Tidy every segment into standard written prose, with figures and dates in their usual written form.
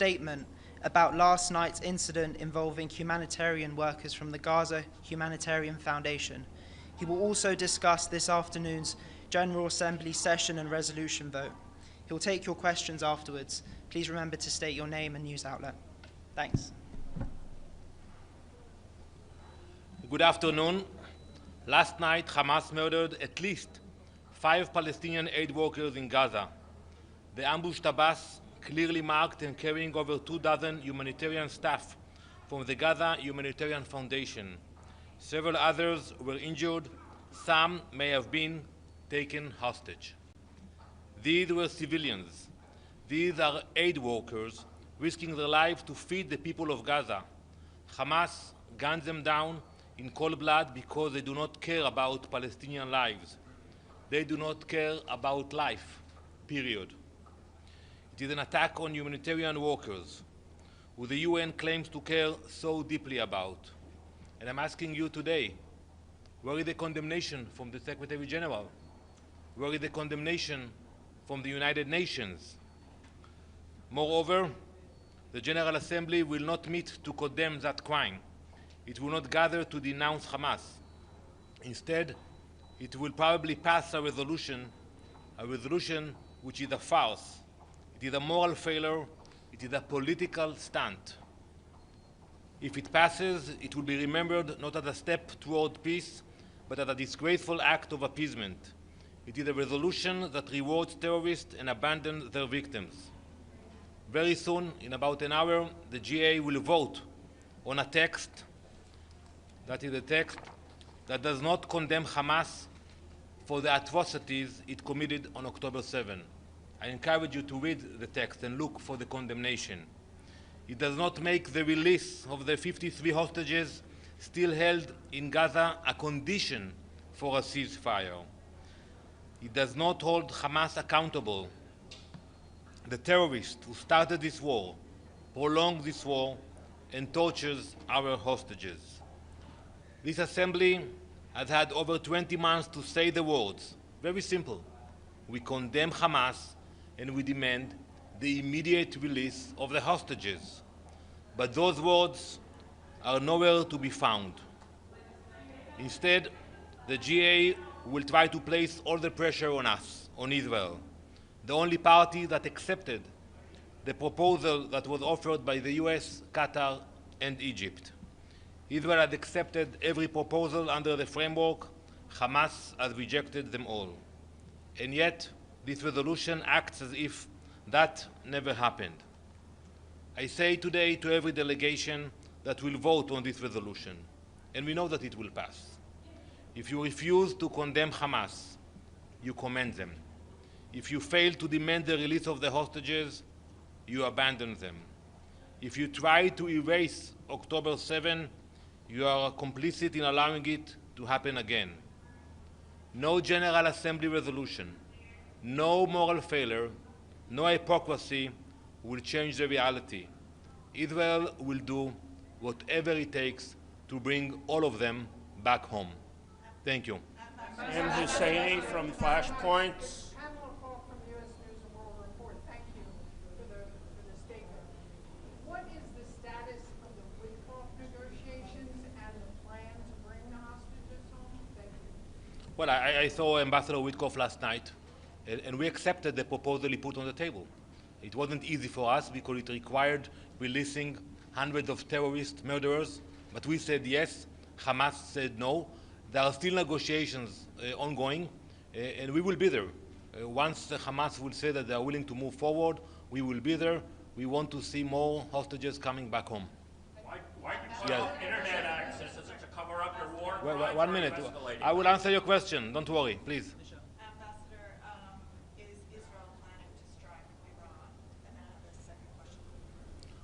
statement about last night's incident involving humanitarian workers from the Gaza Humanitarian Foundation. He will also discuss this afternoon's General Assembly session and resolution vote. He'll take your questions afterwards. Please remember to state your name and news outlet. Thanks. Good afternoon. Last night, Hamas murdered at least 5 Palestinian aid workers in Gaza. The ambushed Abbas clearly marked and carrying over 24 humanitarian staff from the Gaza Humanitarian Foundation. Several others were injured. Some may have been taken hostage. These were civilians. These are aid workers risking their lives to feed the people of Gaza. Hamas guns them down in cold blood because they do not care about Palestinian lives. They do not care about life, period. It is an attack on humanitarian workers, who the UN claims to care so deeply about. And I'm asking you today, where is the condemnation from the Secretary General? Where is the condemnation from the United Nations? Moreover, the General Assembly will not meet to condemn that crime. It will not gather to denounce Hamas. Instead, it will probably pass a resolution which is a farce. It is a moral failure. It is a political stunt. If it passes, it will be remembered not as a step toward peace, but as a disgraceful act of appeasement. It is a resolution that rewards terrorists and abandons their victims. Very soon, in about an hour, the GA will vote on a text that is a text that does not condemn Hamas for the atrocities it committed on October 7. I encourage you to read the text and look for the condemnation. It does not make the release of the 53 hostages still held in Gaza a condition for a ceasefire. It does not hold Hamas accountable. The terrorists who started this war, prolonged this war, and tortures our hostages. This assembly has had over 20 months to say the words. Very simple. We condemn Hamas and we demand the immediate release of the hostages. But those words are nowhere to be found. Instead, the GA will try to place all the pressure on us, on Israel, the only party that accepted the proposal that was offered by the US, Qatar, and Egypt. Israel has accepted every proposal under the framework. Hamas has rejected them all. And yet, this resolution acts as if that never happened. I say today to every delegation that will vote on this resolution, and we know that it will pass. If you refuse to condemn Hamas, you commend them. If you fail to demand the release of the hostages, you abandon them. If you try to erase October 7, you are complicit in allowing it to happen again. No General Assembly resolution, no moral failure, no hypocrisy will change the reality. Israel will do whatever it takes to bring all of them back home. Thank you. M. Husseini from Flashpoints. Well, I saw Ambassador Witkoff last night, and we accepted the proposal he put on the table. It wasn't easy for us because it required releasing hundreds of terrorist murderers, but we said yes. Hamas said no. There are still negotiations ongoing, and we will be there. Once Hamas will say that they are willing to move forward, we will be there. We want to see more hostages coming back home. Why did you internet access? Is it to cover up your war? Well, 1 minute. I will answer your question. Don't worry, please. Ambassador, is Israel planning to strike Iran? And I have a second question.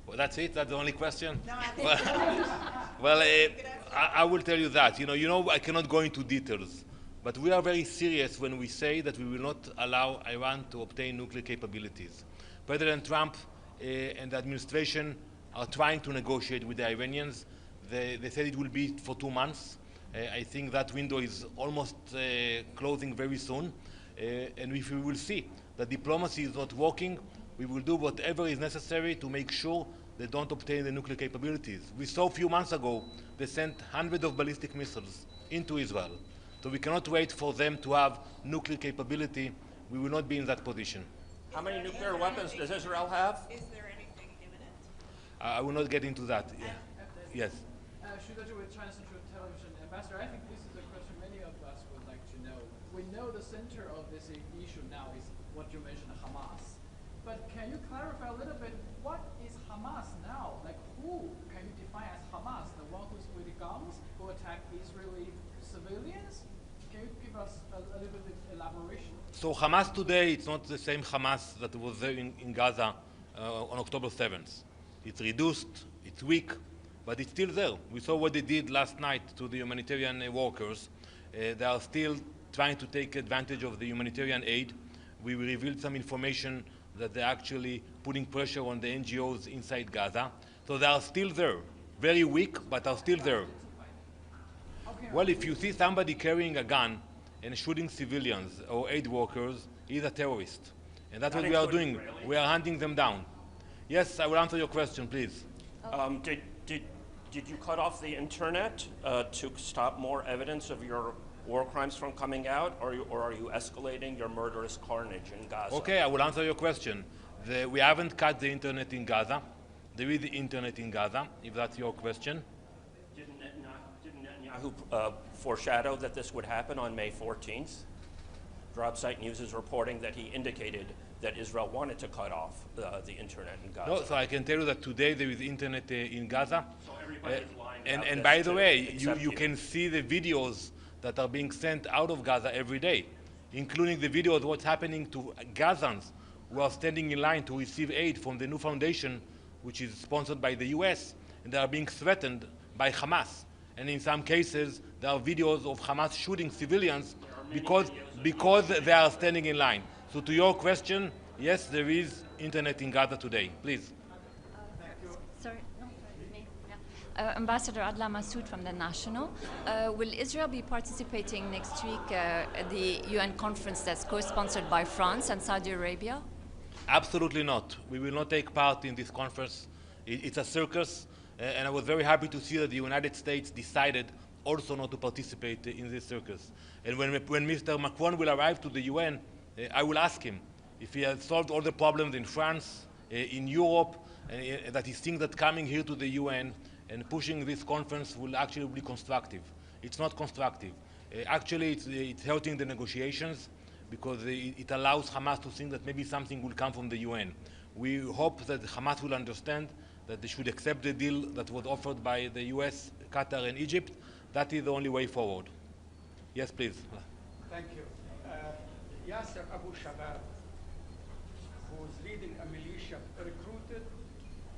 Well, that's it? That's the only question? No, I think well, I will tell you that. You know, I cannot go into details, but we are very serious when we say that we will not allow Iran to obtain nuclear capabilities. President Trump and the administration are trying to negotiate with the Iranians. They said it will be for 2 months. I think that window is almost closing very soon. And if we will see that diplomacy is not working, we will do whatever is necessary to make sure they don't obtain the nuclear capabilities. We saw a few months ago they sent hundreds of ballistic missiles into Israel. So we cannot wait for them to have nuclear capability. We will not be in that position. How many nuclear weapons does Israel have? Is there anything imminent? I will not get into that. Yeah. Yes. Should I do with Transcendental Television Ambassador? I think this is a question many of us would like to know. We know the center of this issue now is what you mentioned, Hamas. But can you clarify a little bit, what is Hamas now? Like, who can you define as Hamas? The one who's with guns, who attack Israeli civilians? Can you give us a little bit of elaboration? So Hamas today, it's not the same Hamas that was there in Gaza on October 7th. It's reduced, it's weak, but it's still there. We saw what they did last night to the humanitarian workers. They are still trying to take advantage of the humanitarian aid. We revealed some information that they're actually putting pressure on the NGOs inside Gaza. So they are still there. Very weak, but are still there. Well, if you see somebody carrying a gun and shooting civilians or aid workers, he's a terrorist. And that's what we are doing. We are hunting them down. Yes, I will answer your question, please. Did you cut off the internet to stop more evidence of your war crimes from coming out, or are you escalating your murderous carnage in Gaza? Okay, I will answer your question. We haven't cut the internet in Gaza. There is the internet in Gaza, if that's your question. Didn't Netanyahu foreshadow that this would happen on May 14th? Dropsite News is reporting that he indicated that Israel wanted to cut off the internet in Gaza. No, so I can tell you that today there is internet in Gaza. So everybody is lying about And this by the too, way, except you can see the videos that are being sent out of Gaza every day, including the videos of what's happening to Gazans who are standing in line to receive aid from the new foundation, which is sponsored by the US, and they are being threatened by Hamas. And in some cases, there are videos of Hamas shooting civilians because they are standing in line. So to your question, yes, there is internet in Gaza today. Please. Sorry, no, me. Yeah. Ambassador Adla Massoud from the National. Will Israel be participating next week at the UN conference that's co-sponsored by France and Saudi Arabia? Absolutely not. We will not take part in this conference. It's a circus, and I was very happy to see that the United States decided also not to participate in this circus. And when Mr. Macron will arrive to the UN, I will ask him if he has solved all the problems in France, in Europe, that he thinks that coming here to the UN and pushing this conference will actually be constructive. It's not constructive. Actually, it's hurting the negotiations because it allows Hamas to think that maybe something will come from the UN. We hope that Hamas will understand that they should accept the deal that was offered by the US, Qatar, and Egypt. That is the only way forward. Yes, please. Thank you. Yasser Abu Shabab, who is leading a militia recruited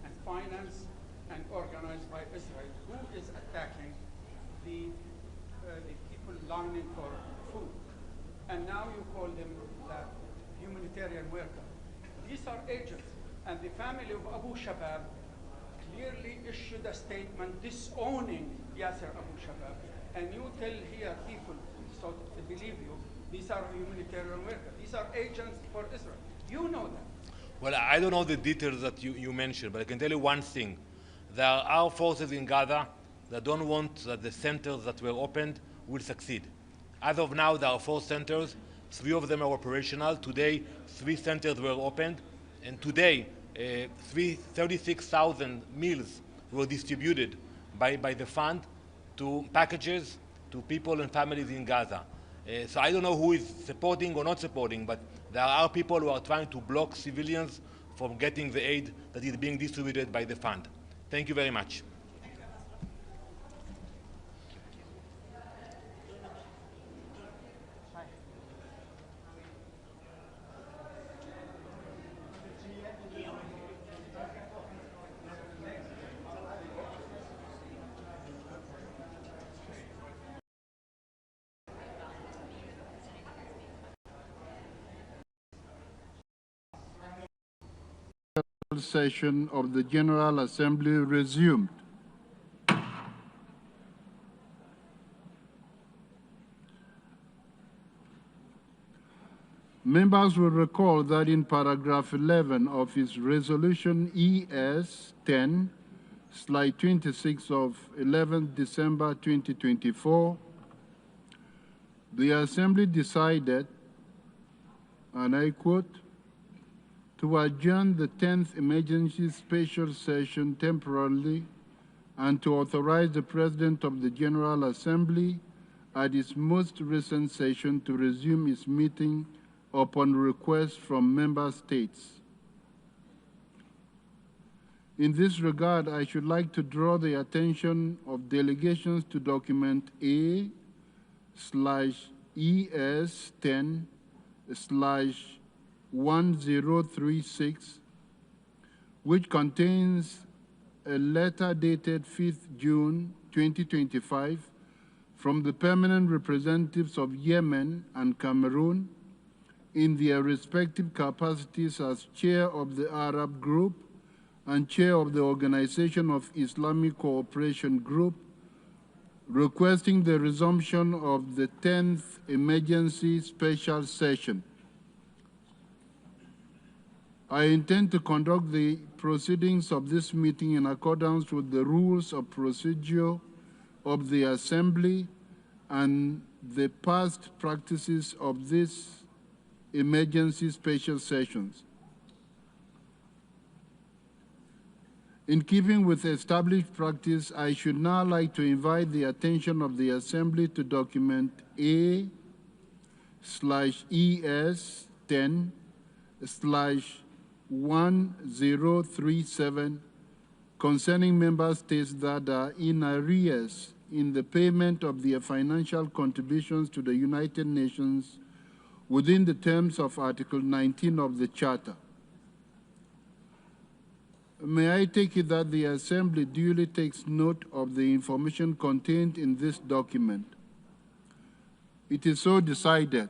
and financed and organized by Israel, who is attacking the people lining for food. And now you call them the humanitarian worker. These are agents, and the family of Abu Shabab clearly issued a statement disowning Yasser Abu Shabab. And you tell here people, so to believe you, these are humanitarian workers. These are agents for Israel. You know that. Well, I don't know the details that you mentioned, but I can tell you one thing. There are forces in Gaza that don't want that the centers that were opened will succeed. As of now, there are 4 centers. 3 of them are operational. Today, 3 centers were opened. And today, 36,000 meals were distributed by the fund to packages to people and families in Gaza. So I don't know who is supporting or not supporting, but there are people who are trying to block civilians from getting the aid that is being distributed by the fund. Thank you very much. Session of the General Assembly resumed. Members will recall that in paragraph 11 of its resolution ES 10/26 of 11 December 2024, the Assembly decided, and I quote, to adjourn the 10th emergency special session temporarily and to authorize the President of the General Assembly at its most recent session to resume its meeting upon request from member states. In this regard, I should like to draw the attention of delegations to document A/ES 10/1036, which contains a letter dated 5th June 2025 from the permanent representatives of Yemen and Cameroon in their respective capacities as chair of the Arab Group and chair of the Organization of Islamic Cooperation Group, requesting the resumption of the 10th emergency special session. I intend to conduct the proceedings of this meeting in accordance with the rules of procedure of the Assembly and the past practices of these emergency special sessions. In keeping with established practice, I should now like to invite the attention of the Assembly to document A/ES 10/1037 concerning member states that are in arrears in the payment of their financial contributions to the United Nations within the terms of Article 19 of the Charter. May I take it that the Assembly duly takes note of the information contained in this document? It is so decided.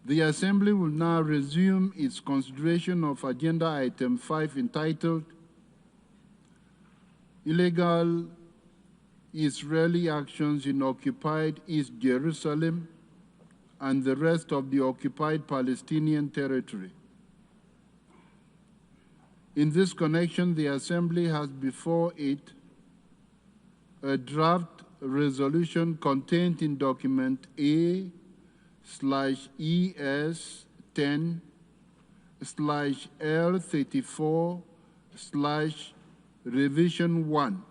The Assembly will now resume its consideration of Agenda Item 5 entitled Illegal Israeli Actions in Occupied East Jerusalem and the rest of the occupied Palestinian Territory. In this connection, the Assembly has before it a draft resolution contained in document A/ES 10/L34/revision 1.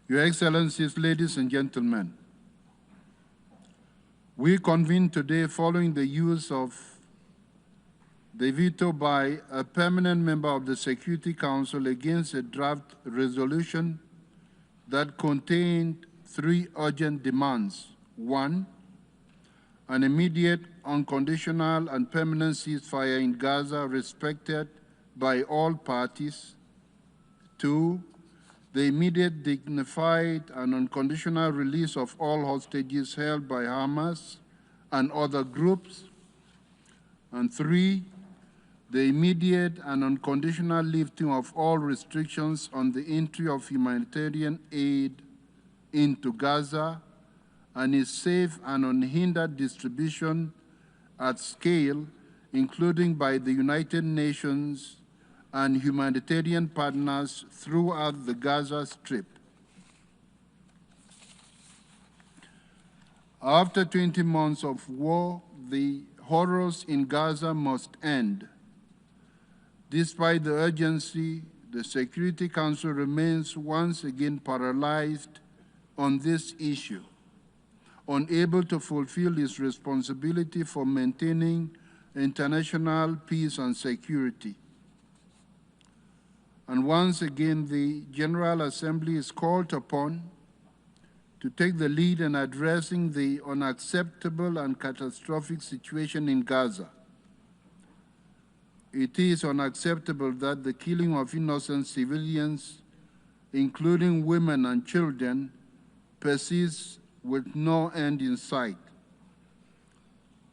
Your Excellencies, ladies and gentlemen, we convene today following the use of the veto by a permanent member of the Security Council against a draft resolution that contained 3 urgent demands. 1, an immediate, unconditional, and permanent ceasefire in Gaza respected by all parties. 2, the immediate, dignified, and unconditional release of all hostages held by Hamas and other groups. And 3, the immediate and unconditional lifting of all restrictions on the entry of humanitarian aid into Gaza and its safe and unhindered distribution at scale, including by the United Nations and humanitarian partners throughout the Gaza Strip. After 20 months of war, the horrors in Gaza must end. Despite the urgency, the Security Council remains once again paralyzed on this issue, unable to fulfill its responsibility for maintaining international peace and security. And once again, the General Assembly is called upon to take the lead in addressing the unacceptable and catastrophic situation in Gaza. It is unacceptable that the killing of innocent civilians, including women and children, persists with no end in sight.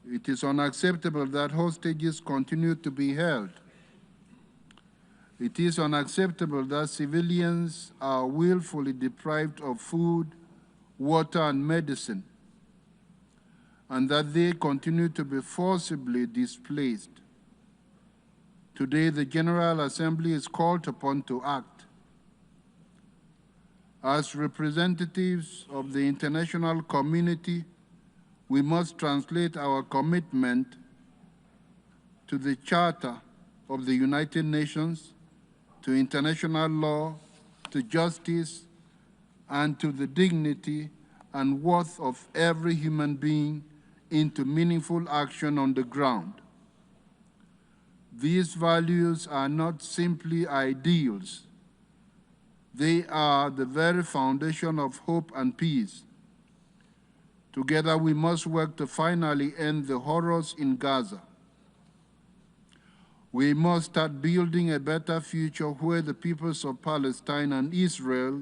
It is unacceptable that hostages continue to be held. It is unacceptable that civilians are willfully deprived of food, water, and medicine, and that they continue to be forcibly displaced. Today, the General Assembly is called upon to act. As representatives of the international community, we must translate our commitment to the Charter of the United Nations, to international law, to justice, and to the dignity and worth of every human being into meaningful action on the ground. These values are not simply ideals. They are the very foundation of hope and peace. Together, we must work to finally end the horrors in Gaza. We must start building a better future where the peoples of Palestine and Israel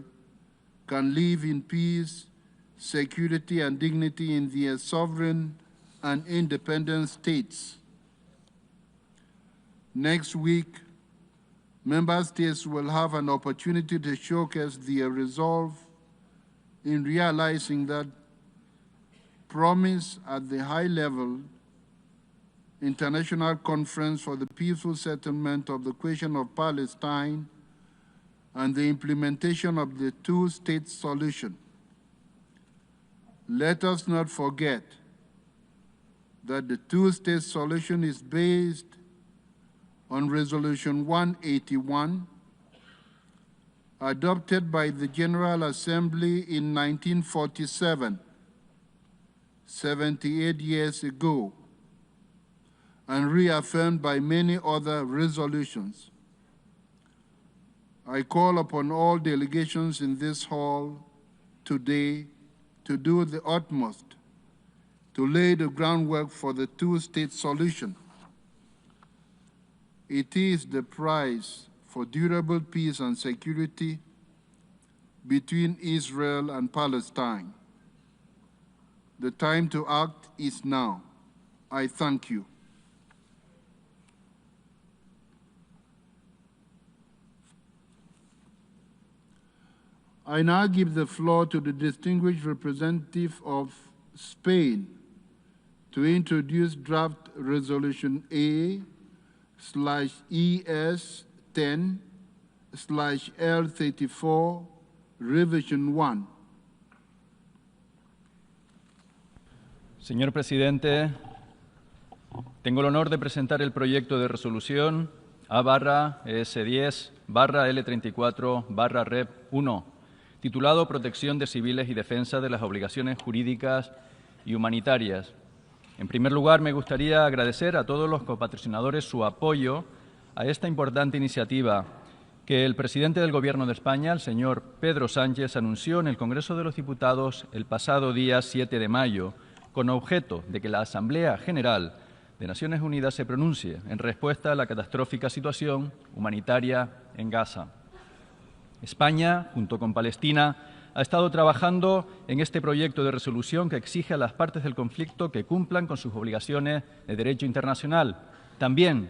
can live in peace, security, and dignity in their sovereign and independent states. Next week, member states will have an opportunity to showcase their resolve in realizing that promise at the high-level International Conference for the Peaceful Settlement of the Question of Palestine and the implementation of the two-state solution. Let us not forget that the two-state solution is based on Resolution 181, adopted by the General Assembly in 1947, 78 years ago, and reaffirmed by many other resolutions. I call upon all delegations in this hall today to do the utmost to lay the groundwork for the two-state solution. It is the price for durable peace and security between Israel and Palestine. The time to act is now. I thank you. I now give the floor to the distinguished representative of Spain to introduce draft Resolution A/ES10/L34, Revision 1. Señor Presidente, tengo el honor de presentar el proyecto de resolución A/ES10/L34/Rep1, titulado Protección de civiles y defensa de las obligaciones jurídicas y humanitarias. En primer lugar, me gustaría agradecer a todos los copatrocinadores su apoyo a esta importante iniciativa que el presidente del Gobierno de España, el señor Pedro Sánchez, anunció en el Congreso de los Diputados el pasado día 7 de mayo, con objeto de que la Asamblea General de Naciones Unidas se pronuncie en respuesta a la catastrófica situación humanitaria en Gaza. España, junto con Palestina, ha estado trabajando en este proyecto de resolución que exige a las partes del conflicto que cumplan con sus obligaciones de derecho internacional, también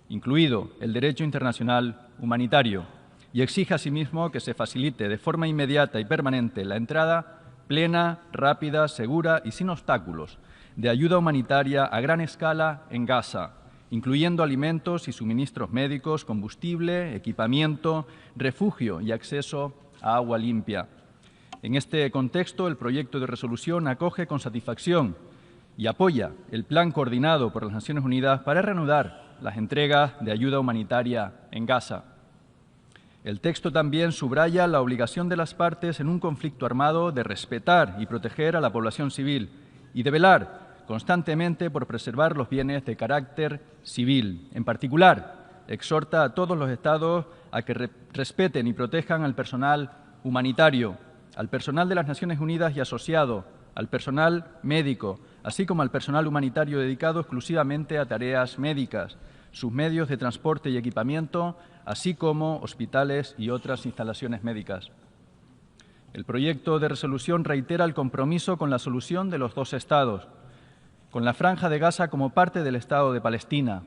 incluido el derecho internacional humanitario, y exige asimismo que se facilite de forma inmediata y permanente la entrada plena, rápida, segura y sin obstáculos de ayuda humanitaria a gran escala en Gaza, incluyendo alimentos y suministros médicos, combustible, equipamiento, refugio y acceso a agua limpia. En este contexto, el proyecto de resolución acoge con satisfacción y apoya el plan coordinado por las Naciones Unidas para reanudar las entregas de ayuda humanitaria en Gaza. El texto también subraya la obligación de las partes en un conflicto armado de respetar y proteger a la población civil y de velar constantemente por preservar los bienes de carácter civil. En particular, exhorta a todos los Estados a que respeten y protejan al personal humanitario, al personal de las Naciones Unidas y asociado, al personal médico, así como al personal humanitario dedicado exclusivamente a tareas médicas, sus medios de transporte y equipamiento, así como hospitales y otras instalaciones médicas. El proyecto de resolución reitera el compromiso con la solución de los dos Estados, con la Franja de Gaza como parte del Estado de Palestina.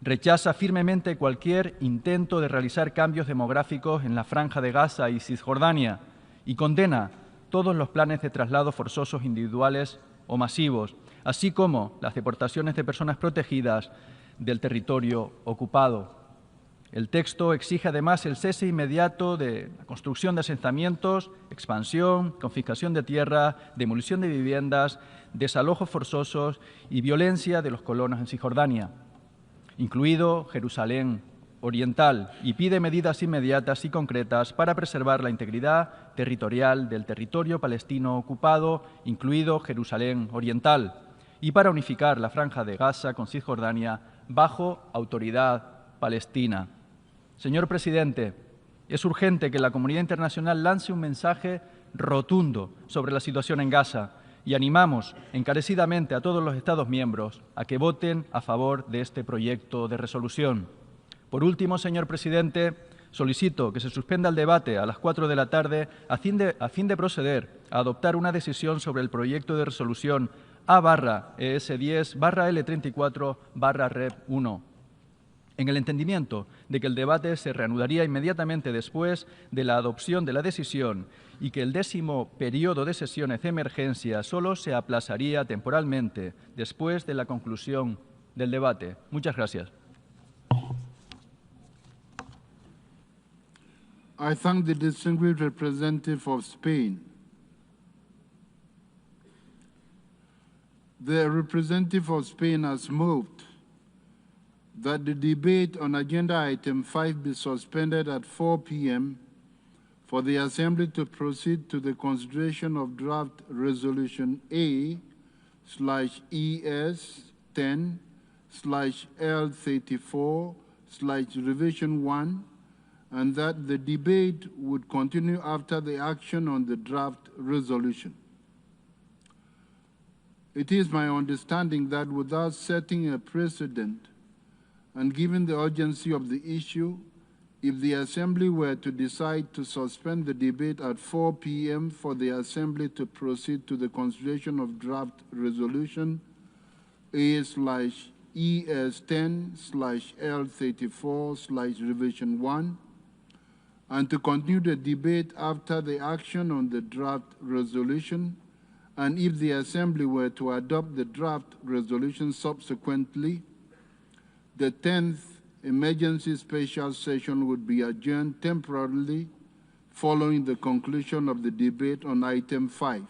Rechaza firmemente cualquier intento de realizar cambios demográficos en la Franja de Gaza y Cisjordania y condena todos los planes de traslado forzosos individuales o masivos, así como las deportaciones de personas protegidas del territorio ocupado. El texto exige además el cese inmediato de la construcción de asentamientos, expansión, confiscación de tierra, demolición de viviendas, desalojos forzosos y violencia de los colonos en Cisjordania, incluido Jerusalén Oriental, y pide medidas inmediatas y concretas para preservar la integridad territorial del territorio palestino ocupado, incluido Jerusalén Oriental, y para unificar la Franja de Gaza con Cisjordania bajo autoridad palestina. Señor presidente, es urgente que la comunidad internacional lance un mensaje rotundo sobre la situación en Gaza y animamos encarecidamente a todos los Estados miembros a que voten a favor de este proyecto de resolución. Por último, señor presidente, solicito que se suspenda el debate a las 4 de la tarde a fin de proceder a adoptar una decisión sobre el proyecto de resolución A/ES10/L34/REP1, en el entendimiento de que el debate se reanudaría inmediatamente después de la adopción de la decisión y que el 10º periodo de sesiones de emergencia solo se aplazaría temporalmente después de la conclusión del debate. Muchas gracias. I thank the distinguished representative of Spain. The representative of Spain has moved that the debate on agenda item 5 be suspended at 4 p.m. for the Assembly to proceed to the consideration of draft resolution A/ES10/L34/revision 1, and that the debate would continue after the action on the draft resolution. It is my understanding that without setting a precedent and given the urgency of the issue, if the Assembly were to decide to suspend the debate at 4 p.m. for the Assembly to proceed to the consideration of draft resolution A/ES10/L34/revision 1, and to continue the debate after the action on the draft resolution, and if the Assembly were to adopt the draft resolution subsequently, the 10th emergency special session would be adjourned temporarily following the conclusion of the debate on item 5.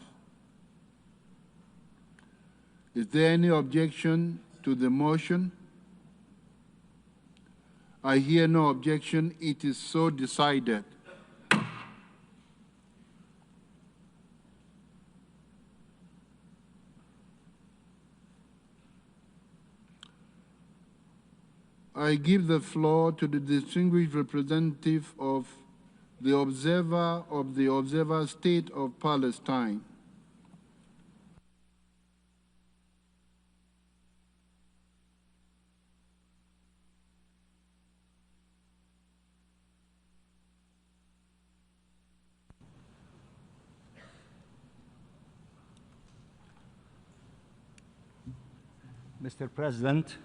Is there any objection to the motion? I hear no objection. It is so decided. I give the floor to the distinguished representative of the Observer State of Palestine. Mr. President,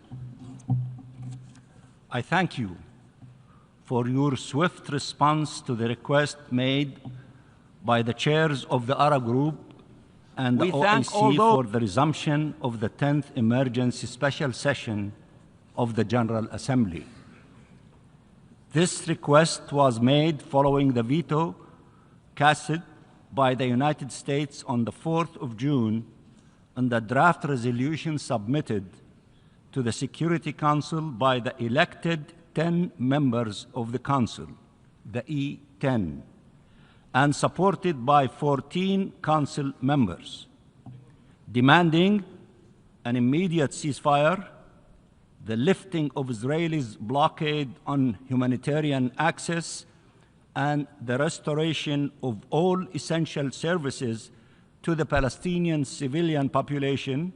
I thank you for your swift response to the request made by the chairs of the Arab Group and the OIC for the resumption of the 10th Emergency Special Session of the General Assembly. This request was made following the veto cast by the United States on the 4th of June on the draft resolution submitted to the Security Council by the elected 10 members of the Council, the E10, and supported by 14 Council members, demanding an immediate ceasefire, the lifting of Israel's blockade on humanitarian access, and the restoration of all essential services to the Palestinian civilian population,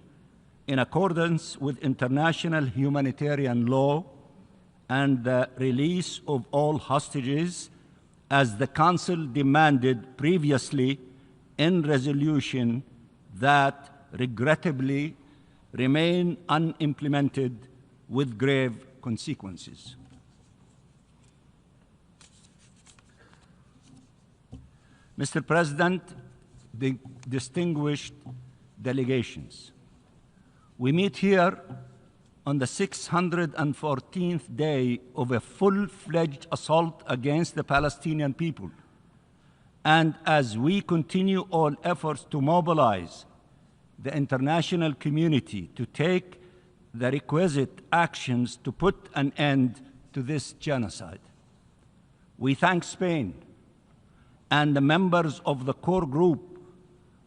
in accordance with international humanitarian law and the release of all hostages, as the Council demanded previously in resolution that regrettably remain unimplemented with grave consequences. Mr. President, the distinguished delegations, we meet here on the 614th day of a full-fledged assault against the Palestinian people. And as we continue all efforts to mobilize the international community to take the requisite actions to put an end to this genocide, we thank Spain and the members of the core group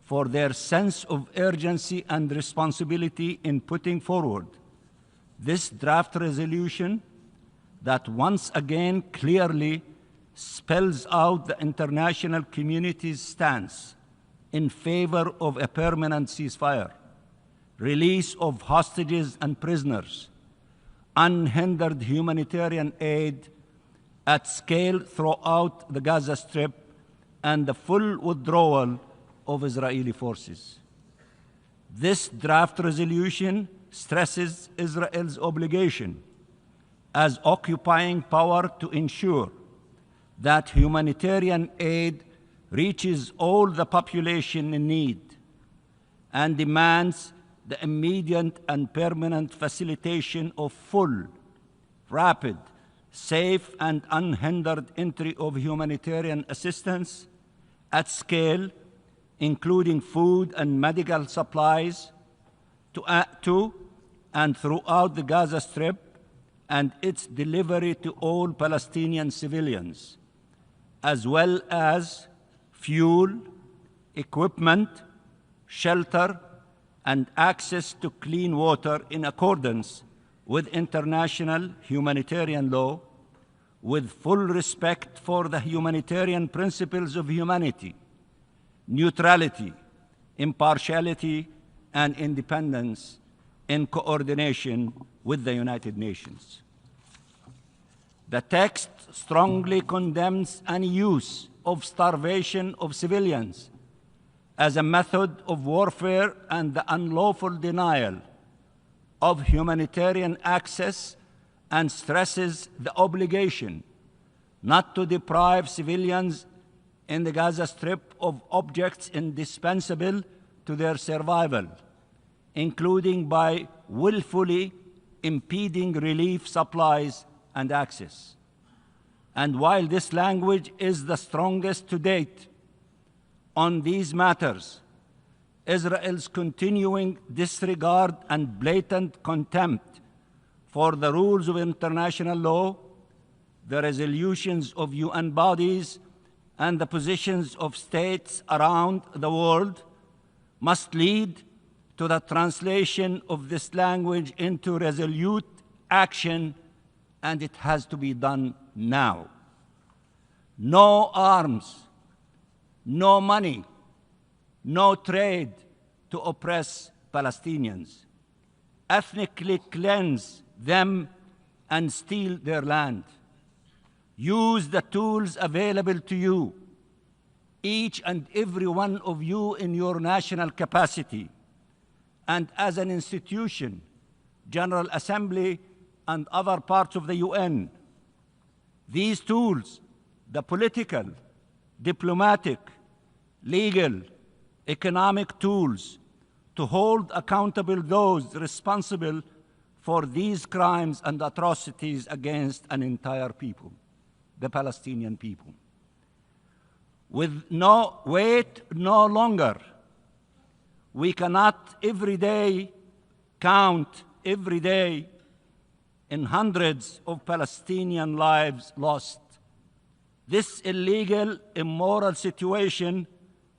for their sense of urgency and responsibility in putting forward this draft resolution that once again clearly spells out the international community's stance in favor of a permanent ceasefire, release of hostages and prisoners, unhindered humanitarian aid at scale throughout the Gaza Strip, and the full withdrawal of Israeli forces. This draft resolution stresses Israel's obligation as occupying power to ensure that humanitarian aid reaches all the population in need, and demands the immediate and permanent facilitation of full, rapid, safe, and unhindered entry of humanitarian assistance at scale, including food and medical supplies, to and throughout the Gaza Strip, and its delivery to all Palestinian civilians, as well as fuel, equipment, shelter, and access to clean water in accordance with international humanitarian law, with full respect for the humanitarian principles of humanity, neutrality, impartiality, and independence, in coordination with the United Nations. The text strongly condemns any use of starvation of civilians as a method of warfare and the unlawful denial of humanitarian access, and stresses the obligation not to deprive civilians in the Gaza Strip of objects indispensable to their survival, including by willfully impeding relief supplies and access. And while this language is the strongest to date on these matters, Israel's continuing disregard and blatant contempt for the rules of international law, the resolutions of UN bodies, and the positions of states around the world must lead to the translation of this language into resolute action, and it has to be done now. No arms, no money, no trade to oppress Palestinians, ethnically cleanse them and steal their land. Use the tools available to you, each and every one of you in your national capacity, and as an institution, General Assembly and other parts of the UN. These tools, the political, diplomatic, legal, economic tools, to hold accountable those responsible for these crimes and atrocities against an entire people, the Palestinian people. Wait no longer. We cannot every day count every day in hundreds of Palestinian lives lost. This illegal, immoral situation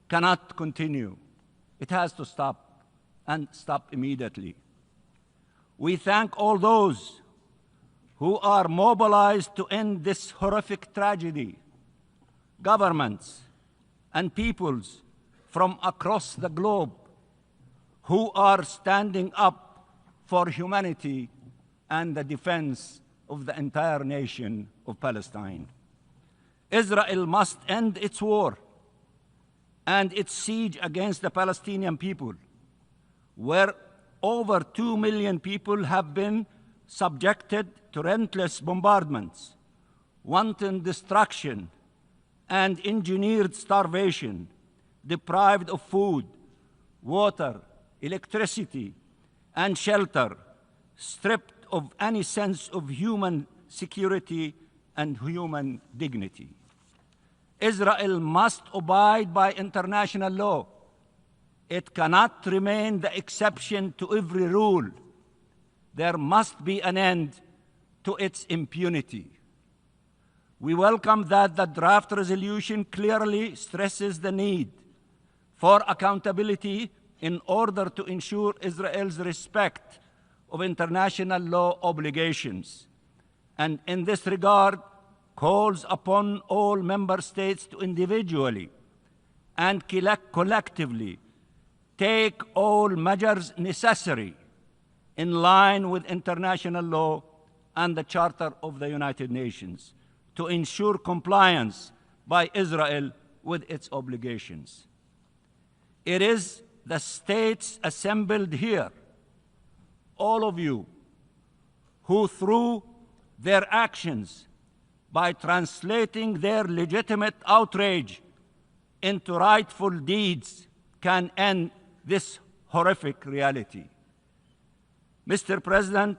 cannot continue. It has to stop, and stop immediately. We thank all those who are mobilized to end this horrific tragedy, governments and peoples from across the globe who are standing up for humanity and the defense of the entire nation of Palestine. Israel must end its war and its siege against the Palestinian people, where over 2 million people have been subjected to relentless bombardments, wanton destruction, and engineered starvation, deprived of food, water, electricity, and shelter, stripped of any sense of human security and human dignity. Israel must abide by international law. It cannot remain the exception to every rule. There must be an end to its impunity. We welcome that the draft resolution clearly stresses the need for accountability in order to ensure Israel's respect of international law obligations, and in this regard calls upon all member states to individually and collectively take all measures necessary in line with international law and the Charter of the United Nations to ensure compliance by Israel with its obligations. It is the states assembled here, all of you, who through their actions, by translating their legitimate outrage into rightful deeds, can end this horrific reality. Mr. President,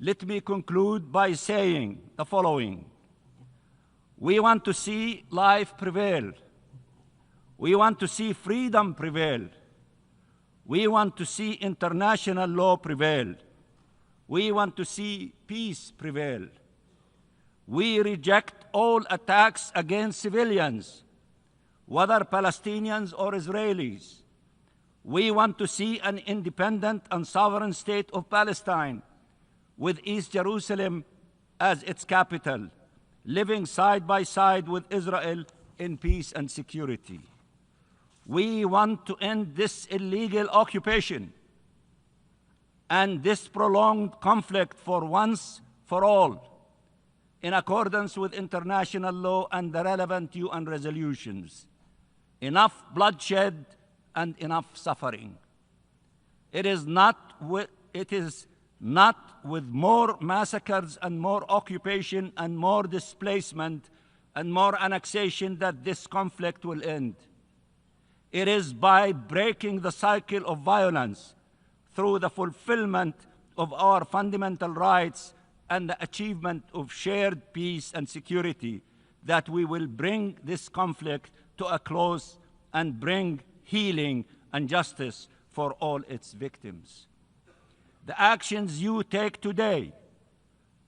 let me conclude by saying the following. We want to see life prevail. We want to see freedom prevail. We want to see international law prevail. We want to see peace prevail. We reject all attacks against civilians, whether Palestinians or Israelis. We want to see an independent and sovereign state of Palestine with East Jerusalem as its capital, living side by side with Israel in peace and security. We want to end this illegal occupation and this prolonged conflict for once for all, in accordance with international law and the relevant UN resolutions. Enough bloodshed and enough suffering. It is not with more massacres and more occupation and more displacement and more annexation that this conflict will end. It is by breaking the cycle of violence through the fulfillment of our fundamental rights and the achievement of shared peace and security that we will bring this conflict to a close and bring healing and justice for all its victims. The actions you take today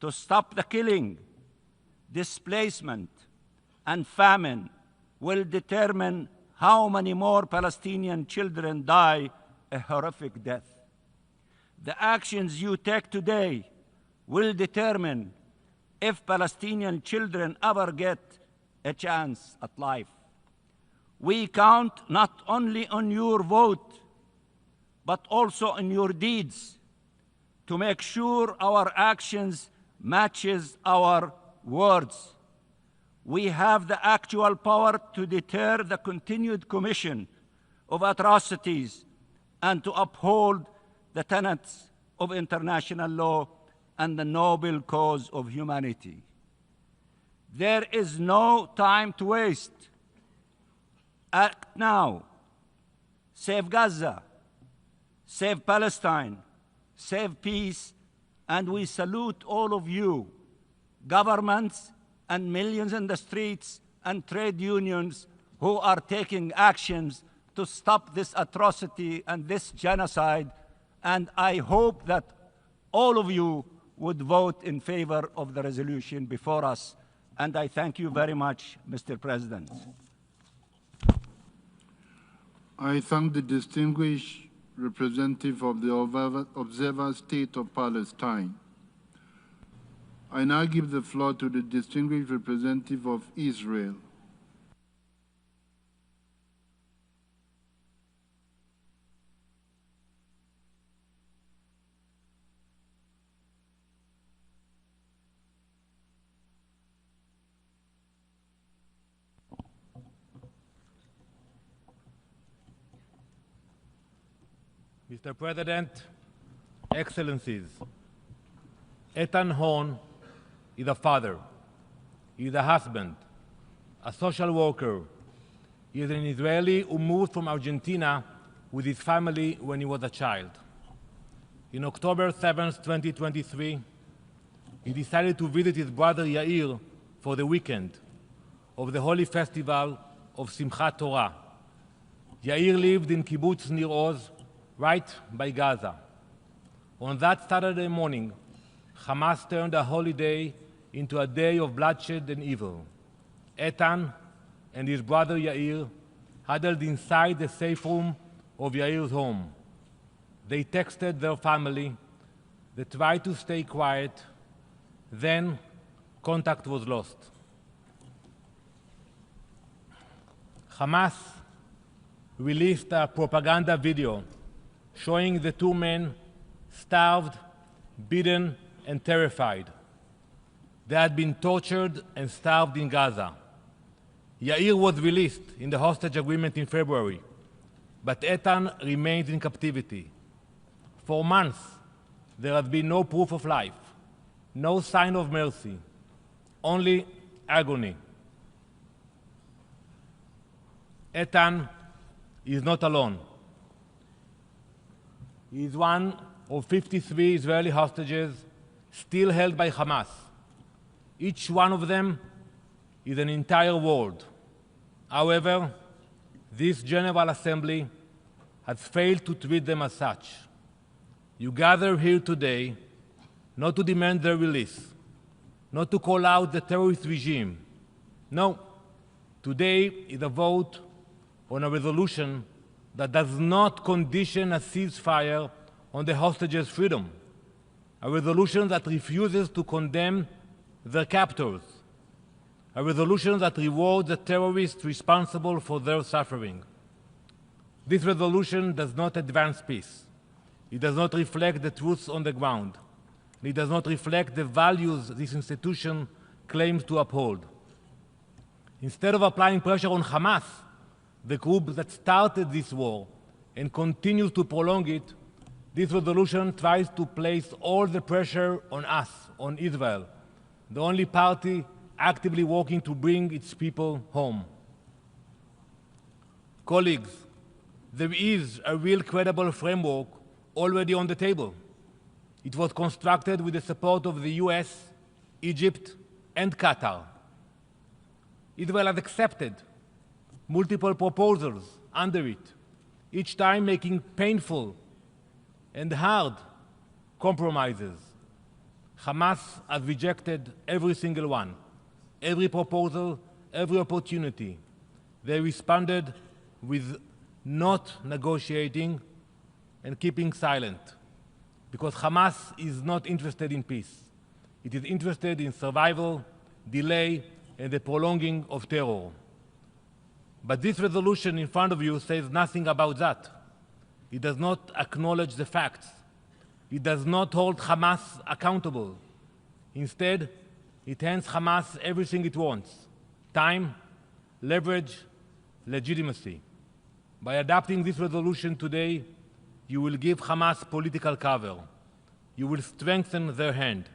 to stop the killing, displacement, and famine will determine how many more Palestinian children die a horrific death. The actions you take today will determine if Palestinian children ever get a chance at life. We count not only on your vote, but also on your deeds to make sure our actions matches our words. We have the actual power to deter the continued commission of atrocities and to uphold the tenets of international law and the noble cause of humanity. There is no time to waste. Act now. Save Gaza. Save Palestine. Save peace. And we salute all of you, governments and millions in the streets and trade unions who are taking actions to stop this atrocity and this genocide. And I hope that all of you would vote in favor of the resolution before us. And I thank you very much, Mr. President. I thank the distinguished representative of the Observer State of Palestine. I now give the floor to the distinguished representative of Israel. Mr. President, Excellencies, Eitan Horn is a father, he is a husband, a social worker. He is an Israeli who moved from Argentina with his family when he was a child. In October 7, 2023, he decided to visit his brother Yair for the weekend of the holy festival of Simchat Torah. Yair lived in kibbutz Nir Oz, right by Gaza. On that Saturday morning, Hamas turned a holiday into a day of bloodshed and evil. Eitan and his brother Yair huddled inside the safe room of Yair's home. They texted their family. They tried to stay quiet. Then contact was lost. Hamas released a propaganda video showing the two men starved, beaten, and terrified. They had been tortured and starved in Gaza. Yair was released in the hostage agreement in February, but Eitan remains in captivity. For months, there has been no proof of life, no sign of mercy, only agony. Eitan is not alone. He is one of 53 Israeli hostages still held by Hamas. Each one of them is an entire world. However, this General Assembly has failed to treat them as such. You gather here today not to demand their release, not to call out the terrorist regime. No, today is a vote on a resolution that does not condition a ceasefire on the hostages' freedom, a resolution that refuses to condemn their captors, a resolution that rewards the terrorists responsible for their suffering. This resolution does not advance peace. It does not reflect the truths on the ground. It does not reflect the values this institution claims to uphold. Instead of applying pressure on Hamas, the group that started this war and continues to prolong it, this resolution tries to place all the pressure on us, on Israel, the only party actively working to bring its people home. Colleagues, there is a real credible framework already on the table. It was constructed with the support of the US, Egypt, and Qatar. Israel has accepted multiple proposals under it, each time making painful and hard compromises. Hamas has rejected every single one, every proposal, every opportunity. They responded with not negotiating and keeping silent, because Hamas is not interested in peace. It is interested in survival, delay, and the prolonging of terror. But this resolution in front of you says nothing about that. It does not acknowledge the facts. It does not hold Hamas accountable. Instead, it hands Hamas everything it wants: time, leverage, legitimacy. By adopting this resolution today, you will give Hamas political cover. You will strengthen their hand.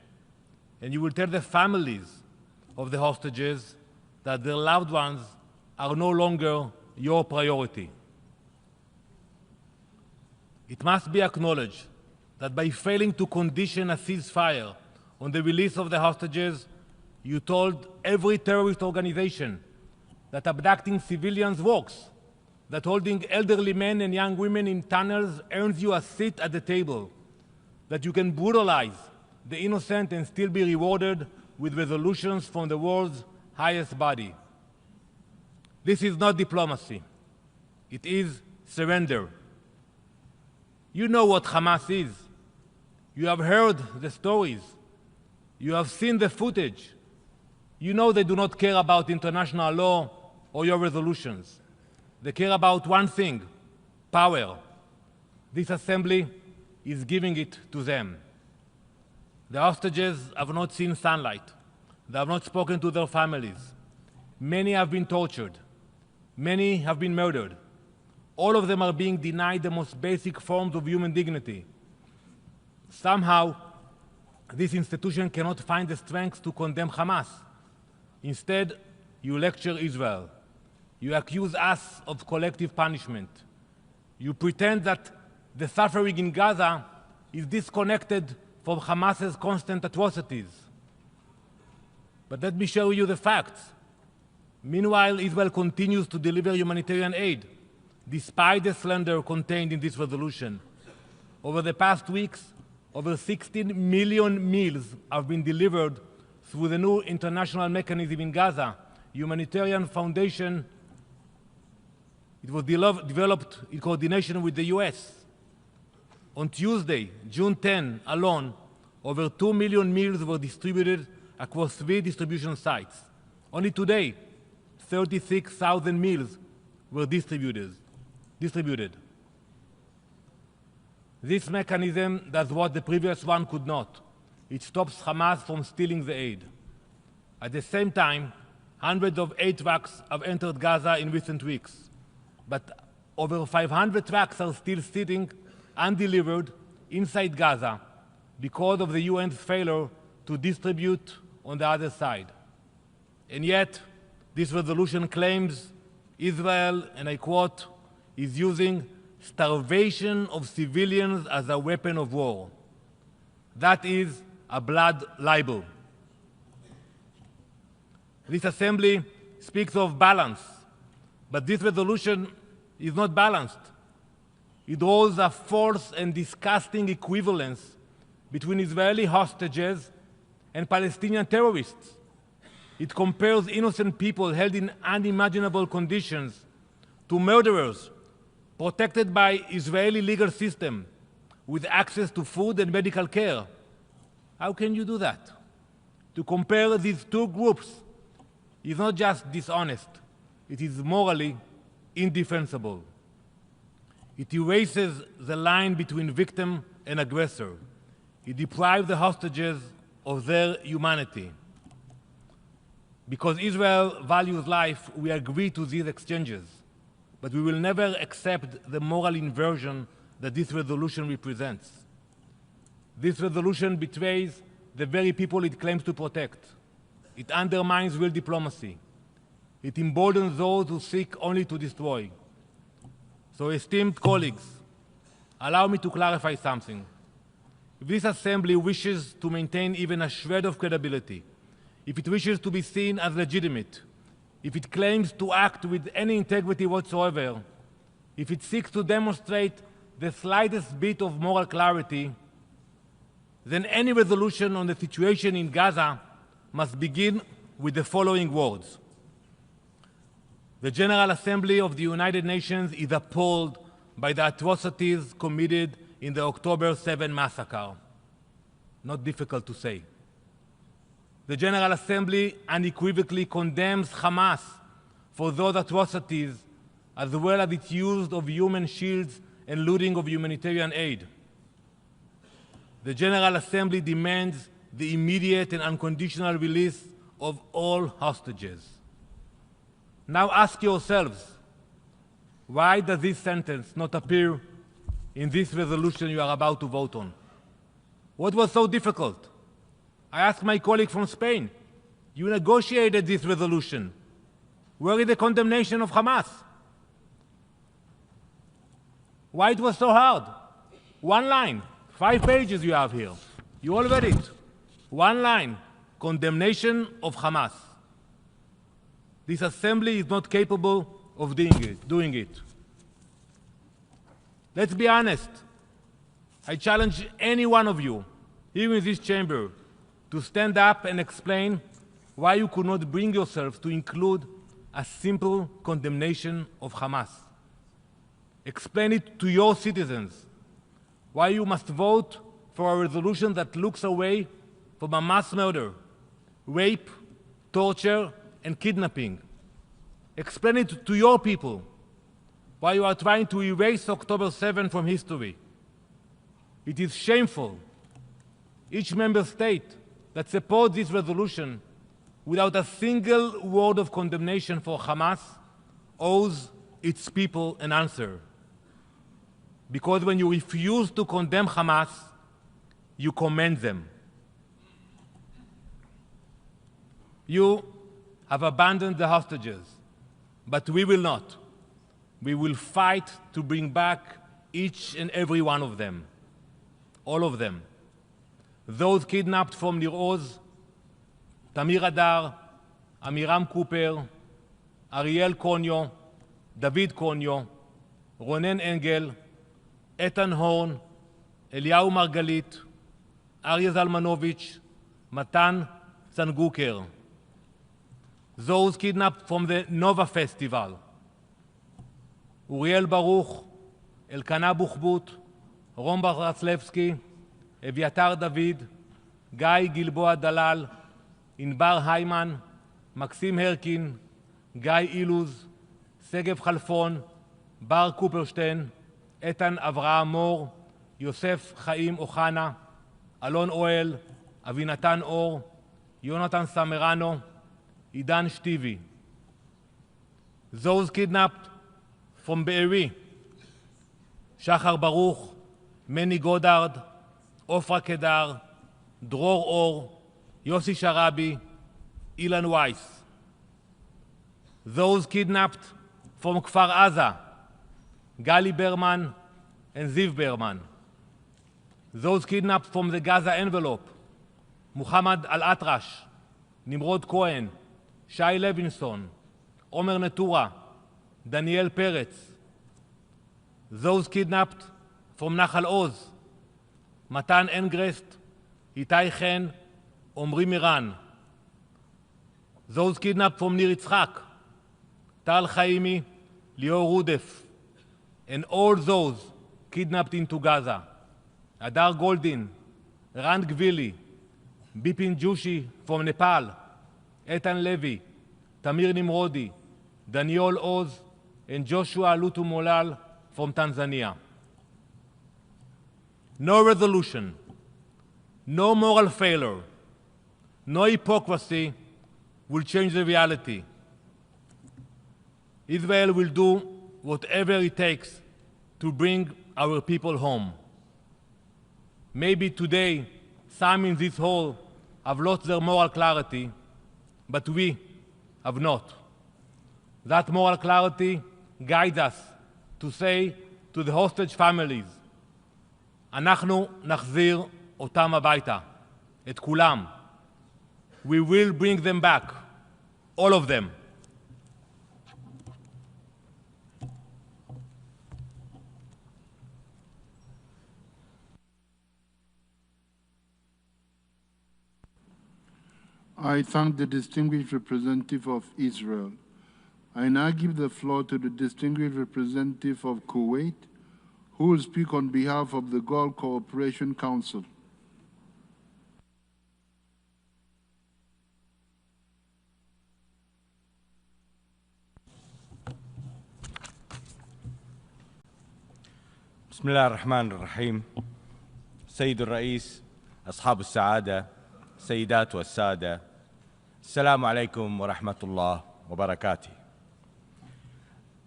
And you will tell the families of the hostages that their loved ones are no longer your priority. It must be acknowledged that by failing to condition a ceasefire on the release of the hostages, you told every terrorist organization that abducting civilians works, that holding elderly men and young women in tunnels earns you a seat at the table, that you can brutalize the innocent and still be rewarded with resolutions from the world's highest body. This is not diplomacy. It is surrender. You know what Hamas is. You have heard the stories. You have seen the footage. You know they do not care about international law or your resolutions. They care about one thing: power. This assembly is giving it to them. The hostages have not seen sunlight. They have not spoken to their families. Many have been tortured. Many have been murdered. all of them are being denied the most basic forms of human dignity. Somehow, this institution cannot find the strength to condemn Hamas. Instead, you lecture Israel. You accuse us of collective punishment. You pretend that the suffering in Gaza is disconnected from Hamas's constant atrocities. But let me show you the facts. Meanwhile, Israel continues to deliver humanitarian aid, despite the slander contained in this resolution. Over the past weeks, over 16 million meals have been delivered through the new international mechanism in Gaza, Humanitarian Foundation. It was developed in coordination with the US. On Tuesday, June 10 alone, over 2 million meals were distributed across 3 distribution sites. Only today, 36,000 meals were distributed. This mechanism does what the previous one could not. It stops Hamas from stealing the aid. At the same time, hundreds of aid trucks have entered Gaza in recent weeks, but over 500 trucks are still sitting undelivered inside Gaza because of the UN's failure to distribute on the other side. And yet, this resolution claims Israel, and I quote, is using starvation of civilians as a weapon of war. That is a blood libel. This assembly speaks of balance, but this resolution is not balanced. It draws a false and disgusting equivalence between Israeli hostages and Palestinian terrorists. It compares innocent people held in unimaginable conditions to murderers protected by Israeli legal system with access to food and medical care. How can you do that? To compare these two groups is not just dishonest, it is morally indefensible. It erases the line between victim and aggressor. It deprives the hostages of their humanity. Because Israel values life, we agree to these exchanges, but we will never accept the moral inversion that this resolution represents. This resolution betrays the very people it claims to protect. It undermines real diplomacy. It emboldens those who seek only to destroy. So, esteemed colleagues, allow me to clarify something. If this assembly wishes to maintain even a shred of credibility, if it wishes to be seen as legitimate, if it claims to act with any integrity whatsoever, if it seeks to demonstrate the slightest bit of moral clarity, then any resolution on the situation in Gaza must begin with the following words. The General Assembly of the United Nations is appalled by the atrocities committed in the October 7 massacre. Not difficult to say. The General Assembly unequivocally condemns Hamas for those atrocities, as well as its use of human shields and looting of humanitarian aid. The General Assembly demands the immediate and unconditional release of all hostages. Now ask yourselves, why does this sentence not appear in this resolution you are about to vote on? What was so difficult? I asked my colleague from Spain, you negotiated this resolution. Where is the condemnation of Hamas? Why it was so hard? One line, 5 pages you have here. You all read it. One line, condemnation of Hamas. This assembly is not capable of doing it. Let's be honest. I challenge any one of you here in this chamber to stand up and explain why you could not bring yourselves to include a simple condemnation of Hamas. Explain it to your citizens, why you must vote for a resolution that looks away from a mass murder, rape, torture, and kidnapping. Explain it to your people, why you are trying to erase October 7 from history. It is shameful. Each member state that supports this resolution without a single word of condemnation for Hamas owes its people an answer. Because when you refuse to condemn Hamas, you commend them. You have abandoned the hostages, but we will not. We will fight to bring back each and every one of them, all of them. Those kidnapped from Nir Oz, Tamir Adar, Amiram Cooper, Ariel Konyo, David Konyo, Ronen Engel, Etan Horn, Eliyahu Margalit, Aryeh Zalmanovich, Matan Sanguker. Those kidnapped from the Nova Festival, Uriel Baruch, Elkana Buchbut, Ron Baraslevsky, Eviatar David, Guy Gilboa Dalal, Inbar Hayman, Maxim Herkin, Guy Iluz, Segev Khalfon, Bar Cooperstein, Etan Avraham Mor, Yosef Chaim Ochana, Alon Oel, Avinatan Or, Yonatan Samerano, Idan Shtivi. Those kidnapped from Be'eri, Shachar Baruch, Meni Godard, Ofra Kedar, Dror Or, Yossi Sharabi, Ilan Weiss. Those kidnapped from Kfar Aza, Gali Berman and Ziv Berman. Those kidnapped from the Gaza envelope, Muhammad Al-Atrash, Nimrod Cohen, Shai Levinson, Omer Netura, Daniel Peretz. Those kidnapped from Nahal Oz, Matan Engrest, Itai Chen, Omri Miran. Those kidnapped from Nir Yitzhak, Tal Chaimi, Lior Rudef, and all those kidnapped into Gaza, Adar Goldin, Rand Gvili, Bipin Jushi from Nepal, Etan Levi, Tamir Nimrodi, Daniel Oz, and Joshua Lutu Molal from Tanzania. No resolution, no moral failure, no hypocrisy will change the reality. Israel will do whatever it takes to bring our people home. Maybe today some in this hall have lost their moral clarity, but we have not. That moral clarity guides us to say to the hostage families, אנחנו נחזיר אותם הביתה, את כולם. We will bring them back, all of them. I thank the distinguished representative of Israel. I now give the floor to the distinguished representative of Kuwait, who will speak on behalf of the Gulf Cooperation Council. بسم الله الرحمن الرحيم. سيد الرئيس، أصحاب السعادة، السيدات والسادة، السلام عليكم ورحمة الله وبركاته.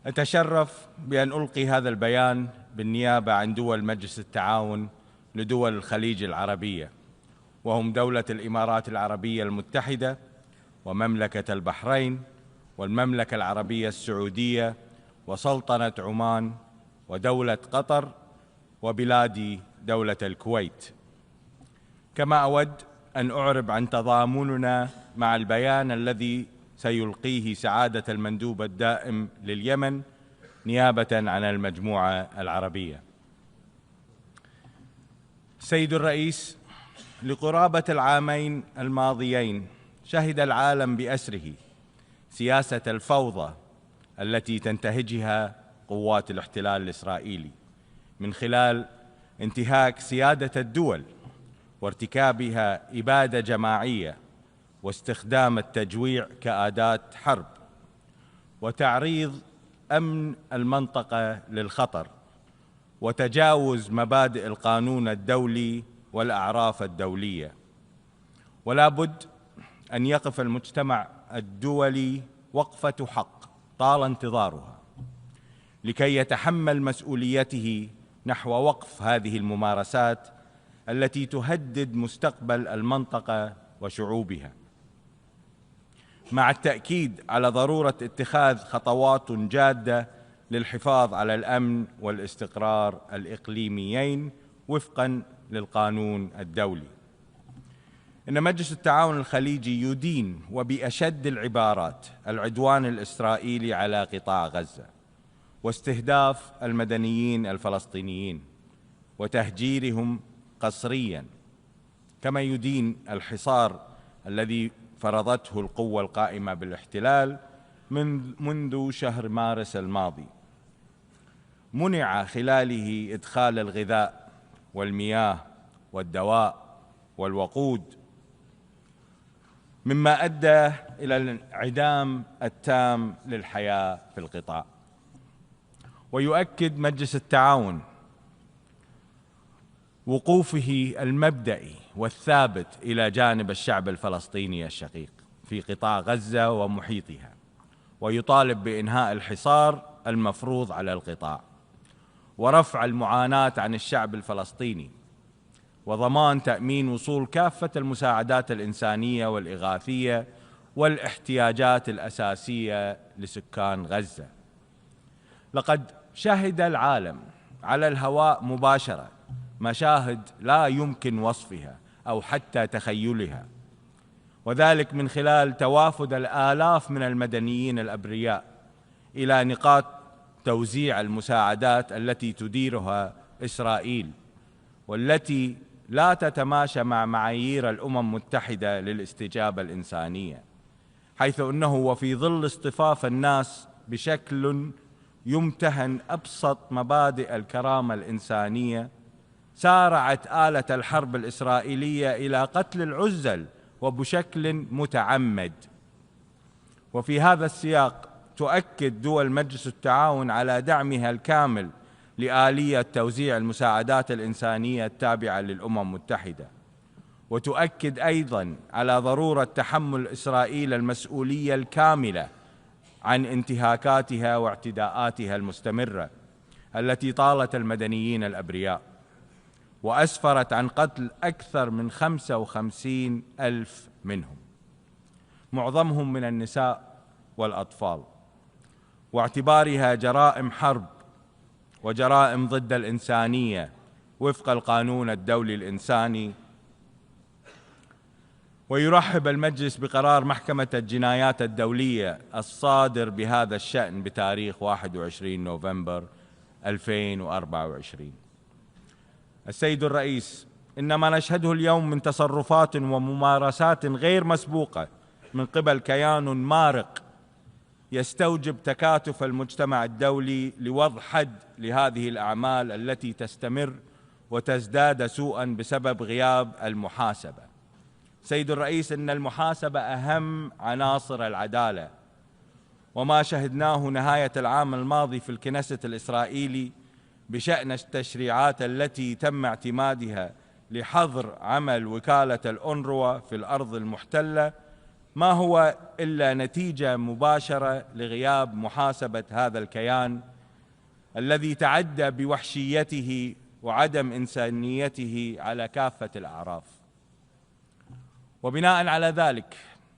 أتشرف بأن ألقي هذا البيان بالنيابة عن دول مجلس التعاون لدول الخليج العربية، وهم دولة الإمارات العربية المتحدة، ومملكة البحرين، والمملكة العربية السعودية، وسلطنة عمان، ودولة قطر، وبلادي دولة الكويت. كما أود أن أعرب عن تضامننا مع البيان الذي سيلقيه سعادة المندوب الدائم لليمن نيابة عن المجموعة العربية. سيد الرئيس، لقرابة العامين الماضيين شهد العالم بأسره سياسة الفوضى التي تنتهجها قوات الاحتلال الإسرائيلي من خلال انتهاك سيادة الدول وارتكابها إبادة جماعية واستخدام التجويع كأداة حرب وتعريض أمن المنطقة للخطر وتجاوز مبادئ القانون الدولي والأعراف الدولية. ولا بد أن يقف المجتمع الدولي وقفة حق طال انتظارها لكي يتحمل مسؤوليته نحو وقف هذه الممارسات التي تهدد مستقبل المنطقة وشعوبها، مع التأكيد على ضرورة اتخاذ خطوات جادة للحفاظ على الأمن والاستقرار الإقليميين وفقاً للقانون الدولي. إن مجلس التعاون الخليجي يدين وبأشد العبارات العدوان الإسرائيلي على قطاع غزة واستهداف المدنيين الفلسطينيين وتهجيرهم قسرياً، كما يدين الحصار الذي فرضته القوة القائمة بالاحتلال منذ شهر مارس الماضي، منع خلاله إدخال الغذاء والمياه والدواء والوقود، مما أدى إلى الانعدام التام للحياة في القطاع. ويؤكد مجلس التعاون وقوفه المبدئي والثابت إلى جانب الشعب الفلسطيني الشقيق في قطاع غزة ومحيطها، ويطالب بإنهاء الحصار المفروض على القطاع ورفع المعاناة عن الشعب الفلسطيني وضمان تأمين وصول كافة المساعدات الإنسانية والإغاثية والاحتياجات الأساسية لسكان غزة. لقد شهد العالم على الهواء مباشرة مشاهد لا يمكن وصفها أو حتى تخيلها، وذلك من خلال توافد الآلاف من المدنيين الأبرياء إلى نقاط توزيع المساعدات التي تديرها إسرائيل، والتي لا تتماشى مع معايير الأمم المتحدة للاستجابة الإنسانية، حيث أنه وفي ظل اصطفاف الناس بشكل يمتهن أبسط مبادئ الكرامة الإنسانية، سارعت آلة الحرب الإسرائيلية إلى قتل العزل وبشكل متعمد. وفي هذا السياق تؤكد دول مجلس التعاون على دعمها الكامل لآلية توزيع المساعدات الإنسانية التابعة للأمم المتحدة، وتؤكد أيضاً على ضرورة تحمل إسرائيل المسؤولية الكاملة عن انتهاكاتها واعتداءاتها المستمرة التي طالت المدنيين الأبرياء، وأسفرت عن قتل أكثر من 55,000 منهم، معظمهم من النساء والأطفال، واعتبارها جرائم حرب وجرائم ضد الإنسانية وفق القانون الدولي الإنساني. ويرحب المجلس بقرار محكمة الجنايات الدولية الصادر بهذا الشأن بتاريخ 21 نوفمبر 2024. السيد الرئيس، إن ما نشهده اليوم من تصرفات وممارسات غير مسبوقة من قبل كيان مارق يستوجب تكاتف المجتمع الدولي لوضع حد لهذه الأعمال التي تستمر وتزداد سوءاً بسبب غياب المحاسبة. سيد الرئيس، إن المحاسبة أهم عناصر العدالة، وما شهدناه نهاية العام الماضي في الكنيست الإسرائيلي بشأن التشريعات التي تم اعتمادها لحظر عمل وكالة الأونروا في الأرض المحتلة ما هو إلا نتيجة مباشرة لغياب محاسبة هذا الكيان الذي تعدى بوحشيته وعدم إنسانيته على كافة الأعراف. وبناء على ذلك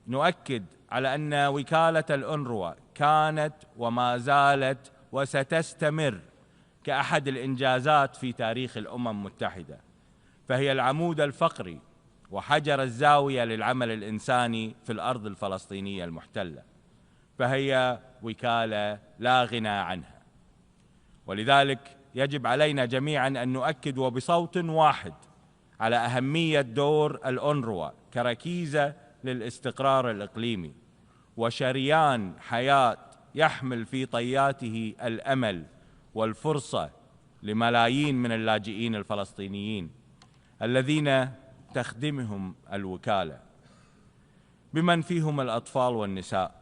نؤكد على أن وكالة الأونروا كانت وما زالت وستستمر كأحد الإنجازات في تاريخ الأمم المتحدة، فهي العمود الفقري وحجر الزاوية للعمل الإنساني في الأرض الفلسطينية المحتلة، فهي وكالة لا غنى عنها. ولذلك يجب علينا جميعاً أن نؤكد وبصوت واحد على أهمية دور الأونروا كركيزة للاستقرار الإقليمي وشريان حياة يحمل في طياته الأمل والفرصة لملايين من اللاجئين الفلسطينيين الذين تخدمهم الوكالة، بمن فيهم الأطفال والنساء،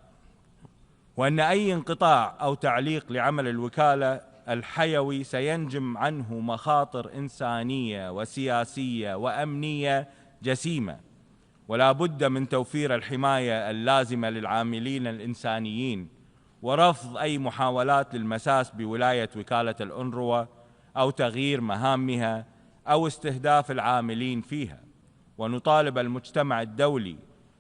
وأن أي انقطاع أو تعليق لعمل الوكالة الحيوي سينجم عنه مخاطر إنسانية وسياسية وأمنية جسيمة، ولا بد من توفير الحماية اللازمة للعاملين الإنسانيين ورفض أي محاولات للمساس بولاية وكالة الأونروا أو تغيير مهامها أو استهداف العاملين فيها. ونطالب المجتمع الدولي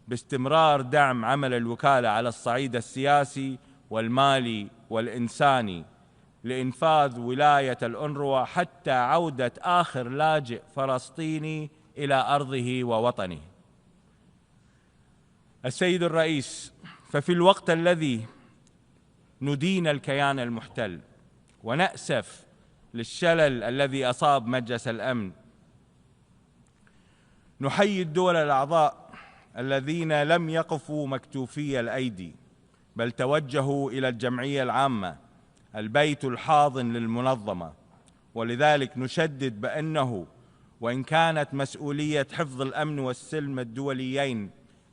باستمرار دعم عمل الوكالة على الصعيد السياسي والمالي والإنساني لإنفاذ ولاية الأونروا حتى عودة آخر لاجئ فلسطيني إلى أرضه ووطنه. السيد الرئيس، ففي الوقت الذي ندين الكيان المحتل ونأسف للشلل الذي أصاب مجلس الأمن، نحيي الدول الأعضاء الذين لم يقفوا مكتوفي الأيدي بل توجهوا إلى الجمعية العامة البيت الحاضن للمنظمة. ولذلك نشدد بأنه وإن كانت مسؤولية حفظ الأمن والسلم الدوليين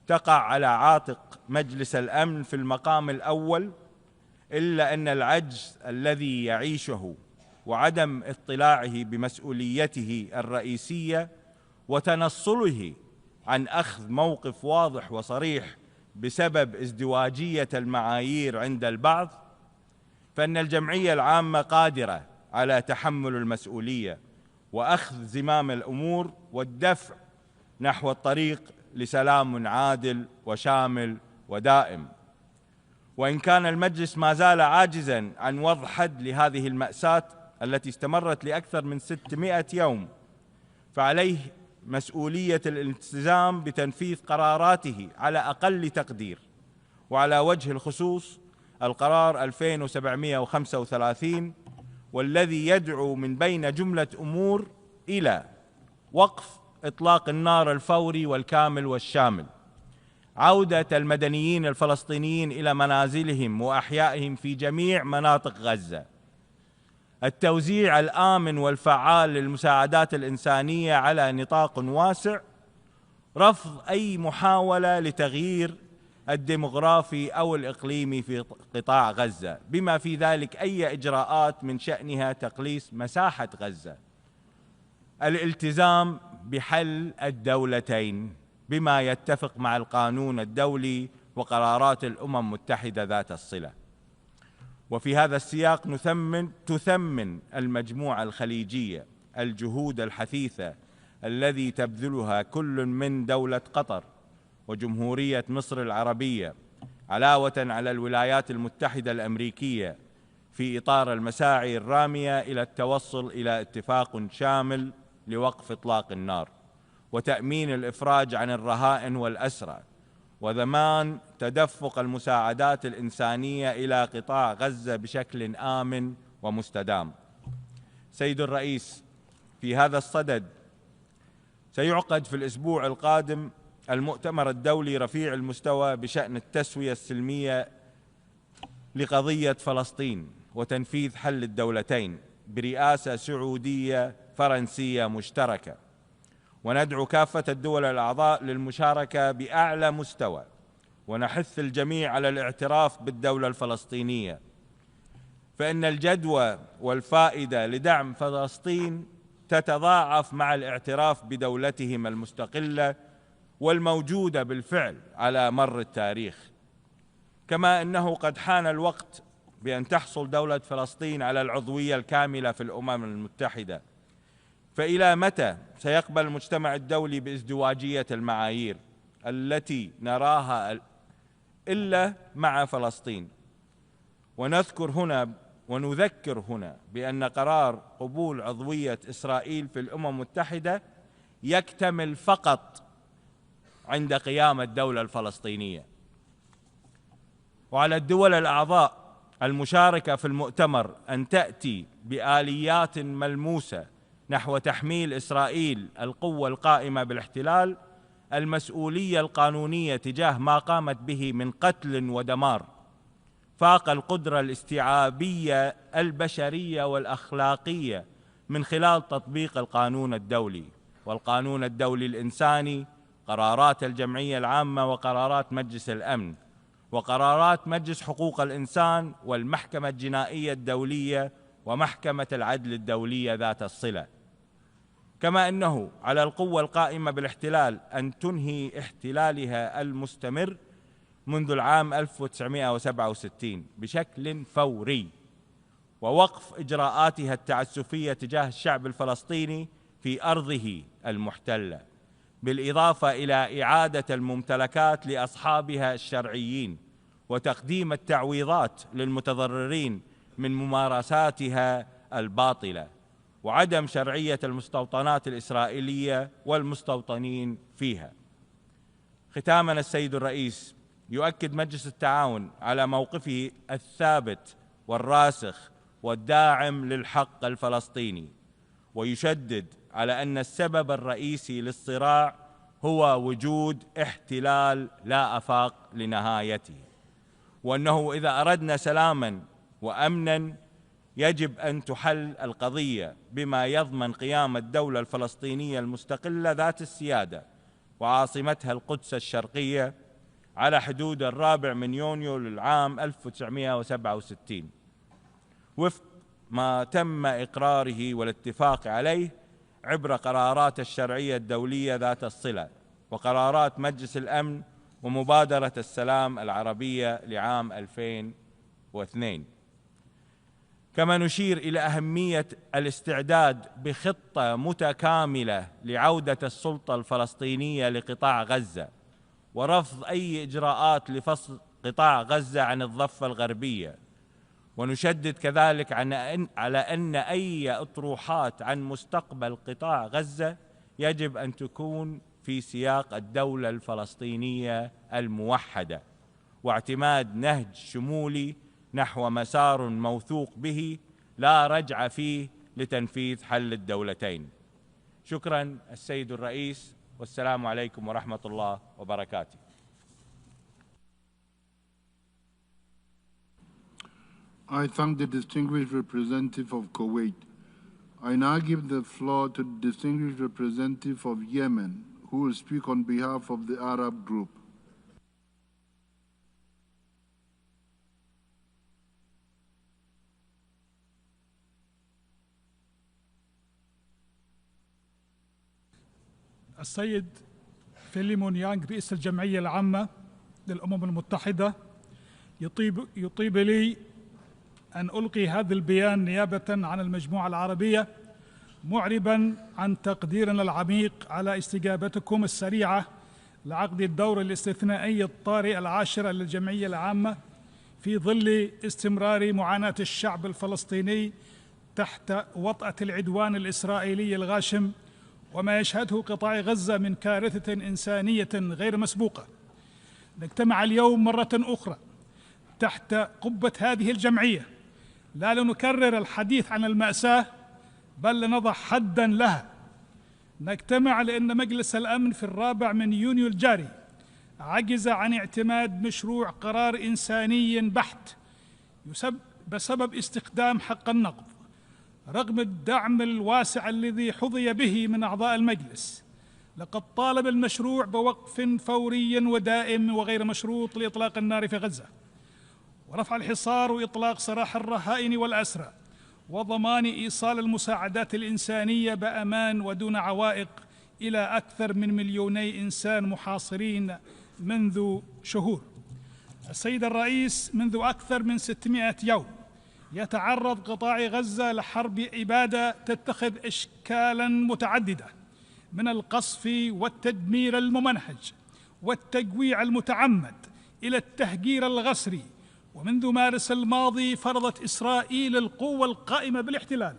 تقع على عاتق مجلس الأمن في المقام الأول، إلا أن العجز الذي يعيشه وعدم اطلاعه بمسؤوليته الرئيسية وتنصله عن أخذ موقف واضح وصريح بسبب ازدواجية المعايير عند البعض، فإن الجمعية العامة قادرة على تحمل المسؤولية وأخذ زمام الأمور والدفع نحو الطريق لسلام عادل وشامل ودائم. وإن كان المجلس ما زال عاجزاً عن وضع حد لهذه المأساة التي استمرت لأكثر من 600 يوم، فعليه مسؤولية الالتزام بتنفيذ قراراته على أقل تقدير، وعلى وجه الخصوص القرار 2735 والذي يدعو من بين جملة أمور إلى وقف إطلاق النار الفوري والكامل والشامل، عودة المدنيين الفلسطينيين إلى منازلهم وأحيائهم في جميع مناطق غزة، التوزيع الآمن والفعال للمساعدات الإنسانية على نطاق واسع، رفض أي محاولة لتغيير الديمغرافي أو الإقليمي في قطاع غزة بما في ذلك أي إجراءات من شأنها تقليص مساحة غزة، الالتزام بحل الدولتين بما يتفق مع القانون الدولي وقرارات الأمم المتحدة ذات الصلة. وفي هذا السياق تثمن المجموعة الخليجية الجهود الحثيثة الذي تبذلها كل من دولة قطر وجمهورية مصر العربية علاوة على الولايات المتحدة الأمريكية في إطار المساعي الرامية إلى التوصل إلى اتفاق شامل لوقف إطلاق النار وتأمين الإفراج عن الرهائن والأسرى وضمان تدفق المساعدات الإنسانية إلى قطاع غزة بشكل آمن ومستدام. سيد الرئيس، في هذا الصدد سيعقد في الأسبوع القادم المؤتمر الدولي رفيع المستوى بشأن التسوية السلمية لقضية فلسطين وتنفيذ حل الدولتين برئاسة سعودية فرنسية مشتركة، وندعو كافة الدول الأعضاء للمشاركة بأعلى مستوى، ونحث الجميع على الاعتراف بالدولة الفلسطينية، فإن الجدوى والفائدة لدعم فلسطين تتضاعف مع الاعتراف بدولتهم المستقلة والموجودة بالفعل على مر التاريخ. كما أنه قد حان الوقت بأن تحصل دولة فلسطين على العضوية الكاملة في الأمم المتحدة. فإلى متى سيقبل المجتمع الدولي بازدواجية المعايير التي نراها إلا مع فلسطين؟ ونذكر هنا بأن قرار قبول عضوية إسرائيل في الأمم المتحدة يكتمل فقط عند قيام الدولة الفلسطينية، وعلى الدول الأعضاء المشاركة في المؤتمر أن تأتي بآليات ملموسة نحو تحميل إسرائيل القوة القائمة بالاحتلال المسؤولية القانونية تجاه ما قامت به من قتل ودمار فاق القدرة الاستيعابية البشرية والأخلاقية من خلال تطبيق القانون الدولي والقانون الدولي الإنساني، قرارات الجمعية العامة وقرارات مجلس الأمن وقرارات مجلس حقوق الإنسان والمحكمة الجنائية الدولية ومحكمة العدل الدولية ذات الصلة. كما أنه على القوة القائمة بالاحتلال أن تنهي احتلالها المستمر منذ العام 1967 بشكل فوري، ووقف إجراءاتها التعسفية تجاه الشعب الفلسطيني في أرضه المحتلة، بالإضافة إلى إعادة الممتلكات لأصحابها الشرعيين وتقديم التعويضات للمتضررين من ممارساتها الباطلة، وعدم شرعية المستوطنات الإسرائيلية والمستوطنين فيها. ختاماً، السيد الرئيس، يؤكد مجلس التعاون على موقفه الثابت والراسخ والداعم للحق الفلسطيني، ويشدد على أن السبب الرئيسي للصراع هو وجود احتلال لا آفاق لنهايته، وأنه إذا أردنا سلاماً وأمناً يجب أن تحل القضية بما يضمن قيام الدولة الفلسطينية المستقلة ذات السيادة وعاصمتها القدس الشرقية على حدود 4 يونيو للعام 1967 وفق ما تم إقراره والاتفاق عليه عبر قرارات الشرعية الدولية ذات الصلة وقرارات مجلس الأمن ومبادرة السلام العربية لعام 2002. كما نشير إلى أهمية الاستعداد بخطة متكاملة لعودة السلطة الفلسطينية لقطاع غزة ورفض أي إجراءات لفصل قطاع غزة عن الضفة الغربية، ونشدد كذلك على أن أي أطروحات عن مستقبل قطاع غزة يجب أن تكون في سياق الدولة الفلسطينية الموحدة واعتماد نهج شمولي نحو مسار موثوق به لا رجع فيه لتنفيذ حل الدولتين. شكرا السيد الرئيس، والسلام عليكم ورحمة الله وبركاته. I thank the distinguished representative of Kuwait. I now give the floor to the distinguished representative of Yemen, who will speak on behalf of the Arab group. السيد فيليمون يانغ رئيس الجمعية العامة للأمم المتحدة، يطيب لي أن ألقي هذا البيان نيابة عن المجموعة العربية، معربا عن تقديرنا العميق على استجابتكم السريعة لعقد الدور الاستثنائي الطارئ العاشر للجمعية العامة في ظل استمرار معاناة الشعب الفلسطيني تحت وطأة العدوان الإسرائيلي الغاشم وما يشهده قطاع غزة من كارثة إنسانية غير مسبوقة. نجتمع اليوم مرة أخرى تحت قبة هذه الجمعية لا لنكرر الحديث عن المأساة بل لنضع حداً لها. نجتمع لأن مجلس الأمن في 4 يونيو الجاري عجز عن اعتماد مشروع قرار إنساني بحت بسبب استخدام حق النقض رغم الدعم الواسع الذي حظي به من أعضاء المجلس. لقد طالب المشروع بوقف فوري ودائم وغير مشروط لإطلاق النار في غزة ورفع الحصار وإطلاق سراح الرهائن والأسرى وضمان إيصال المساعدات الإنسانية بأمان ودون عوائق إلى أكثر من 2 مليون إنسان محاصرين منذ شهور. السيد الرئيس، منذ أكثر من 600 يوم يتعرض قطاع غزة لحرب إبادة تتخذ أشكالاً متعددة من القصف والتدمير الممنهج والتجويع المتعمد إلى التهجير الغسري. ومنذ مارس الماضي فرضت إسرائيل القوة القائمة بالاحتلال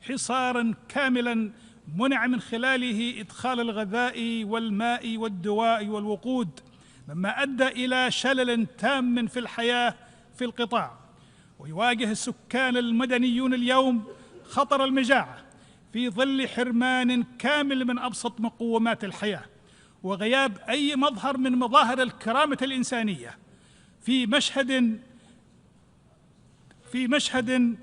حصاراً كاملاً منع من خلاله إدخال الغذاء والماء والدواء والوقود، مما أدى إلى شلل تام في الحياة في القطاع. ويواجه السكان المدنيون اليوم خطر المجاعة في ظل حرمان كامل من أبسط مقومات الحياة وغياب أي مظهر من مظاهر الكرامة الإنسانية في مشهد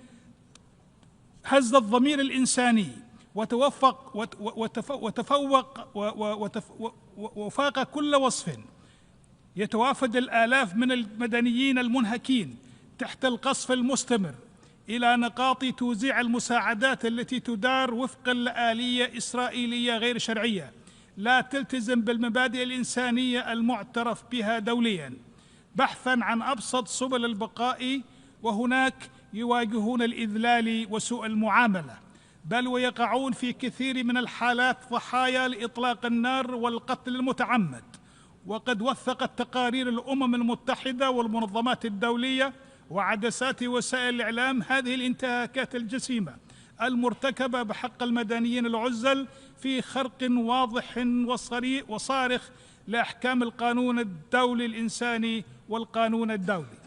هز الضمير الإنساني وفاق كل وصف. يتوافد الآلاف من المدنيين المنهكين تحت القصف المستمر إلى نقاط توزيع المساعدات التي تدار وفقاً لآلية إسرائيلية غير شرعية لا تلتزم بالمبادئ الإنسانية المعترف بها دولياً. بحثاً عن أبسط سبل البقاء، وهناك يواجهون الإذلال وسوء المعاملة، بل ويقعون في كثير من الحالات ضحايا لإطلاق النار والقتل المتعمد. وقد وثقت تقارير الأمم المتحدة والمنظمات الدولية وعدسات وسائل الإعلام هذه الانتهاكات الجسيمة المرتكبة بحق المدنيين العزل في خرق واضح وصارخ لأحكام القانون الدولي الإنساني والقانون الدولي.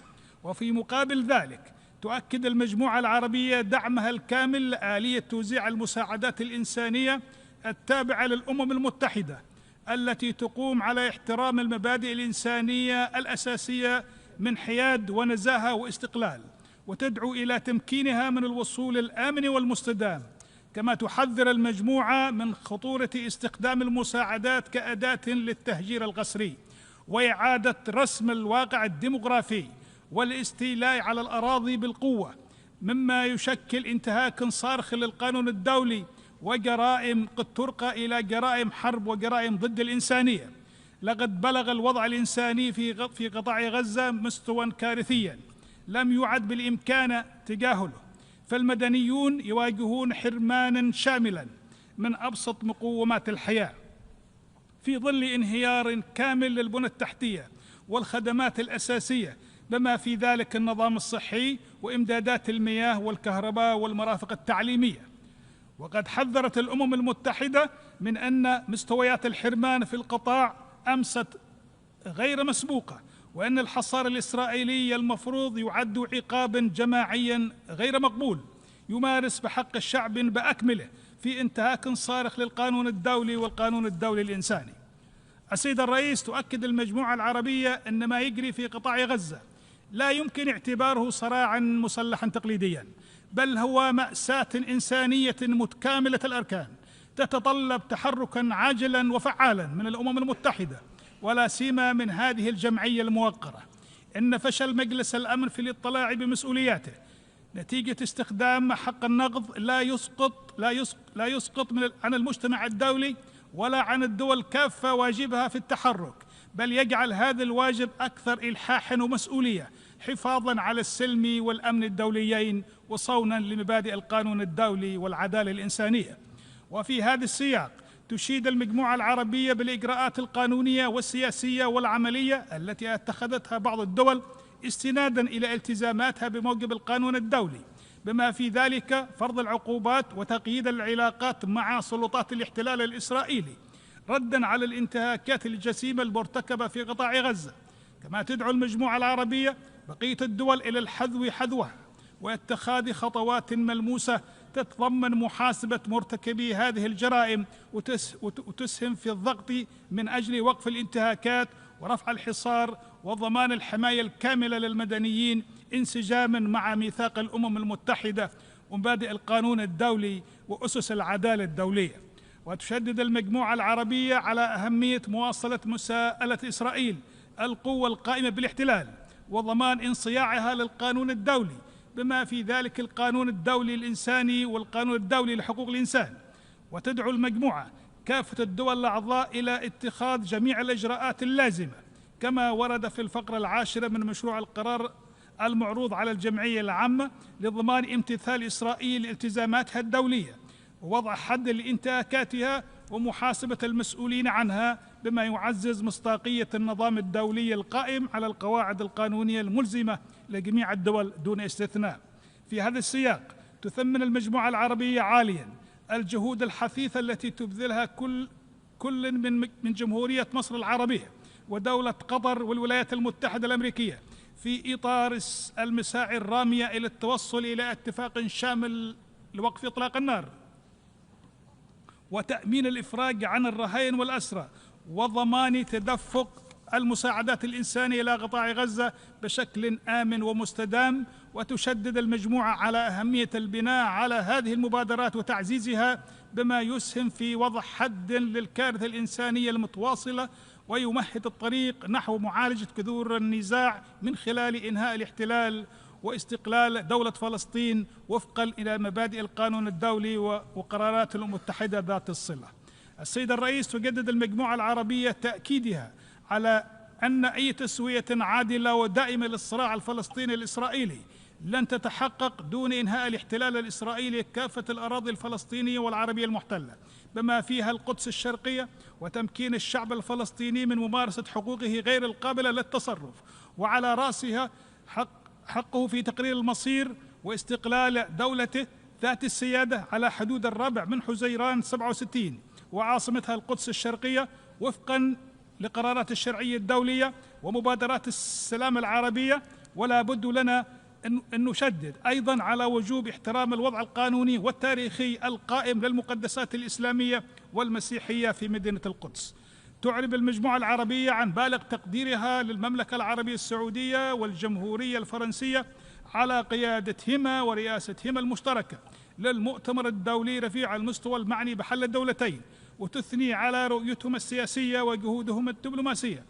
وفي مقابل ذلك تؤكد المجموعة العربية دعمها الكامل لآلية توزيع المساعدات الإنسانية التابعة للأمم المتحدة التي تقوم على احترام المبادئ الإنسانية الأساسية من حياد ونزاهة واستقلال، وتدعو إلى تمكينها من الوصول الآمن والمستدام. كما تحذر المجموعة من خطورة استخدام المساعدات كأداة للتهجير القسري وإعادة رسم الواقع الديمغرافي والاستيلاء على الأراضي بالقوة، مما يشكل انتهاكاً صارخاً للقانون الدولي وجرائم قد ترقى إلى جرائم حرب وجرائم ضد الإنسانية. لقد بلغ الوضع الإنساني في قطاع غزة مستوى كارثياً لم يعد بالإمكان تجاهله، فالمدنيون يواجهون حرماناً شاملاً من أبسط مقومات الحياة في ظل انهيار كامل للبنى التحتية والخدمات الأساسية، بما في ذلك النظام الصحي وإمدادات المياه والكهرباء والمرافق التعليمية. وقد حذرت الأمم المتحدة من أن مستويات الحرمان في القطاع أمست غير مسبوقة، وأن الحصار الإسرائيلي المفروض يعد عقاباً جماعياً غير مقبول يمارس بحق الشعب بأكمله في انتهاك صارخ للقانون الدولي والقانون الدولي الإنساني. السيد الرئيس، تؤكد المجموعة العربية أن ما يجري في قطاع غزة لا يمكن اعتباره صراعاً مسلحاً تقليدياً، بل هو مأساة إنسانية متكاملة الأركان تتطلب تحركاً عاجلاً وفعالاً من الأمم المتحدة ولا سيما من هذه الجمعية الموقرة. إن فشل مجلس الأمن في الاطلاع بمسؤولياته نتيجة استخدام حق النقض لا يسقط عن المجتمع الدولي ولا عن الدول كافة واجبها في التحرك، بل يجعل هذا الواجب أكثر إلحاحاً ومسؤولية حفاظاً على السلم والأمن الدوليين وصوناً لمبادئ القانون الدولي والعدالة الإنسانية. وفي هذا السياق تشيد المجموعة العربية بالإجراءات القانونية والسياسية والعملية التي اتخذتها بعض الدول استناداً إلى التزاماتها بموجب القانون الدولي، بما في ذلك فرض العقوبات وتقييد العلاقات مع سلطات الاحتلال الإسرائيلي رداً على الانتهاكات الجسيمة المرتكبة في قطاع غزة. كما تدعو المجموعة العربية بقية الدول إلى الحذو حذوها واتخاذ خطوات ملموسة تتضمن محاسبة مرتكبي هذه الجرائم وتسهم في الضغط من أجل وقف الانتهاكات ورفع الحصار وضمان الحماية الكاملة للمدنيين انسجاماً مع ميثاق الأمم المتحدة ومبادئ القانون الدولي وأسس العدالة الدولية. وتشدد المجموعة العربية على أهمية مواصلة مساءلة إسرائيل القوة القائمة بالاحتلال وضمان انصياعها للقانون الدولي، بما في ذلك القانون الدولي الإنساني والقانون الدولي لحقوق الإنسان. وتدعو المجموعة كافة الدول الأعضاء إلى اتخاذ جميع الإجراءات اللازمة كما ورد في الفقرة 10 من مشروع القرار المعروض على الجمعية العامة لضمان امتثال إسرائيل التزاماتها الدولية ووضع حد لانتهاكاتها ومحاسبة المسؤولين عنها، بما يعزز مصداقية النظام الدولي القائم على القواعد القانونية الملزمة لجميع الدول دون استثناء. في هذا السياق تثمن المجموعة العربية عالياً الجهود الحثيثة التي تبذلها كل من جمهورية مصر العربية ودولة قطر والولايات المتحدة الأمريكية في إطار المساعي الرامية إلى التوصل إلى اتفاق شامل لوقف إطلاق النار وتأمين الإفراج عن الرهائن والأسرى وضمان تدفق المساعدات الإنسانية إلى قطاع غزة بشكل آمن ومستدام. وتشدد المجموعة على أهمية البناء على هذه المبادرات وتعزيزها بما يسهم في وضع حد للكارثة الإنسانية المتواصلة ويمهد الطريق نحو معالجة جذور النزاع من خلال إنهاء الاحتلال واستقلال دولة فلسطين وفقاً إلى مبادئ القانون الدولي وقرارات الأمم المتحدة ذات الصلة. السيد الرئيس، تجدد المجموعة العربية تأكيدها على أن أي تسوية عادلة ودائمة للصراع الفلسطيني الإسرائيلي لن تتحقق دون إنهاء الاحتلال الإسرائيلي كافة الأراضي الفلسطينية والعربية المحتلة بما فيها القدس الشرقية، وتمكين الشعب الفلسطيني من ممارسة حقوقه غير القابلة للتصرف، وعلى رأسها حقه في تقرير المصير واستقلال دولته ذات السيادة على حدود 4 حزيران 67 وعاصمتها القدس الشرقية وفقا لقرارات الشرعية الدولية ومبادرات السلام العربية. ولا بد لنا أن نشدد أيضا على وجوب احترام الوضع القانوني والتاريخي القائم للمقدسات الإسلامية والمسيحية في مدينة القدس. تعرب المجموعة العربية عن بالغ تقديرها للمملكة العربية السعودية والجمهورية الفرنسية على قيادتهما ورئاستهما المشتركة للمؤتمر الدولي رفيع المستوى المعني بحل الدولتين، وتثني على رؤيتهما السياسية وجهودهما الدبلوماسية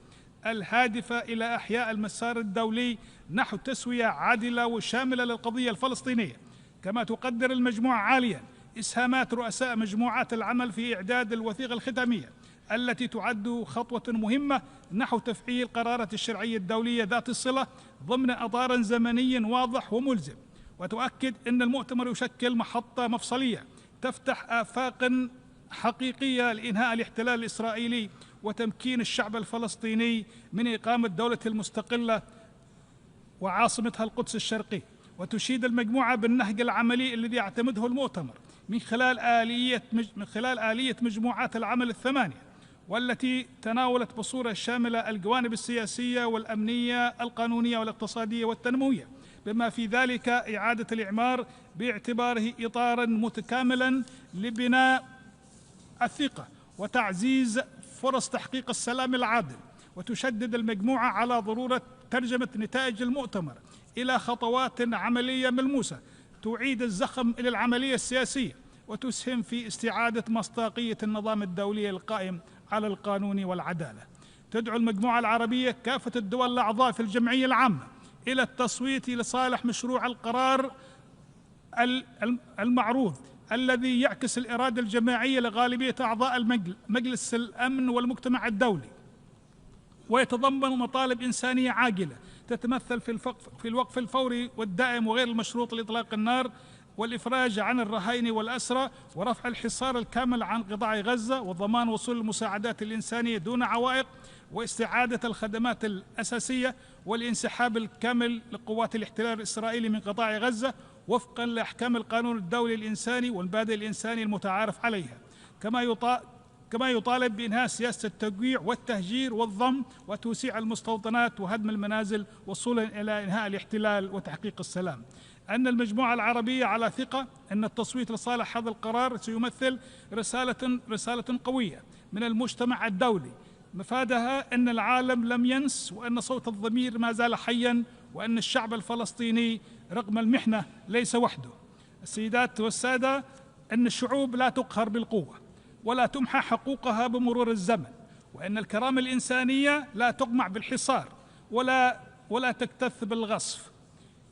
الهادفة إلى إحياء المسار الدولي نحو تسوية عادلة وشاملة للقضية الفلسطينية. كما تقدر المجموعة عاليا إسهامات رؤساء مجموعات العمل في إعداد الوثيقة الختامية التي تعد خطوة مهمة نحو تفعيل قرارات الشرعية الدولية ذات الصلة ضمن إطار زمني واضح وملزم. وتؤكد أن المؤتمر يشكل محطة مفصلية تفتح آفاق حقيقية لإنهاء الاحتلال الإسرائيلي وتمكين الشعب الفلسطيني من إقامة دولة المستقلة وعاصمتها القدس الشرقي. وتشيد المجموعة بالنهج العملي الذي يعتمده المؤتمر من خلال آلية مجموعات العمل الثمانية، والتي تناولت بصورة شاملة الجوانب السياسية والأمنية القانونية والاقتصادية والتنموية، بما في ذلك إعادة الإعمار باعتباره إطاراً متكاملاً لبناء الثقة وتعزيز فرص تحقيق السلام العادل. وتشدد المجموعة على ضرورة ترجمة نتائج المؤتمر إلى خطوات عملية ملموسة تعيد الزخم إلى العملية السياسية وتسهم في استعادة مصداقية النظام الدولي القائم على القانون والعدالة. تدعو المجموعة العربية كافة الدول الأعضاء في الجمعية العامة إلى التصويت لصالح مشروع القرار المعروض الذي يعكس الإرادة الجماعية لغالبية أعضاء مجلس الأمن والمجتمع الدولي، ويتضمن مطالب إنسانية عاجلة تتمثل في الوقف الفوري والدائم وغير المشروط لإطلاق النار والإفراج عن الرهائن والأسرى ورفع الحصار الكامل عن قطاع غزة وضمان وصول المساعدات الإنسانية دون عوائق واستعادة الخدمات الأساسية والانسحاب الكامل لقوات الاحتلال الإسرائيلي من قطاع غزة وفقا لأحكام القانون الدولي الإنساني والمبادئ الإنساني المتعارف عليها. كما يطالب بإنهاء سياسة التجويع والتهجير والضم وتوسيع المستوطنات وهدم المنازل وصولا إلى إنهاء الاحتلال وتحقيق السلام. أن المجموعة العربية على ثقة أن التصويت لصالح هذا القرار سيمثل رسالة قوية من المجتمع الدولي مفادها أن العالم لم ينس وأن صوت الضمير ما زال حيا وأن الشعب الفلسطيني رغم المحنة ليس وحده. السيدات والسادة، أن الشعوب لا تقهر بالقوة ولا تمحى حقوقها بمرور الزمن، وأن الكرامة الإنسانية لا تقمع بالحصار ولا تكتث بالغصب.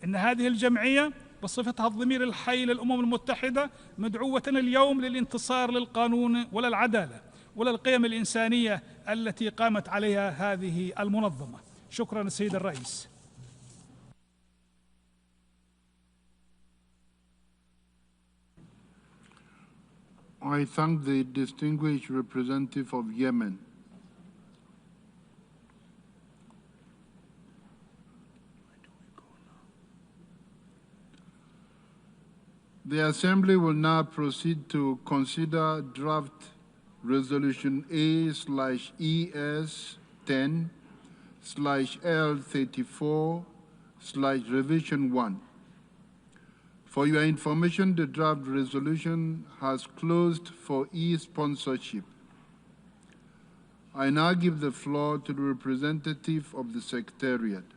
إن هذه الجمعية بصفتها الضمير الحي للأمم المتحدة مدعوة اليوم للانتصار للقانون وللعدالة وللقيم الإنسانية التي قامت عليها هذه المنظمة. شكرا السيد الرئيس. I thank the distinguished representative of Yemen. The Assembly will now proceed to consider draft Resolution A/ES10/L34/Revision 1. For your information, the draft resolution has closed for e-sponsorship. I now give the floor to the representative of the Secretariat.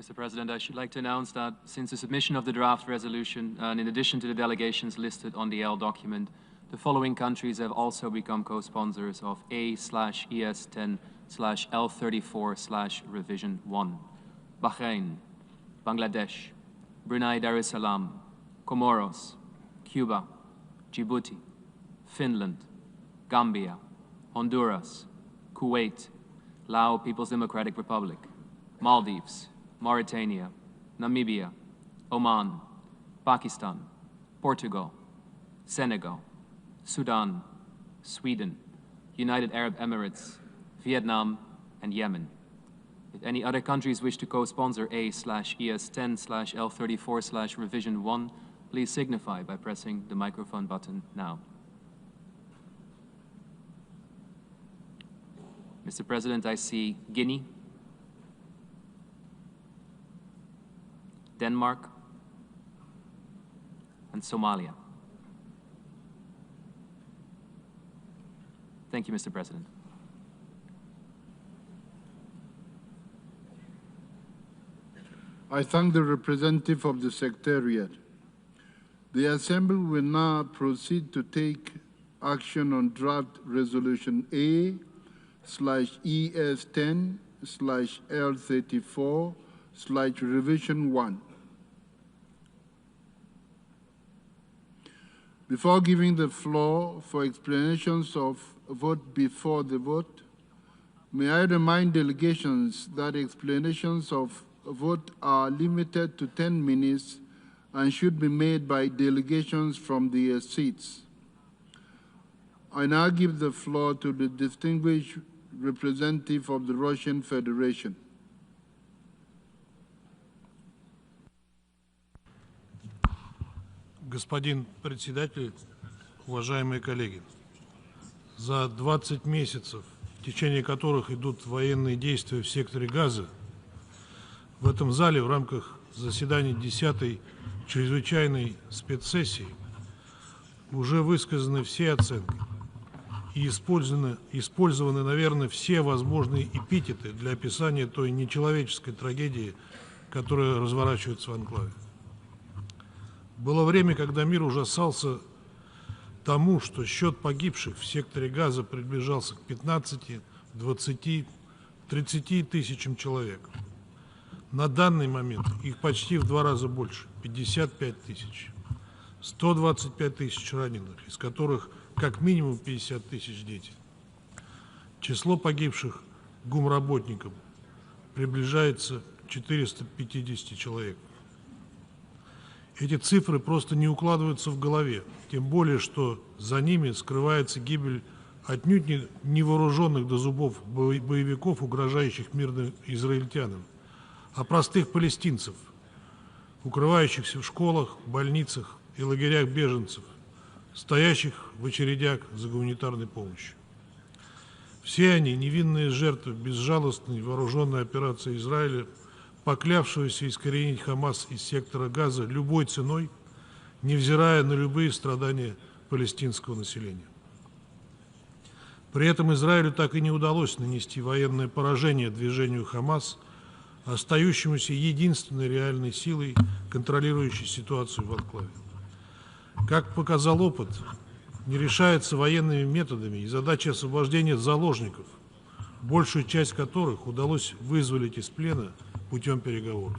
Mr. President, I should like to announce that since the submission of the draft resolution, and in addition to the delegations listed on the L document, the following countries have also become co-sponsors of A/ES10/L34/Revision 1. Bahrain, Bangladesh, Brunei Darussalam, Comoros, Cuba, Djibouti, Finland, Gambia, Honduras, Kuwait, Lao People's Democratic Republic, Maldives, Mauritania, Namibia, Oman, Pakistan, Portugal, Senegal, Sudan, Sweden, United Arab Emirates, Vietnam, and Yemen. If any other countries wish to co-sponsor A/ES10/L34/revision 1, please signify by pressing the microphone button now. Mr. President, I see Guinea, Denmark, and Somalia. Thank you, Mr. President. I thank the representative of the Secretariat. The Assembly will now proceed to take action on draft resolution A/ES10/L34/revision 1. Before giving the floor for explanations of vote before the vote, may I remind delegations that explanations of vote are limited to 10 minutes and should be made by delegations from their seats. I now give the floor to the distinguished representative of the Russian Federation. Господин председатель, уважаемые коллеги, за 20 месяцев, в течение которых идут военные действия в секторе Газа, в этом зале в рамках заседаний 10-й чрезвычайной спецсессии уже высказаны все оценки и использованы, наверное, все возможные эпитеты для описания той нечеловеческой трагедии, которая разворачивается в анклаве. Было время, когда мир ужасался тому, что счет погибших в секторе Газа приближался к 15, 20, 30 тысячам человек. На данный момент их почти в 2 раза больше, 55 тысяч. 125 тысяч раненых, из которых как минимум 50 тысяч дети. Число погибших гумработников приближается к 450 человек. Эти цифры просто не укладываются в голове, тем более, что за ними скрывается гибель отнюдь не невооруженных до зубов боевиков, угрожающих мирным израильтянам, а простых палестинцев, укрывающихся в школах, больницах и лагерях беженцев, стоящих в очередях за гуманитарной помощью. Все они невинные жертвы безжалостной вооруженной операции Израиля, поклявшегося искоренить Хамас из сектора Газа любой ценой, невзирая на любые страдания палестинского населения. При этом Израилю так и не удалось нанести военное поражение движению Хамас, остающемуся единственной реальной силой, контролирующей ситуацию в анклаве. Как показал опыт, не решается военными методами и задача освобождения заложников, большую часть которых удалось вызволить из плена путем переговоров.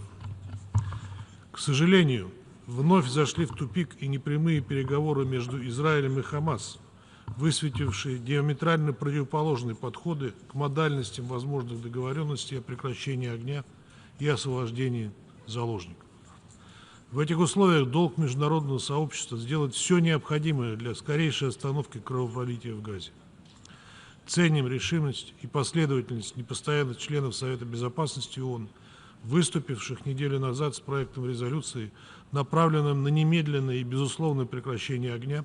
К сожалению, вновь зашли в тупик и непрямые переговоры между Израилем и Хамас, высветившие диаметрально противоположные подходы к модальностям возможных договоренностей о прекращении огня и освобождении заложников. В этих условиях долг международного сообщества сделать все необходимое для скорейшей остановки кровопролития в Газе. Ценим решимость и последовательность непостоянных членов Совета Безопасности ООН, выступивших неделю назад с проектом резолюции, направленным на немедленное и безусловное прекращение огня,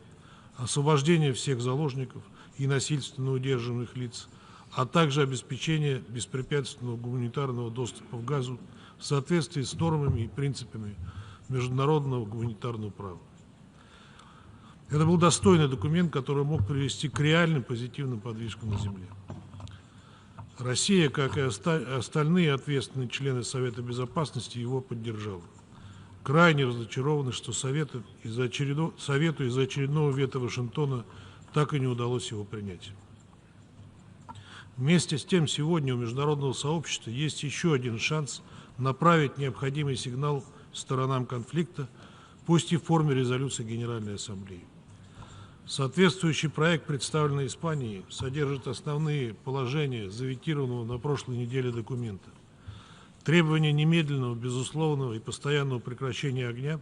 освобождение всех заложников и насильственно удерживаемых лиц, а также обеспечение беспрепятственного гуманитарного доступа в Газу в соответствии с нормами и принципами международного гуманитарного права. Это был достойный документ, который мог привести к реальным позитивным подвижкам на земле. Россия, как и остальные ответственные члены Совета Безопасности, его поддержала. Крайне разочарованы, что Совету из-за очередного вето Вашингтона так и не удалось его принять. Вместе с тем, сегодня у международного сообщества есть еще один шанс направить необходимый сигнал сторонам конфликта, пусть и в форме резолюции Генеральной Ассамблеи. Соответствующий проект, представленный Испанией, содержит основные положения заветированного на прошлой неделе документа. Требование немедленного, безусловного и постоянного прекращения огня,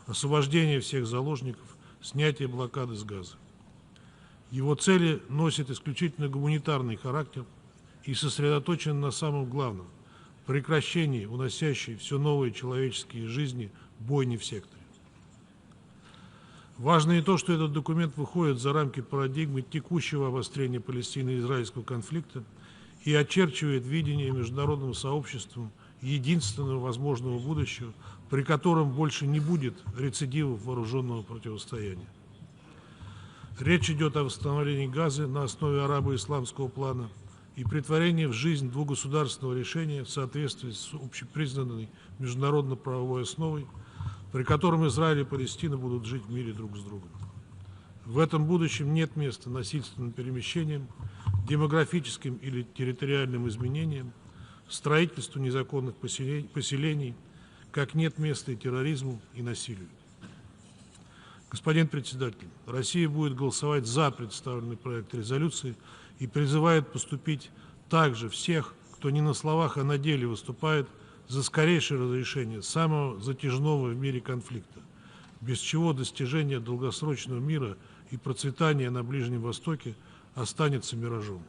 освобождение всех заложников, снятие блокады с Газы. Его цели носят исключительно гуманитарный характер и сосредоточены на самом главном – прекращении уносящей все новые человеческие жизни бойни в секторе. Важно и то, что этот документ выходит за рамки парадигмы текущего обострения палестино-израильского конфликта и очерчивает видение международным сообществом единственного возможного будущего, при котором больше не будет рецидивов вооруженного противостояния. Речь идет о восстановлении Газы на основе арабо-исламского плана и претворении в жизнь двугосударственного решения в соответствии с общепризнанной международно-правовой основой, при котором Израиль и Палестина будут жить в мире друг с другом. В этом будущем нет места насильственным перемещениям, демографическим или территориальным изменениям, строительству незаконных поселений, как нет места и терроризму, и насилию. Господин председатель, Россия будет голосовать за представленный проект резолюции и призывает поступить также всех, кто не на словах, а на деле выступает за скорейшее разрешение самого затяжного в мире конфликта, без чего достижение долгосрочного мира и процветания на Ближнем Востоке останется миражом.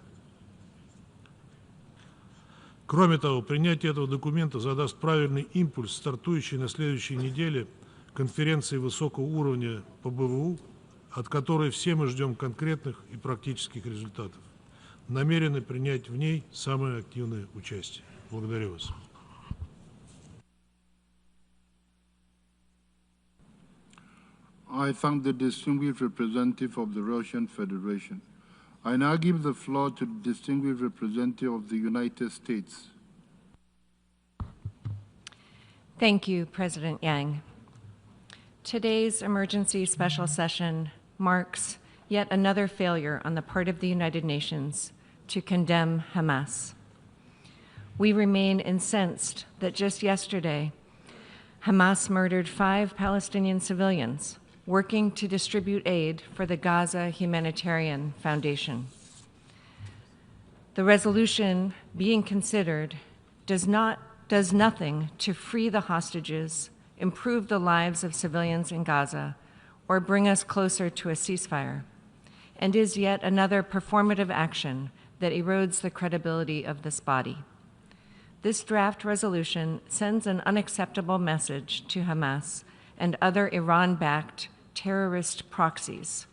Кроме того, принятие этого документа задаст правильный импульс стартующей на следующей неделе конференции высокого уровня по БВУ, от которой все мы ждем конкретных и практических результатов. Намерены принять в ней самое активное участие. Благодарю вас. I thank the distinguished representative of the Russian Federation. I now give the floor to the distinguished representative of the United States. Thank you, President Yang. Today's emergency special session marks yet another failure on the part of the United Nations to condemn Hamas. We remain incensed that just yesterday, Hamas murdered 5 Palestinian civilians working to distribute aid for the Gaza Humanitarian Foundation. The resolution being considered does nothing to free the hostages, improve the lives of civilians in Gaza, or bring us closer to a ceasefire, and is yet another performative action that erodes the credibility of this body. This draft resolution sends an unacceptable message to Hamas and other Iran-backed terrorist proxies.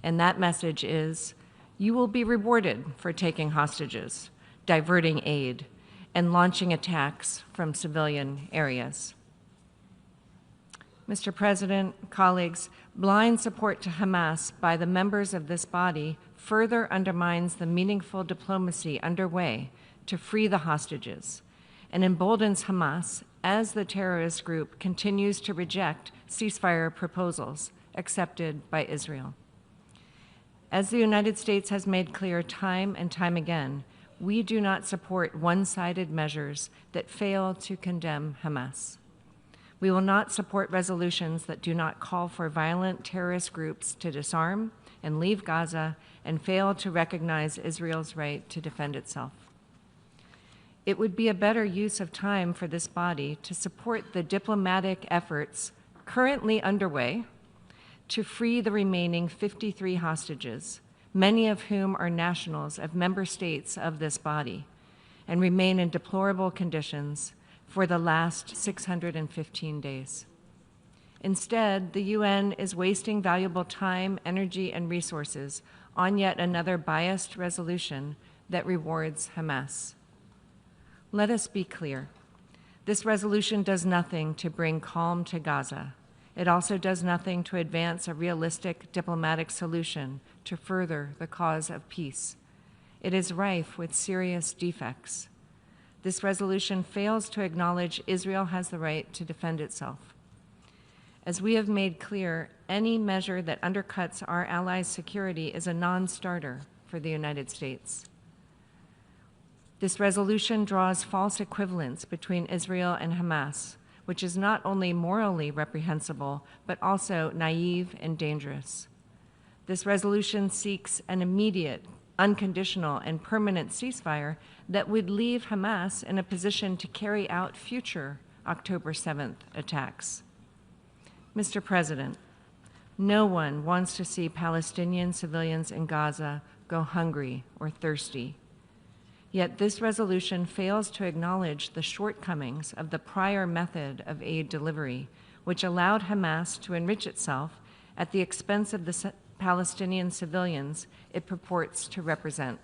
And that message is, you will be rewarded for taking hostages, diverting aid, and launching attacks from civilian areas. Mr. President, colleagues, blind support to Hamas by the members of this body further undermines the meaningful diplomacy underway to free the hostages and emboldens Hamas as the terrorist group continues to reject ceasefire proposals accepted by Israel. As the United States has made clear time and time again, we do not support one-sided measures that fail to condemn Hamas. We will not support resolutions that do not call for violent terrorist groups to disarm and leave Gaza and fail to recognize Israel's right to defend itself. It would be a better use of time for this body to support the diplomatic efforts currently underway to free the remaining 53 hostages, many of whom are nationals of member states of this body, and remain in deplorable conditions for the last 615 days. Instead, the UN is wasting valuable time, energy, and resources on yet another biased resolution that rewards Hamas. Let us be clear. This resolution does nothing to bring calm to Gaza. It also does nothing to advance a realistic diplomatic solution to further the cause of peace. It is rife with serious defects. This resolution fails to acknowledge Israel has the right to defend itself. As we have made clear, any measure that undercuts our allies' security is a non-starter for the United States. This resolution draws false equivalence between Israel and Hamas, which is not only morally reprehensible, but also naive and dangerous. This resolution seeks an immediate, unconditional, and permanent ceasefire that would leave Hamas in a position to carry out future October 7th attacks. Mr. President, no one wants to see Palestinian civilians in Gaza go hungry or thirsty. Yet this resolution fails to acknowledge the shortcomings of the prior method of aid delivery, which allowed Hamas to enrich itself at the expense of the Palestinian civilians it purports to represent.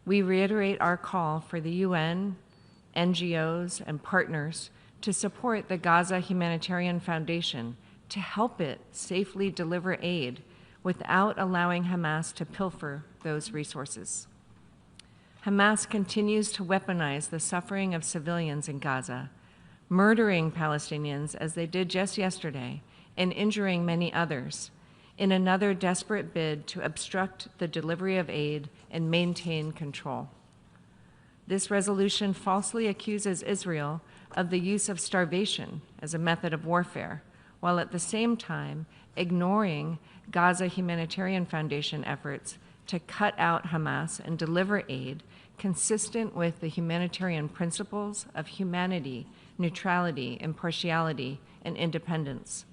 We reiterate our call for the UN, NGOs, and partners to support the Gaza Humanitarian Foundation to help it safely deliver aid without allowing Hamas to pilfer those resources. Hamas continues to weaponize the suffering of civilians in Gaza, murdering Palestinians as they did just yesterday and injuring many others in another desperate bid to obstruct the delivery of aid and maintain control. This resolution falsely accuses Israel of the use of starvation as a method of warfare, while at the same time ignoring Gaza Humanitarian Foundation efforts to cut out Hamas and deliver aid consistent with the humanitarian principles of humanity, neutrality, impartiality, and independence.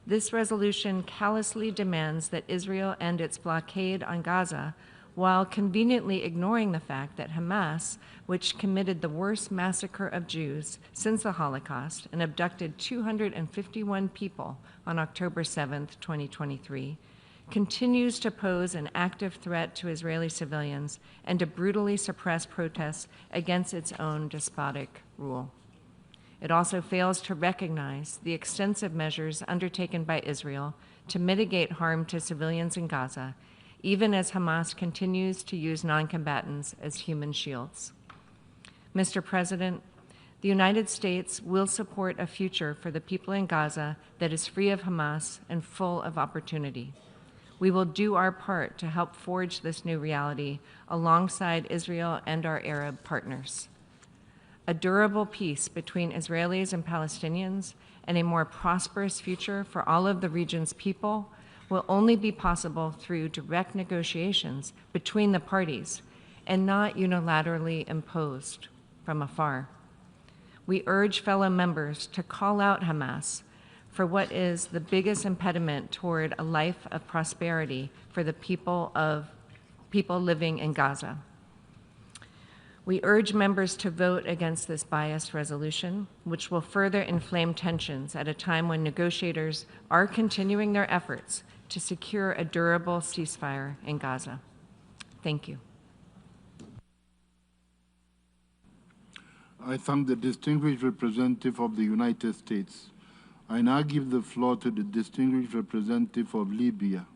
This resolution callously demands that Israel end its blockade on Gaza while conveniently ignoring the fact that Hamas, which committed the worst massacre of Jews since the Holocaust and abducted 251 people on October 7, 2023, continues to pose an active threat to Israeli civilians and to brutally suppress protests against its own despotic rule. It also fails to recognize the extensive measures undertaken by Israel to mitigate harm to civilians in Gaza, even as Hamas continues to use non-combatants as human shields. Mr. President, the United States will support a future for the people in Gaza that is free of Hamas and full of opportunity. We will do our part to help forge this new reality alongside Israel and our Arab partners. A durable peace between Israelis and Palestinians and a more prosperous future for all of the region's people will only be possible through direct negotiations between the parties and not unilaterally imposed from afar. We urge fellow members to call out Hamas for what is the biggest impediment toward a life of prosperity for the people living in Gaza. We urge members to vote against this biased resolution, which will further inflame tensions at a time when negotiators are continuing their efforts to secure a durable ceasefire in Gaza. Thank you. I thank the distinguished representative of the United States. I now give the floor to the distinguished representative of Libya.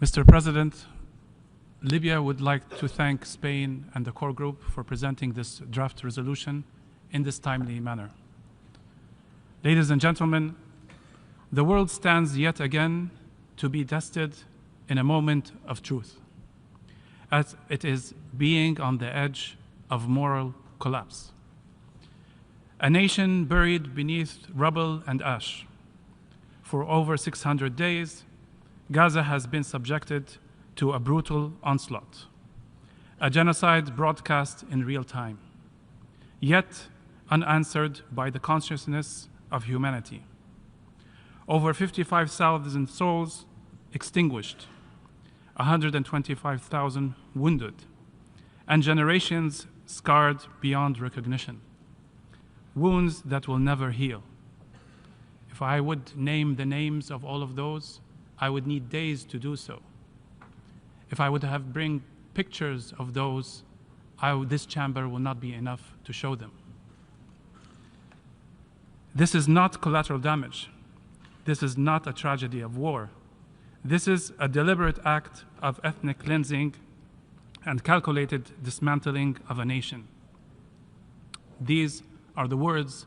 Mr. President, Libya would like to thank Spain and the core group for presenting this draft resolution in this timely manner. Ladies and gentlemen, the world stands yet again to be tested in a moment of truth, as it is being on the edge of moral collapse. A nation buried beneath rubble and ash. For over 600 days, Gaza has been subjected to a brutal onslaught, a genocide broadcast in real time, yet unanswered by the consciousness of humanity. Over 55,000 souls extinguished, 125,000 wounded, and generations scarred beyond recognition, wounds that will never heal. If I would name the names of all of those, I would need days to do so. If I would have bring pictures of those, this chamber will not be enough to show them. This is not collateral damage. This is not a tragedy of war. This is a deliberate act of ethnic cleansing and calculated dismantling of a nation. These are the words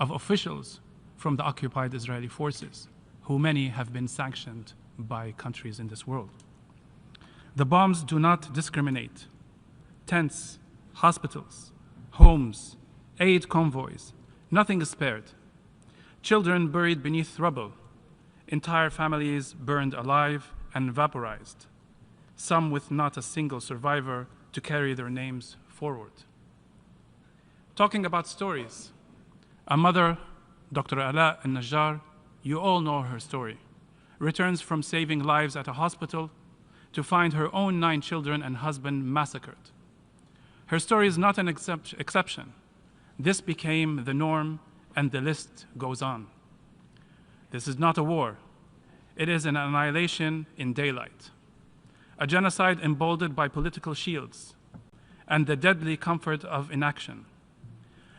of officials from the occupied Israeli forces, who many have been sanctioned by countries in this world. The bombs do not discriminate. Tents, hospitals, homes, aid convoys, nothing is spared. Children buried beneath rubble, entire families burned alive and vaporized, some with not a single survivor to carry their names forward. Talking about stories, a mother, Dr. Ala al-Najjar, you all know her story, returns from saving lives at a hospital to find her own 9 children and husband massacred. Her story is not an exception. This became the norm, and the list goes on. This is not a war. It is an annihilation in daylight, a genocide emboldened by political shields and the deadly comfort of inaction.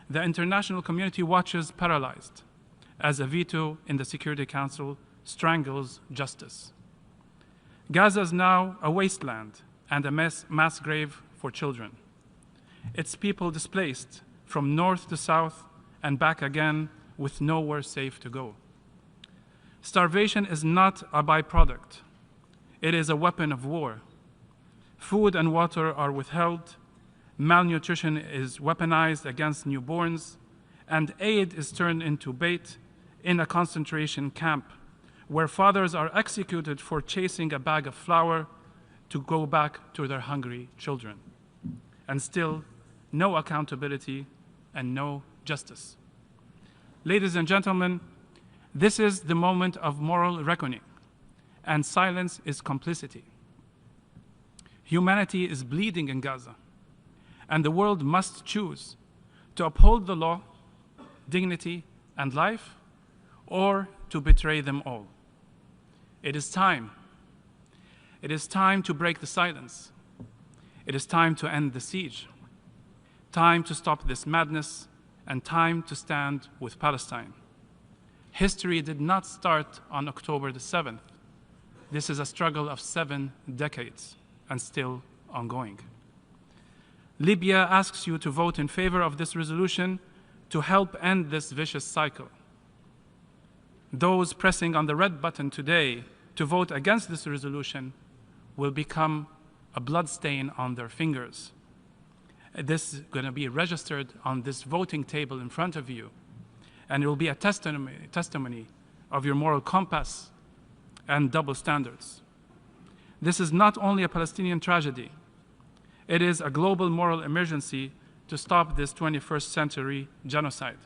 The international community watches paralyzed as a veto in the Security Council strangles justice. Gaza is now a wasteland and a mass grave for children. Its people displaced from north to south and back again with nowhere safe to go. Starvation is not a byproduct. It is a weapon of war. Food and water are withheld, malnutrition is weaponized against newborns, and aid is turned into bait in a concentration camp where fathers are executed for chasing a bag of flour to go back to their hungry children. And still, no accountability and no justice. Ladies and gentlemen, this is the moment of moral reckoning, and silence is complicity. Humanity is bleeding in Gaza, and the world must choose to uphold the law, dignity, and life, or to betray them all. It is time. It is time to break the silence. It is time to end the siege. Time to stop this madness, and time to stand with Palestine. History did not start on October the 7th. This is a struggle of 7 decades and still ongoing. Libya asks you to vote in favor of this resolution to help end this vicious cycle. Those pressing on the red button today to vote against this resolution will become a bloodstain on their fingers. This is going to be registered on this voting table in front of you, and it will be a testimony of your moral compass and double standards. This is not only a Palestinian tragedy, it is a global moral emergency to stop this 21st century genocide.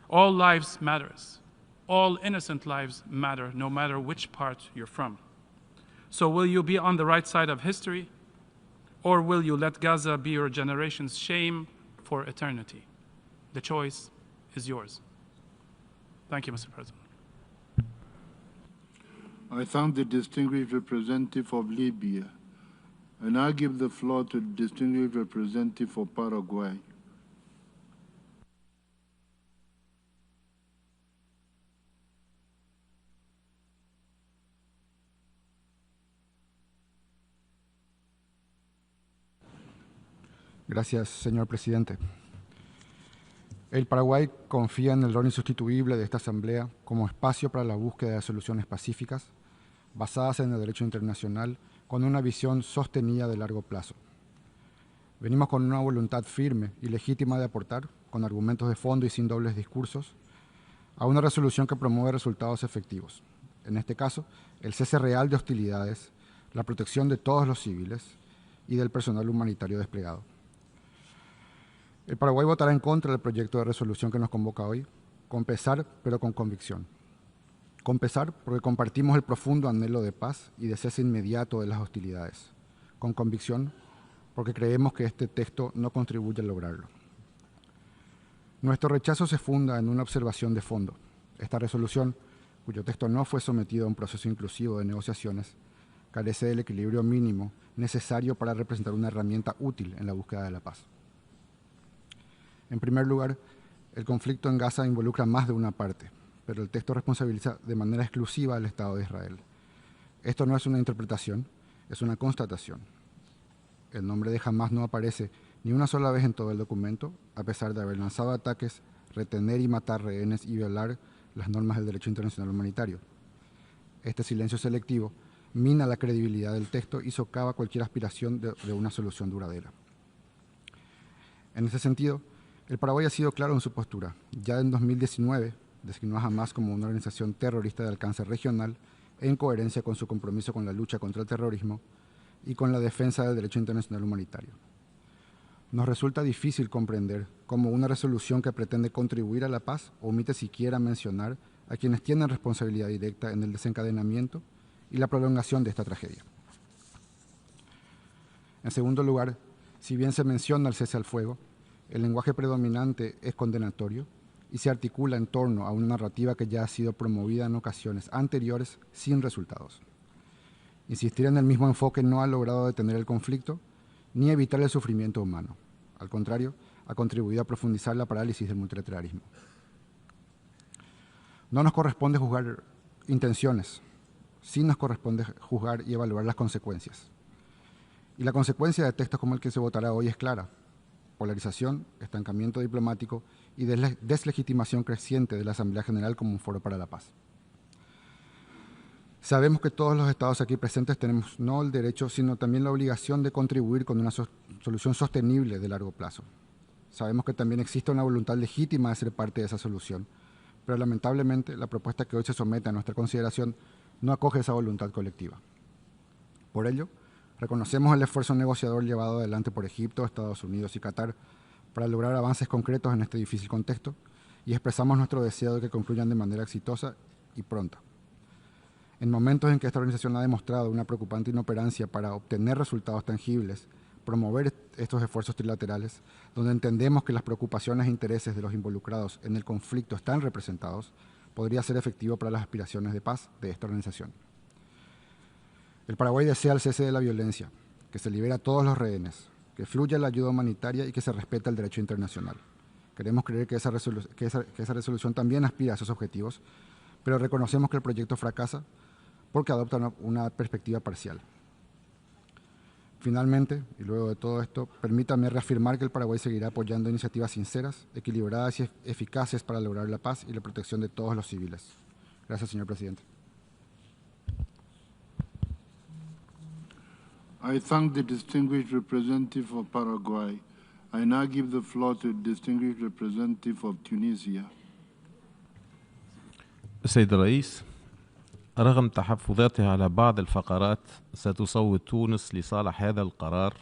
All lives matter. All innocent lives matter, no matter which part you're from. So will you be on the right side of history, or will you let Gaza be your generation's shame for eternity? The choice is yours. Thank you, Mr. President. I thank the distinguished representative of Libya, and I give the floor to the distinguished representative for Paraguay. Gracias, señor presidente. El Paraguay confía en el rol insustituible de esta Asamblea como espacio para la búsqueda de soluciones pacíficas basadas en el derecho internacional con una visión sostenida de largo plazo. Venimos con una voluntad firme y legítima de aportar, con argumentos de fondo y sin dobles discursos, a una resolución que promueve resultados efectivos. En este caso, el cese real de hostilidades, la protección de todos los civiles y del personal humanitario desplegado. El Paraguay votará en contra del proyecto de resolución que nos convoca hoy, con pesar, pero con convicción. Con pesar, porque compartimos el profundo anhelo de paz y de cese inmediato de las hostilidades. Con convicción, porque creemos que este texto no contribuye a lograrlo. Nuestro rechazo se funda en una observación de fondo. Esta resolución, cuyo texto no fue sometido a un proceso inclusivo de negociaciones, carece del equilibrio mínimo necesario para representar una herramienta útil en la búsqueda de la paz. En primer lugar, el conflicto en Gaza involucra más de una parte, pero el texto responsabiliza de manera exclusiva al Estado de Israel. Esto no es una interpretación, es una constatación. El nombre de Hamás no aparece ni una sola vez en todo el documento, a pesar de haber lanzado ataques, retener y matar rehenes y violar las normas del derecho internacional humanitario. Este silencio selectivo mina la credibilidad del texto y socava cualquier aspiración de una solución duradera. En ese sentido, el Paraguay ha sido claro en su postura. Ya en 2019 designó a Hamas como una organización terrorista de alcance regional en coherencia con su compromiso con la lucha contra el terrorismo y con la defensa del derecho internacional humanitario. Nos resulta difícil comprender cómo una resolución que pretende contribuir a la paz omite siquiera mencionar a quienes tienen responsabilidad directa en el desencadenamiento y la prolongación de esta tragedia. En segundo lugar, si bien se menciona el cese al fuego, el lenguaje predominante es condenatorio y se articula en torno a una narrativa que ya ha sido promovida en ocasiones anteriores sin resultados. Insistir en el mismo enfoque no ha logrado detener el conflicto ni evitar el sufrimiento humano. Al contrario, ha contribuido a profundizar la parálisis del multilateralismo. No nos corresponde juzgar intenciones, sí nos corresponde juzgar y evaluar las consecuencias. Y la consecuencia de textos como el que se votará hoy es clara: polarización, estancamiento diplomático y deslegitimación creciente de la Asamblea General como un foro para la paz. Sabemos que todos los estados aquí presentes tenemos no el derecho, sino también la obligación de contribuir con una solución sostenible de largo plazo. Sabemos que también existe una voluntad legítima de ser parte de esa solución, pero lamentablemente la propuesta que hoy se somete a nuestra consideración no acoge esa voluntad colectiva. Por ello, reconocemos el esfuerzo negociador llevado adelante por Egipto, Estados Unidos y Qatar para lograr avances concretos en este difícil contexto y expresamos nuestro deseo de que concluyan de manera exitosa y pronta. En momentos en que esta organización ha demostrado una preocupante inoperancia para obtener resultados tangibles, promover estos esfuerzos trilaterales, donde entendemos que las preocupaciones e intereses de los involucrados en el conflicto están representados, podría ser efectivo para las aspiraciones de paz de esta organización. El Paraguay desea el cese de la violencia, que se libere a todos los rehenes, que fluya la ayuda humanitaria y que se respete el derecho internacional. Queremos creer que esa resolución también aspira a esos objetivos, pero reconocemos que el proyecto fracasa porque adopta una perspectiva parcial. Finalmente, y luego de todo esto, permítame reafirmar que el Paraguay seguirá apoyando iniciativas sinceras, equilibradas y eficaces para lograr la paz y la protección de todos los civiles. Gracias, señor presidente. I thank the distinguished representative of Paraguay. I now give the floor to the distinguished representative of Tunisia. السيد الرئيس، رغم تحفظاته على بعض الفقرات ستصوت تونس لصالح هذا القرار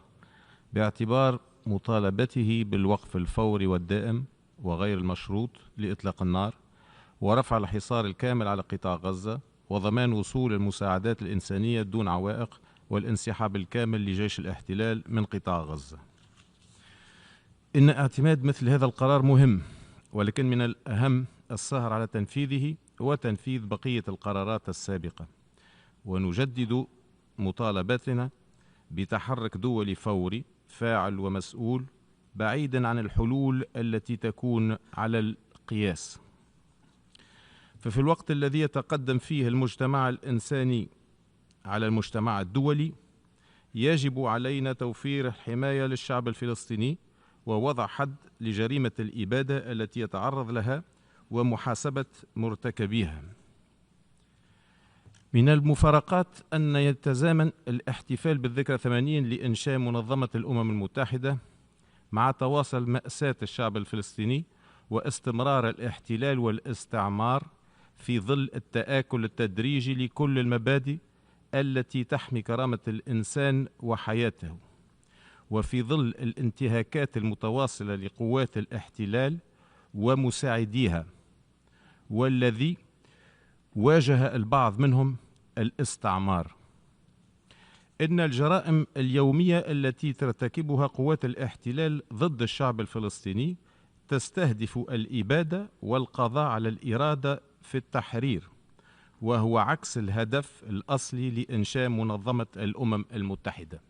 باعتبار مطالبته بالوقف الفوري والدائم وغير المشروط لإطلاق النار ورفع الحصار الكامل على قطاع غزة وضمان وصول المساعدات الإنسانية دون عوائق والانسحاب الكامل لجيش الاحتلال من قطاع غزة. إن اعتماد مثل هذا القرار مهم، ولكن من الأهم السهر على تنفيذه وتنفيذ بقية القرارات السابقة، ونجدد مطالبتنا بتحرك دولي فوري فاعل ومسؤول بعيدا عن الحلول التي تكون على القياس. ففي الوقت الذي يتقدم فيه المجتمع الإنساني على المجتمع الدولي يجب علينا توفير الحماية للشعب الفلسطيني ووضع حد لجريمة الإبادة التي يتعرض لها ومحاسبة مرتكبيها. من المفارقات أن يتزامن الاحتفال بالذكرى 80 لإنشاء منظمة الأمم المتحدة مع تواصل مأساة الشعب الفلسطيني واستمرار الاحتلال والاستعمار في ظل التآكل التدريجي لكل المبادئ التي تحمي كرامة الإنسان وحياته، وفي ظل الانتهاكات المتواصلة لقوات الاحتلال ومساعديها، والذي واجه البعض منهم الاستعمار. إن الجرائم اليومية التي ترتكبها قوات الاحتلال ضد الشعب الفلسطيني تستهدف الإبادة والقضاء على الإرادة في التحرير، وهو عكس الهدف الأصلي لإنشاء منظمة الأمم المتحدة.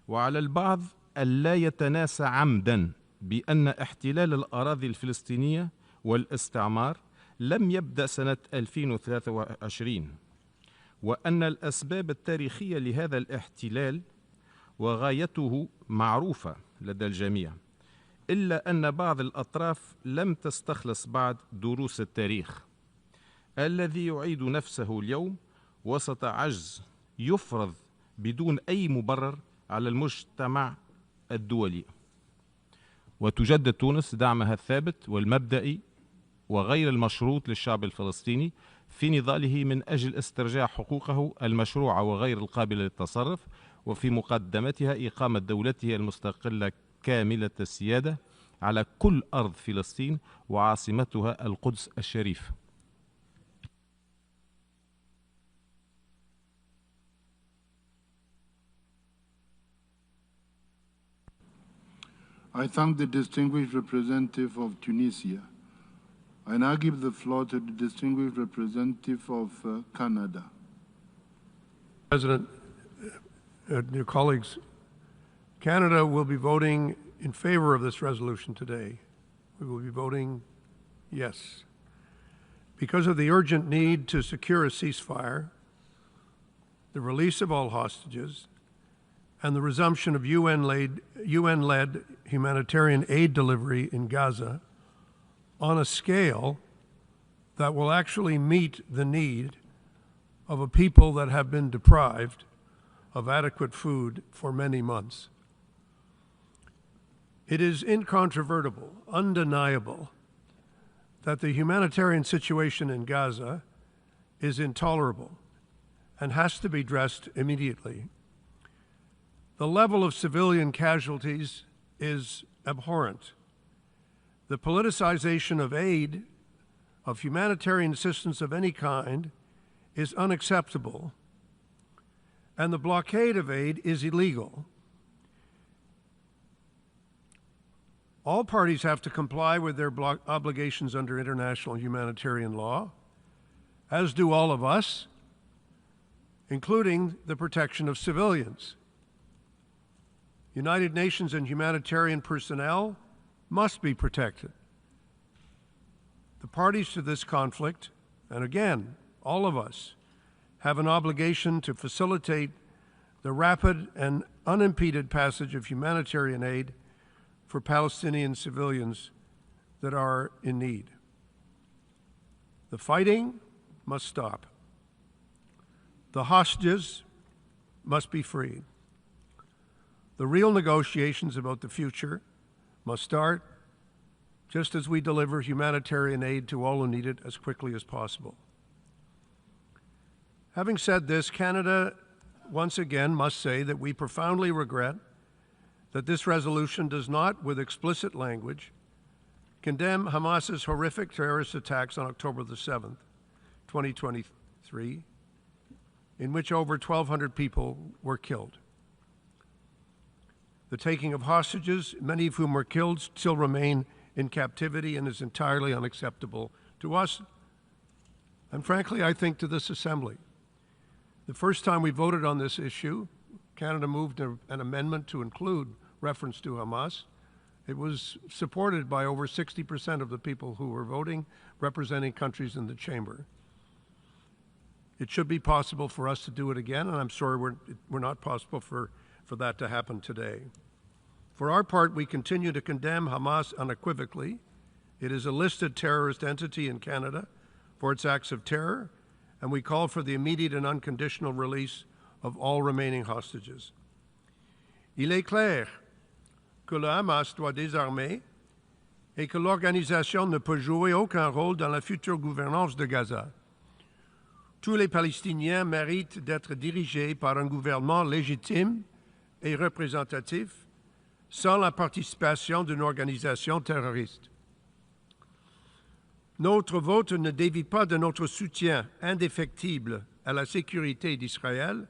وعلى البعض ألا يتناسى عمداً بأن احتلال الأراضي الفلسطينية والاستعمار لم يبدأ سنة 2023، وأن الأسباب التاريخية لهذا الاحتلال وغايته معروفة لدى الجميع، إلا أن بعض الأطراف لم تستخلص بعد دروس التاريخ الذي يعيد نفسه اليوم وسط عجز يفرض بدون أي مبرر على المجتمع الدولي. وتجدد تونس دعمها الثابت والمبدئي وغير المشروط للشعب الفلسطيني في نضاله من أجل استرجاع حقوقه المشروعة وغير القابلة للتصرف، وفي مقدمتها إقامة دولته المستقلة كاملة السيادة على كل أرض فلسطين وعاصمتها القدس الشريف. I thank the distinguished representative of Tunisia. I now give the floor to the distinguished representative of Canada. President, dear colleagues, Canada will be voting in favor of this resolution today. We will be voting yes. Because of the urgent need to secure a ceasefire, the release of all hostages, and the resumption of UN-led humanitarian aid delivery in Gaza on a scale that will actually meet the need of a people that have been deprived of adequate food for many months. It is incontrovertible, undeniable, that the humanitarian situation in Gaza is intolerable and has to be addressed immediately. The level of civilian casualties is abhorrent. The politicization of aid, of humanitarian assistance of any kind, is unacceptable, and the blockade of aid is illegal. All parties have to comply with their obligations under international humanitarian law, as do all of us, including the protection of civilians. United Nations and humanitarian personnel must be protected. The parties to this conflict, and again, all of us, have an obligation to facilitate the rapid and unimpeded passage of humanitarian aid for Palestinian civilians that are in need. The fighting must stop. The hostages must be freed. The real negotiations about the future must start just as we deliver humanitarian aid to all who need it as quickly as possible. Having said this, Canada once again must say that we profoundly regret that this resolution does not, with explicit language, condemn Hamas's horrific terrorist attacks on October the 7th, 2023, in which over 1,200 people were killed. The taking of hostages, many of whom were killed, still remain in captivity and is entirely unacceptable to us, and frankly, I think to this Assembly. The first time we voted on this issue, Canada moved an amendment to include reference to Hamas. It was supported by over 60% of the people who were voting, representing countries in the chamber. It should be possible for us to do it again, and I'm sorry we're not possible for that to happen today. For our part, we continue to condemn Hamas unequivocally. It is a listed terrorist entity in Canada for its acts of terror, and we call for the immediate and unconditional release of all remaining hostages. Il est clair que le Hamas doit désarmer et que l'organisation ne peut jouer aucun rôle dans la future gouvernance de Gaza. Tous les Palestiniens méritent d'être dirigés par un gouvernement légitime et représentatif, sans la participation d'une organisation terroriste. Notre vote ne dévie pas de notre soutien indéfectible à la sécurité d'Israël.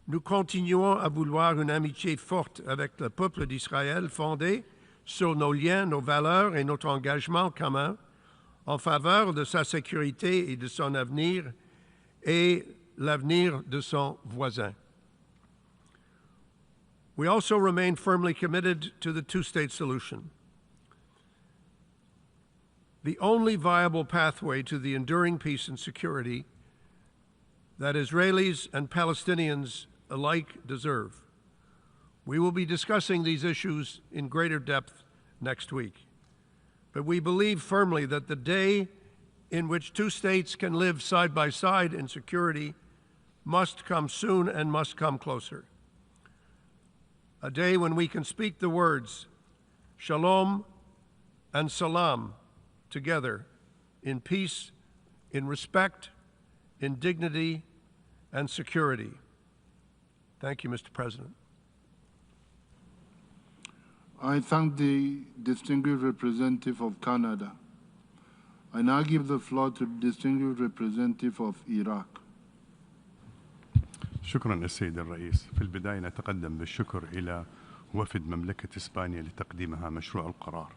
Nous continuons à vouloir une amitié forte avec le peuple d'Israël fondée sur nos liens, nos valeurs et notre engagement commun en faveur de sa sécurité et de son avenir et l'avenir de son voisin. We also remain firmly committed to the two-state solution. The only viable pathway to the enduring peace and security that Israelis and Palestinians alike deserve. We will be discussing these issues in greater depth next week. But we believe firmly that the day in which two states can live side by side in security must come soon and must come closer. A day when we can speak the words shalom and salam together in peace, in respect, in dignity, and security. Thank you, Mr. President. I thank the distinguished representative of Canada. I now give the floor to the distinguished representative of Iraq. شكرا السيد الرئيس. في البداية نتقدم بالشكر إلى وفد مملكة إسبانيا لتقديمها مشروع القرار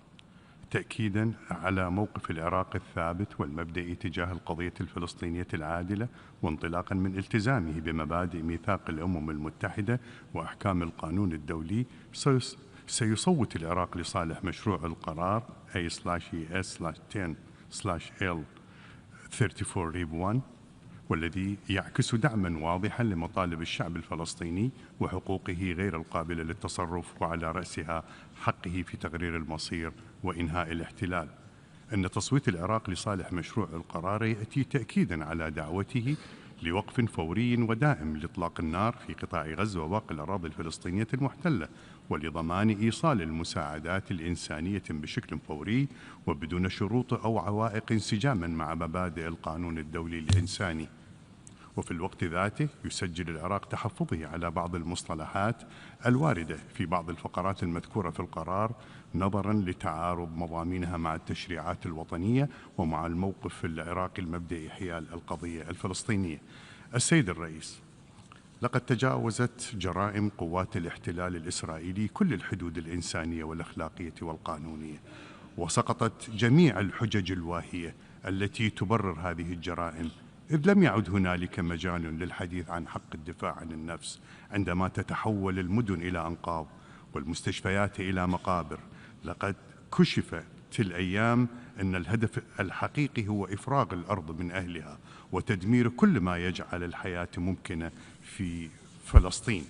تأكيدا على موقف العراق الثابت والمبدئي تجاه القضية الفلسطينية العادلة وانطلاقا من التزامه بمبادئ ميثاق الأمم المتحدة وأحكام القانون الدولي. سيصوت العراق لصالح مشروع القرار A/ES/10/L/34-1 والذي يعكس دعما واضحا لمطالب الشعب الفلسطيني وحقوقه غير القابلة للتصرف وعلى رأسها حقه في تقرير المصير وإنهاء الاحتلال. أن تصويت العراق لصالح مشروع القرار يأتي تأكيدا على دعوته لوقف فوري ودائم لإطلاق النار في قطاع غزة وباقي الأراضي الفلسطينية المحتلة ولضمان إيصال المساعدات الإنسانية بشكل فوري وبدون شروط أو عوائق انسجاما مع مبادئ القانون الدولي الإنساني. وفي الوقت ذاته يسجل العراق تحفظه على بعض المصطلحات الواردة في بعض الفقرات المذكورة في القرار نظرا لتعارض مضامينها مع التشريعات الوطنية ومع الموقف العراقي المبدئي حيال القضية الفلسطينية. السيد الرئيس، لقد تجاوزت جرائم قوات الاحتلال الإسرائيلي كل الحدود الإنسانية والأخلاقية والقانونية وسقطت جميع الحجج الواهية التي تبرر هذه الجرائم، إذ لم يعد هنالك مجال للحديث عن حق الدفاع عن النفس عندما تتحول المدن إلى أنقاض والمستشفيات إلى مقابر. لقد كشفت الأيام أن الهدف الحقيقي هو إفراغ الأرض من أهلها وتدمير كل ما يجعل الحياة ممكنة في فلسطين.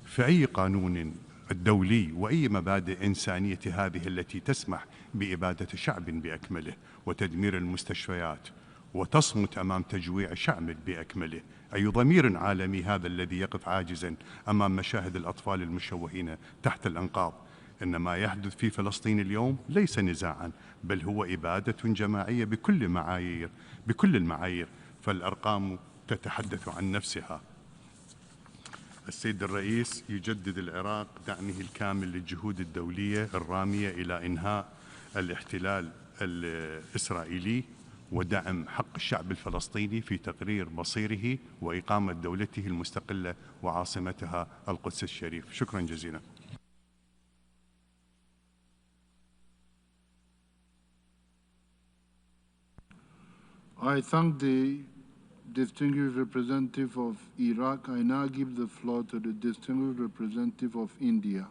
فأي قانون الدولي وأي مبادئ إنسانية هذه التي تسمح بإبادة شعب بأكمله وتدمير المستشفيات وتصمت أمام تجويع شعب بأكمله؟ أي ضمير عالمي هذا الذي يقف عاجزا أمام مشاهد الأطفال المشوهين تحت الأنقاض؟ إن ما يحدث في فلسطين اليوم ليس نزاعا بل هو إبادة جماعية بكل المعايير، فالأرقام تتحدث عن نفسها. السيد الرئيس، يجدد العراق دعمه الكامل للجهود الدولية الرامية إلى إنهاء الاحتلال الإسرائيلي ودعم حق الشعب الفلسطيني في تقرير مصيره وإقامة دولته المستقلة وعاصمتها القدس الشريف. شكرا جزيلا. I thank the distinguished representative of Iraq. I now give the floor to the distinguished representative of India.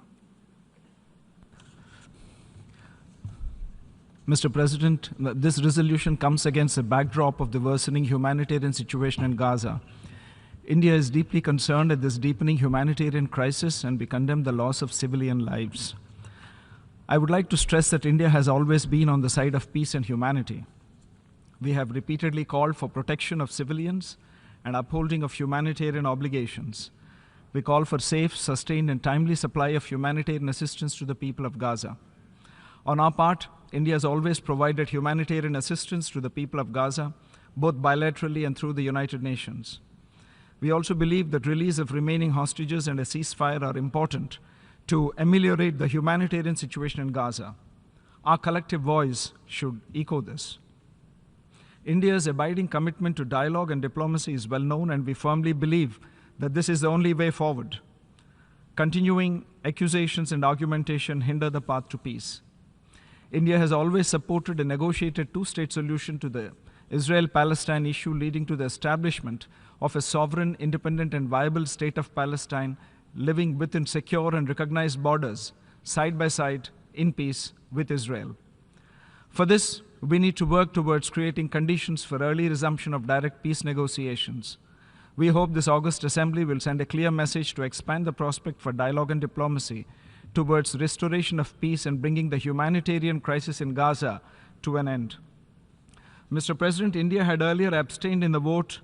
Mr. President, this resolution comes against a backdrop of the worsening humanitarian situation in Gaza. India is deeply concerned at this deepening humanitarian crisis, and we condemn the loss of civilian lives. I would like to stress that India has always been on the side of peace and humanity. We have repeatedly called for protection of civilians and upholding of humanitarian obligations. We call for safe, sustained, and timely supply of humanitarian assistance to the people of Gaza. On our part, India has always provided humanitarian assistance to the people of Gaza, both bilaterally and through the United Nations. We also believe that release of remaining hostages and a ceasefire are important to ameliorate the humanitarian situation in Gaza. Our collective voice should echo this. India's abiding commitment to dialogue and diplomacy is well known, and we firmly believe that this is the only way forward. Continuing accusations and argumentation hinder the path to peace. India has always supported a negotiated two-state solution to the Israel-Palestine issue, leading to the establishment of a sovereign, independent, and viable state of Palestine living within secure and recognized borders, side by side, in peace with Israel. For this, we need to work towards creating conditions for early resumption of direct peace negotiations. We hope this August Assembly will send a clear message to expand the prospect for dialogue and diplomacy towards restoration of peace and bringing the humanitarian crisis in Gaza to an end. Mr. President, India had earlier abstained in the vote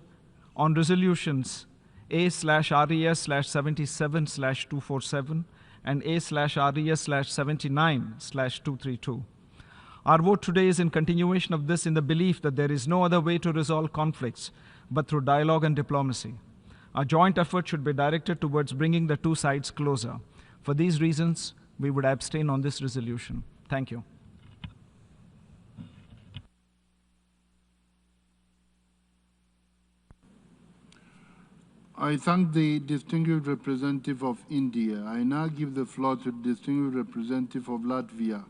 on resolutions A/RES/77/247 and A/RES/79/232. Our vote today is in continuation of this in the belief that there is no other way to resolve conflicts but through dialogue and diplomacy. Our joint effort should be directed towards bringing the two sides closer. For these reasons, we would abstain on this resolution. Thank you. I thank the distinguished representative of India. I now give the floor to the distinguished representative of Latvia.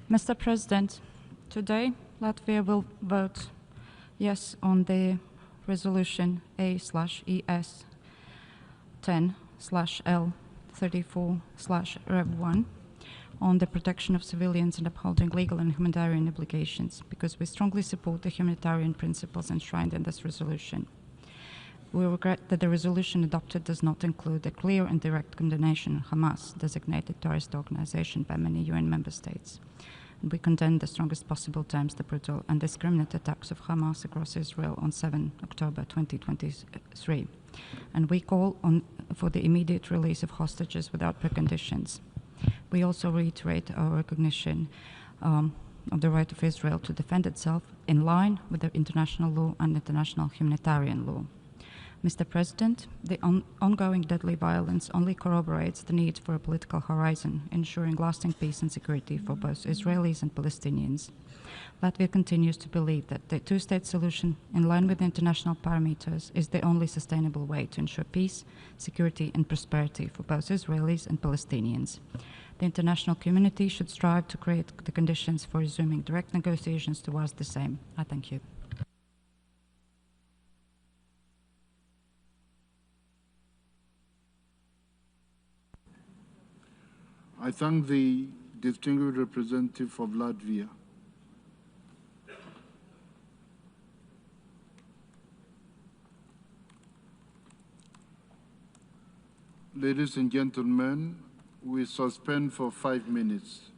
Mr. President, today Latvia will vote yes on the resolution A/ES 10/L34/Rev1 on the protection of civilians and upholding legal and humanitarian obligations, because we strongly support the humanitarian principles enshrined in this resolution. We regret that the resolution adopted does not include a clear and direct condemnation of Hamas, designated terrorist organization by many UN member states. And we condemn in the strongest possible terms the brutal and indiscriminate attacks of Hamas across Israel on 7 October 2023. And we call for the immediate release of hostages without preconditions. We also reiterate our recognition of the right of Israel to defend itself in line with the international law and international humanitarian law. Mr. President, the ongoing deadly violence only corroborates the need for a political horizon, ensuring lasting peace and security for both Israelis and Palestinians. Latvia continues to believe that the two-state solution, in line with the international parameters, is the only sustainable way to ensure peace, security, and prosperity for both Israelis and Palestinians. The international community should strive to create the conditions for resuming direct negotiations towards the same. I thank you. I thank the distinguished representative of Latvia. Ladies and gentlemen, we suspend for 5 minutes.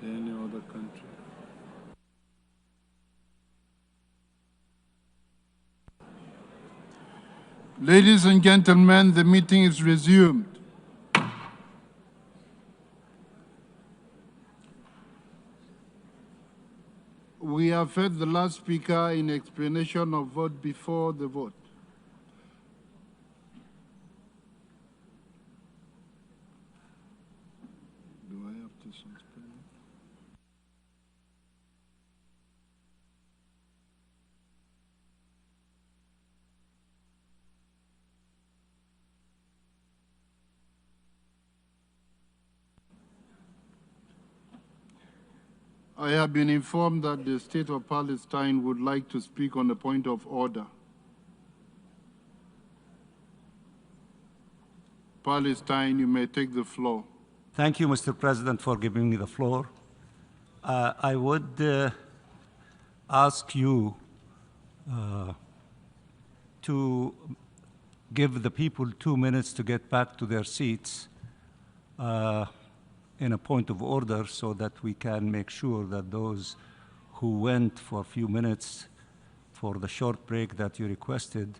to any other country. Ladies and gentlemen, the meeting is resumed. We have heard the last speaker in explanation of vote before the vote. Do I have to suspend? I have been informed that the state of Palestine would like to speak on a point of order. Palestine, you may take the floor. Thank you, Mr. President, for giving me the floor. I would ask you to give the people 2 minutes to get back to their seats in a point of order so that we can make sure that those who went for a few minutes for the short break that you requested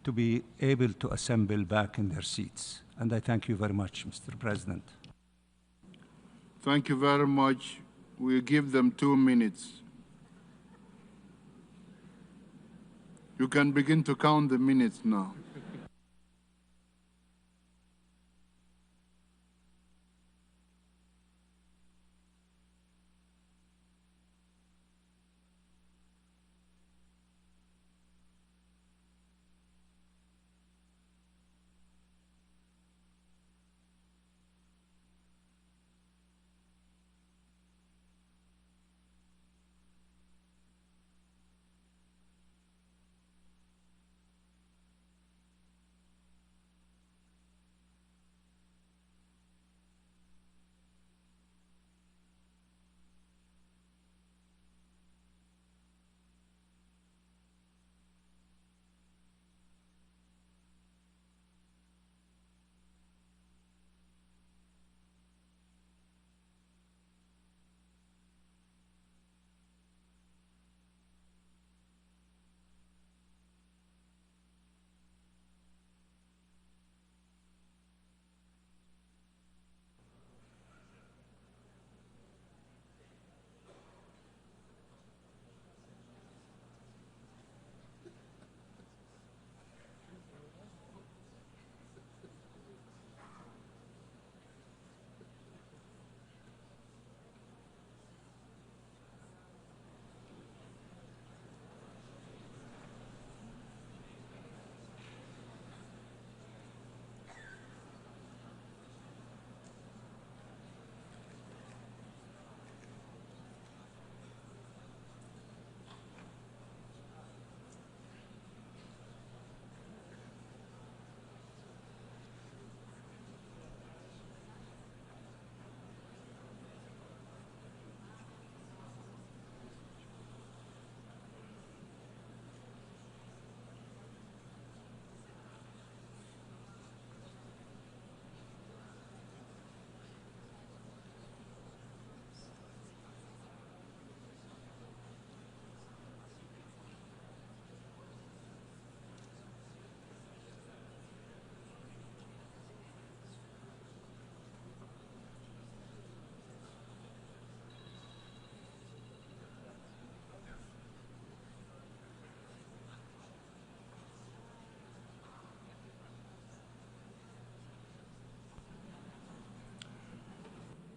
to be able to assemble back in their seats. And I thank you very much, Mr. President. Thank you very much. We'll give them 2 minutes. You can begin to count the minutes now.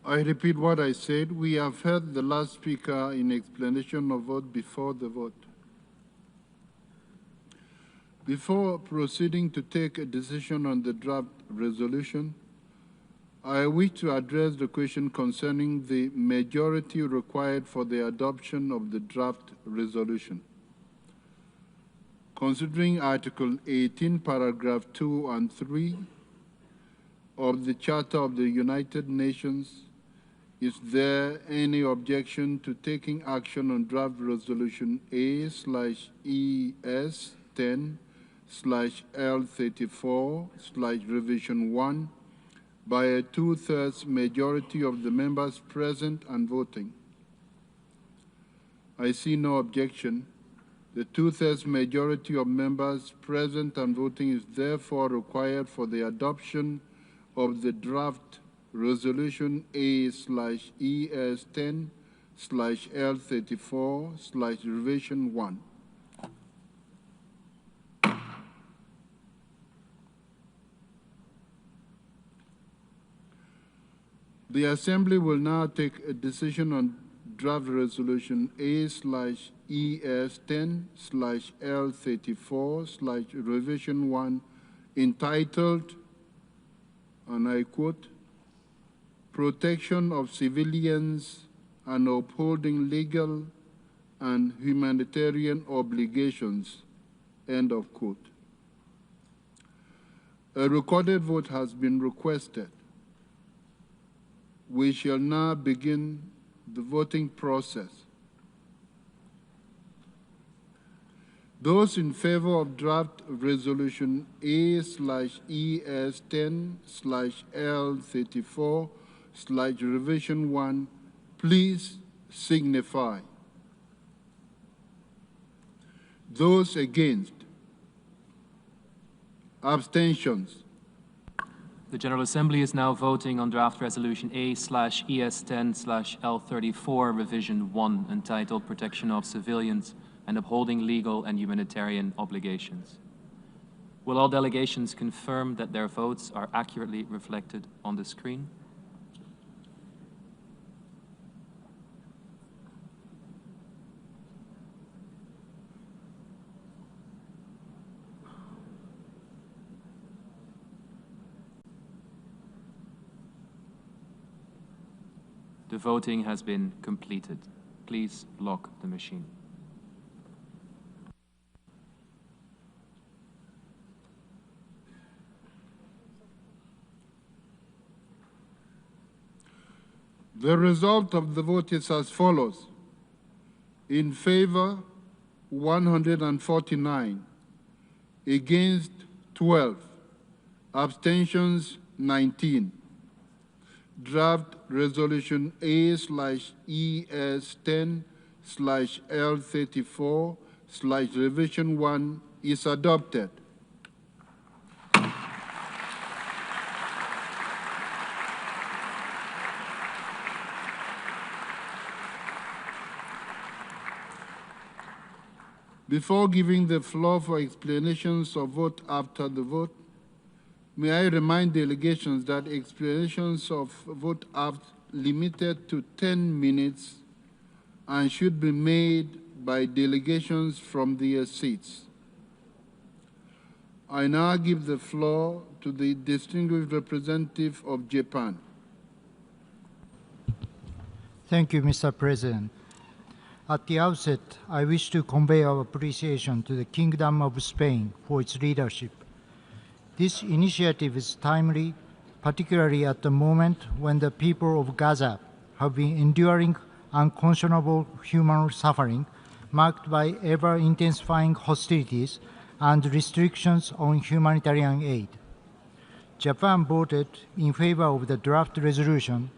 I repeat what I said. We have heard the last speaker in explanation of vote before the vote. Before proceeding to take a decision on the draft resolution, I wish to address the question concerning the majority required for the adoption of the draft resolution. Considering Article 18, paragraph 2 and 3 of the Charter of the United Nations, is there any objection to taking action on draft resolution A/ES10/L34/revision 1 by a 2/3 majority of the members present and voting. I see no objection. The 2/3 majority of members present and voting is therefore required for the adoption of the draft resolution A/ES10/L34/revision 1. The Assembly will now take a decision on draft resolution A/ES10/L34/revision 1 entitled, and I quote, "Protection of Civilians and Upholding Legal and Humanitarian Obligations," end of quote. A recorded vote has been requested. We shall now begin the voting process. Those in favor of draft resolution A/ES10/L34/revision 1, please signify. Those against? Abstentions? The General Assembly is now voting on draft resolution A/ES10/L34 revision 1 entitled Protection of Civilians and Upholding Legal and Humanitarian Obligations. Will all delegations confirm that their votes are accurately reflected on the screen? The voting has been completed. Please lock the machine. The result of the vote is as follows. In favor, 149. Against, 12. Abstentions, 19. Draft resolution A/ES10/L34/revision 1 is adopted. Before giving the floor for explanations of vote after the vote, may I remind delegations that explanations of vote are limited to 10 minutes and should be made by delegations from their seats. I now give the floor to the distinguished representative of Japan. Thank you, Mr. President. At the outset, I wish to convey our appreciation to the Kingdom of Spain for its leadership. This initiative is timely, particularly at the moment when the people of Gaza have been enduring unconscionable human suffering marked by ever-intensifying hostilities and restrictions on humanitarian aid. Japan voted in favor of the draft resolution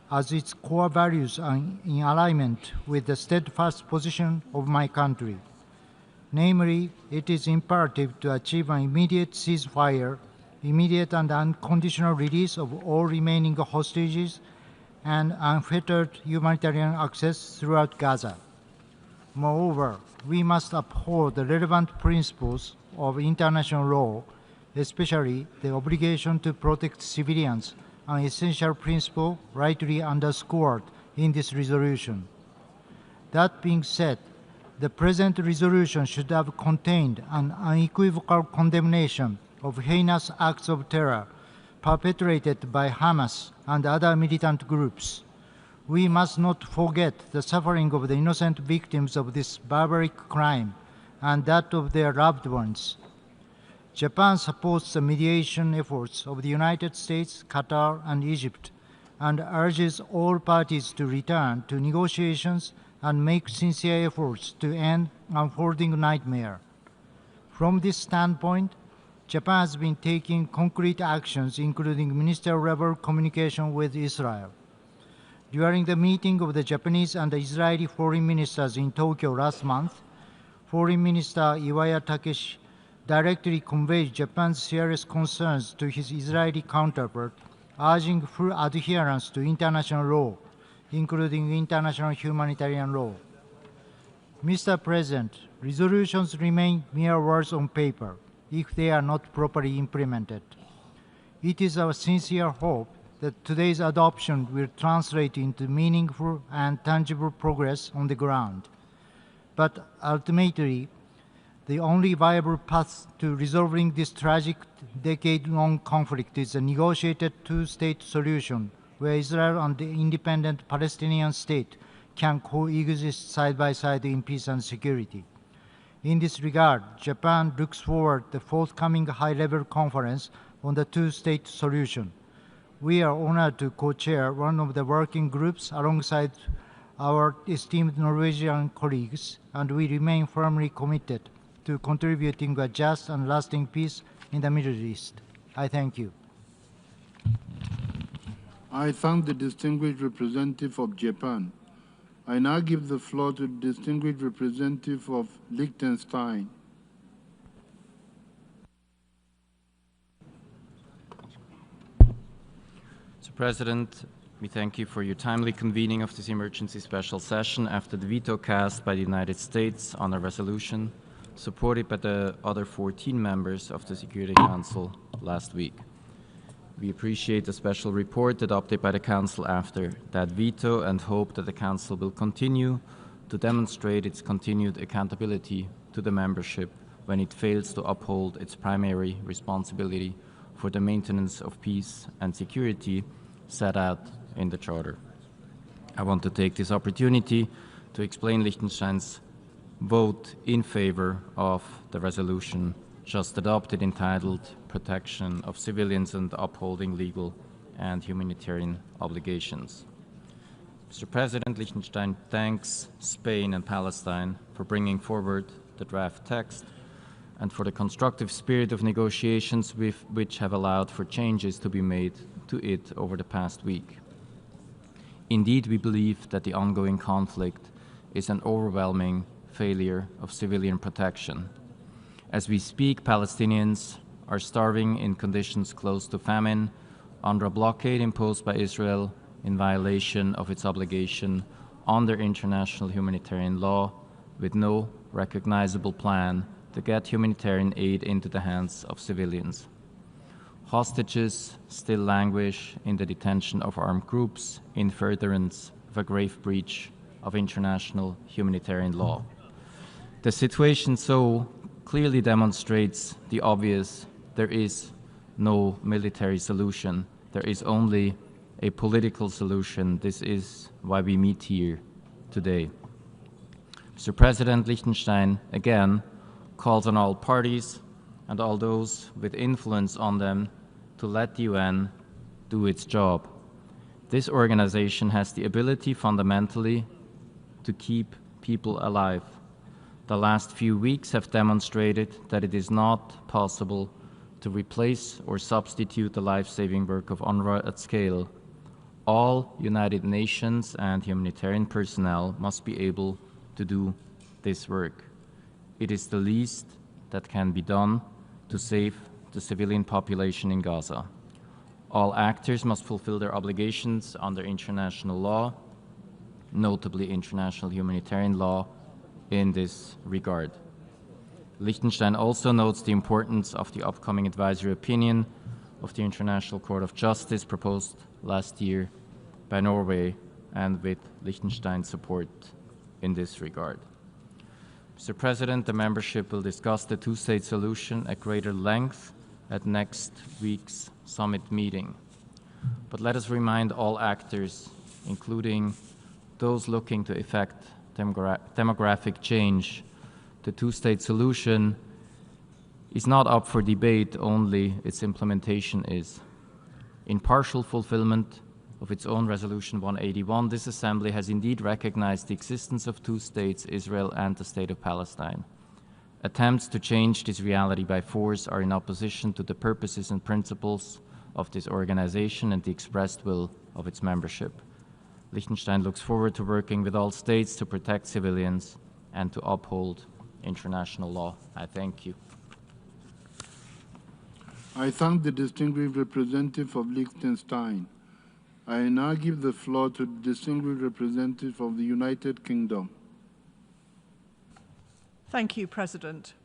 as its core values are in alignment with the steadfast position of my country. Namely, it is imperative to achieve an immediate ceasefire, immediate and unconditional release of all remaining hostages, and unfettered humanitarian access throughout Gaza. Moreover, we must uphold the relevant principles of international law, especially the obligation to protect civilians, an essential principle rightly underscored in this resolution. That being said, the present resolution should have contained an unequivocal condemnation of heinous acts of terror perpetrated by Hamas and other militant groups. We must not forget the suffering of the innocent victims of this barbaric crime and that of their loved ones. Japan supports the mediation efforts of the United States, Qatar, and Egypt, and urges all parties to return to negotiations and make sincere efforts to end unfolding nightmare. From this standpoint, Japan has been taking concrete actions, including minister-level communication with Israel. During the meeting of the Japanese and the Israeli foreign ministers in Tokyo last month, Foreign Minister Iwaya Takeshi directly conveyed Japan's serious concerns to his Israeli counterpart, urging full adherence to international law, including international humanitarian law. Mr. President, resolutions remain mere words on paper if they are not properly implemented. It is our sincere hope that today's adoption will translate into meaningful and tangible progress on the ground. But ultimately, the only viable path to resolving this tragic decade-long conflict is a negotiated two-state solution where Israel and the independent Palestinian state can coexist side by side in peace and security. In this regard, Japan looks forward to the forthcoming high-level conference on the two-state solution. We are honored to co-chair one of the working groups alongside our esteemed Norwegian colleagues, and we remain firmly committed to contributing a just and lasting peace in the Middle East. I thank you. I thank the distinguished representative of Japan. I now give the floor to the distinguished representative of Liechtenstein. Mr. President, we thank you for your timely convening of this emergency special session after the veto cast by the United States on a resolution supported by the other 14 members of the Security Council last week. We appreciate the special report adopted by the Council after that veto and hope that the Council will continue to demonstrate its continued accountability to the membership when it fails to uphold its primary responsibility for the maintenance of peace and security set out in the Charter. I want to take this opportunity to explain Liechtenstein's vote in favor of the resolution just adopted entitled Protection of Civilians and Upholding Legal and Humanitarian Obligations. Mr. President, Liechtenstein thanks Spain and Palestine for bringing forward the draft text and for the constructive spirit of negotiations which have allowed for changes to be made to it over the past week. Indeed, we believe that the ongoing conflict is an overwhelming failure of civilian protection. As we speak, Palestinians are starving in conditions close to famine under a blockade imposed by Israel in violation of its obligation under international humanitarian law, with no recognizable plan to get humanitarian aid into the hands of civilians. Hostages still languish in the detention of armed groups in furtherance of a grave breach of international humanitarian law. The situation so clearly demonstrates the obvious: there is no military solution, there is only a political solution. This is why we meet here today. Mr. President, Liechtenstein again calls on all parties and all those with influence on them to let the UN do its job. This organization has the ability fundamentally to keep people alive. The last few weeks have demonstrated that it is not possible to replace or substitute the life-saving work of UNRWA at scale. All United Nations and humanitarian personnel must be able to do this work. It is the least that can be done to save the civilian population in Gaza. All actors must fulfill their obligations under international law, notably international humanitarian law, in this regard. Liechtenstein also notes the importance of the upcoming advisory opinion of the International Court of Justice proposed last year by Norway, and with Liechtenstein's support in this regard. Mr. President, the membership will discuss the two-state solution at greater length at next week's summit meeting. But let us remind all actors, including those looking to effect demographic change, the two-state solution is not up for debate, only its implementation is. In partial fulfillment of its own Resolution 181, this Assembly has indeed recognized the existence of two states, Israel and the State of Palestine. Attempts to change this reality by force are in opposition to the purposes and principles of this organization and the expressed will of its membership. Liechtenstein looks forward to working with all states to protect civilians and to uphold international law. I thank you. I thank the distinguished representative of Liechtenstein. I now give the floor to the distinguished representative of the United Kingdom. Thank you, President.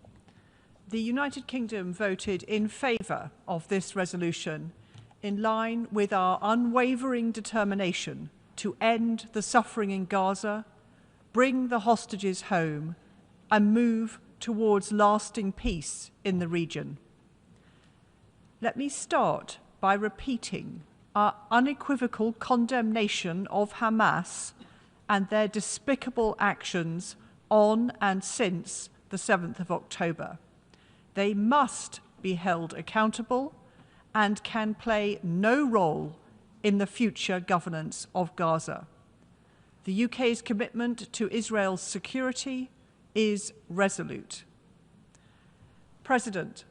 The United Kingdom voted in favour of this resolution in line with our unwavering determination to end the suffering in Gaza, bring the hostages home, and move towards lasting peace in the region. Let me start by repeating our unequivocal condemnation of Hamas and their despicable actions on and since the 7th of October. They must be held accountable and can play no role in the future governance of Gaza. The UK's commitment to Israel's security is resolute. President,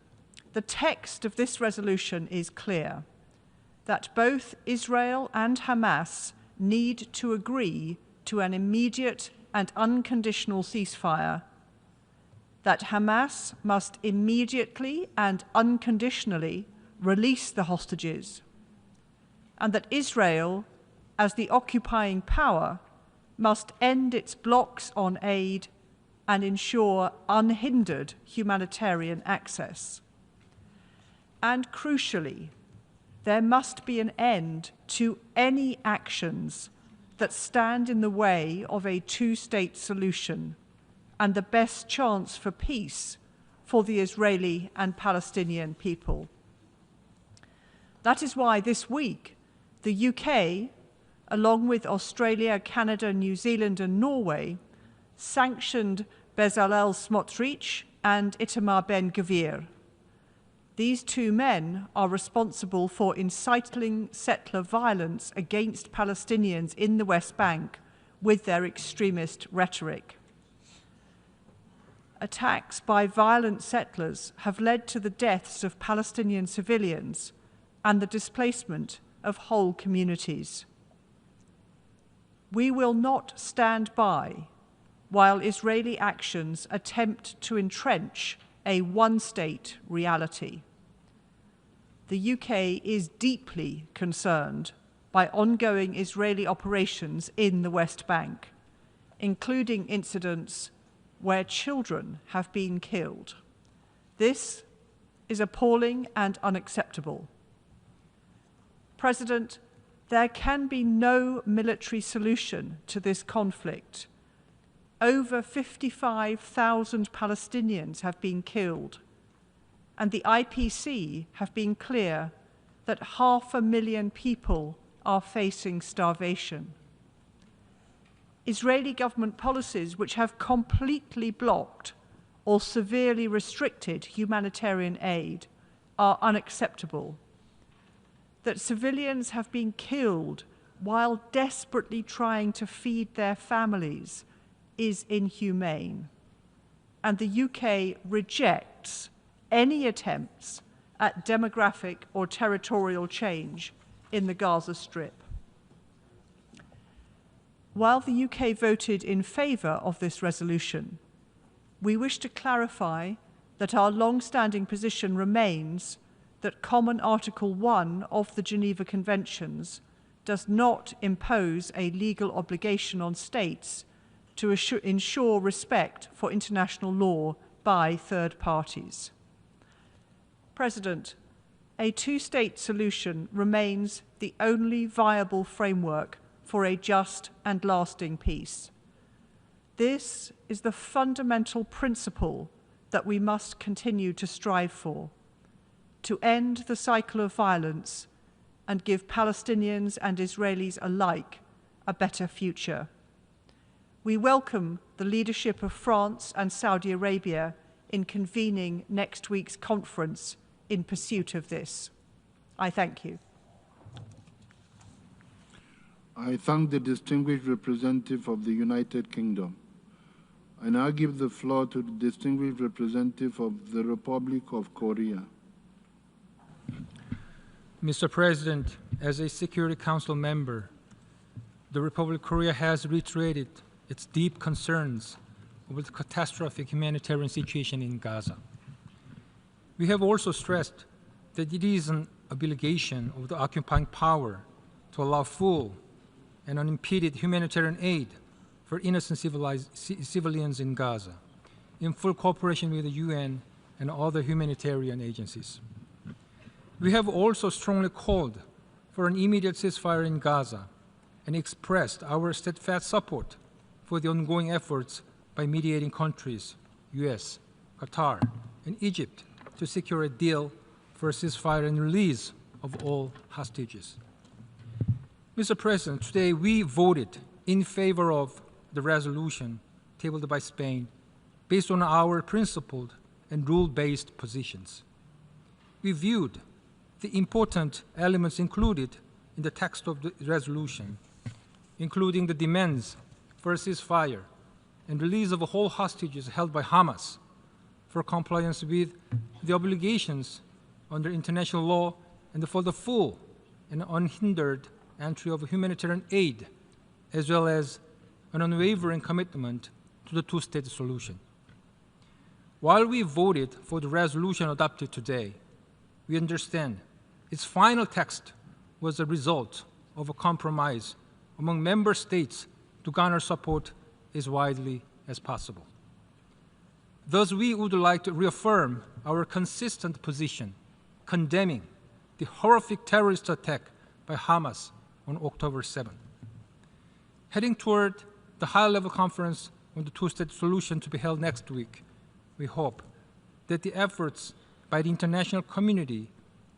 the text of this resolution is clear that both Israel and Hamas need to agree to an immediate and unconditional ceasefire, that Hamas must immediately and unconditionally release the hostages, and that Israel, as the occupying power, must end its blocks on aid and ensure unhindered humanitarian access. And crucially, there must be an end to any actions that stand in the way of a two-state solution and the best chance for peace for the Israeli and Palestinian people. That is why this week the UK, along with Australia, Canada, New Zealand and Norway, sanctioned Bezalel Smotrich and Itamar Ben-Gvir. These two men are responsible for inciting settler violence against Palestinians in the West Bank with their extremist rhetoric. Attacks by violent settlers have led to the deaths of Palestinian civilians and the displacement of whole communities. We will not stand by while Israeli actions attempt to entrench a one-state reality. The UK is deeply concerned by ongoing Israeli operations in the West Bank, including incidents where children have been killed. This is appalling and unacceptable. President, there can be no military solution to this conflict. Over 55,000 Palestinians have been killed, and the IPC have been clear that 500,000 people are facing starvation. Israeli government policies which have completely blocked or severely restricted humanitarian aid are unacceptable. That civilians have been killed while desperately trying to feed their families is inhumane, and the UK rejects any attempts at demographic or territorial change in the Gaza Strip. While the UK voted in favour of this resolution, we wish to clarify that our long-standing position remains that Common Article 1 of the Geneva Conventions does not impose a legal obligation on states to ensure respect for international law by third parties. President, a two-state solution remains the only viable framework for a just and lasting peace. This is the fundamental principle that we must continue to strive for, to end the cycle of violence and give Palestinians and Israelis alike a better future. We welcome the leadership of France and Saudi Arabia in convening next week's conference in pursuit of this. I thank you. I thank the distinguished representative of the United Kingdom. I now give the floor to the distinguished representative of the Republic of Korea. Mr. President, as a Security Council member, the Republic of Korea has reiterated its deep concerns over the catastrophic humanitarian situation in Gaza. We have also stressed that it is an obligation of the occupying power to allow full and unimpeded humanitarian aid for innocent civilians in Gaza, in full cooperation with the UN and other humanitarian agencies. We have also strongly called for an immediate ceasefire in Gaza and expressed our steadfast support for the ongoing efforts by mediating countries, US, Qatar, and Egypt, to secure a deal for a ceasefire and release of all hostages. Mr. President, today we voted in favor of the resolution tabled by Spain based on our principled and rule-based positions. We viewed the important elements included in the text of the resolution, including the demands for a ceasefire and release of all hostages held by Hamas for compliance with the obligations under international law and for the full and unhindered entry of humanitarian aid, as well as an unwavering commitment to the two-state solution. While we voted for the resolution adopted today, we understand its final text was a result of a compromise among member states to garner support as widely as possible. Thus, we would like to reaffirm our consistent position condemning the horrific terrorist attack by Hamas on October 7. Heading toward the high-level conference on the two-state solution to be held next week, we hope that the efforts by the international community,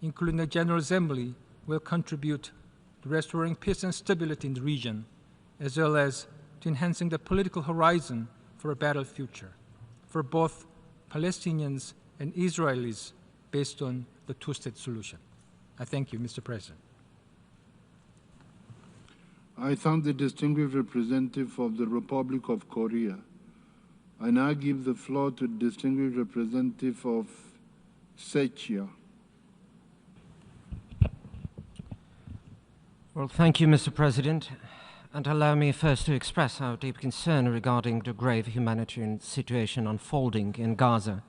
including the General Assembly, will contribute to restoring peace and stability in the region, as well as to enhancing the political horizon for a better future for both Palestinians and Israelis based on the two-state solution. I thank you, Mr. President. I thank the distinguished representative of the Republic of Korea. I now give the floor to the distinguished representative of Czechia. Well, thank you, Mr. President. And allow me first to express our deep concern regarding the grave humanitarian situation unfolding in Gaza.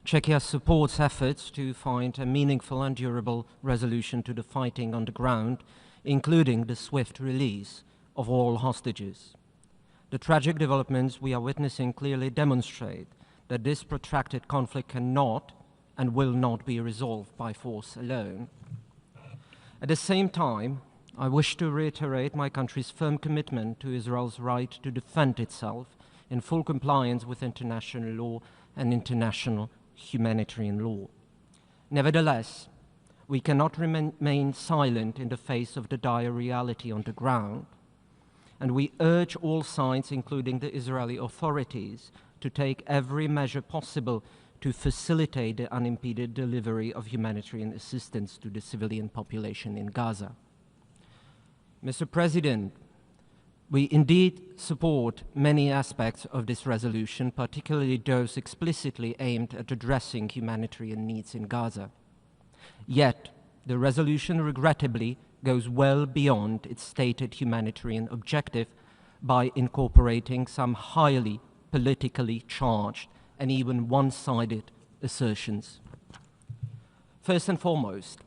Czechia supports efforts to find a meaningful and durable resolution to the fighting on the ground, including the swift release of all hostages. The tragic developments we are witnessing clearly demonstrate that this protracted conflict cannot and will not be resolved by force alone. At the same time, I wish to reiterate my country's firm commitment to Israel's right to defend itself in full compliance with international law and international humanitarian law. Nevertheless, we cannot remain silent in the face of the dire reality on the ground, and we urge all sides, including the Israeli authorities, to take every measure possible to facilitate the unimpeded delivery of humanitarian assistance to the civilian population in Gaza. Mr. President, we indeed support many aspects of this resolution, particularly those explicitly aimed at addressing humanitarian needs in Gaza. Yet, the resolution regrettably goes well beyond its stated humanitarian objective by incorporating some highly politically charged and even one-sided assertions. First and foremost,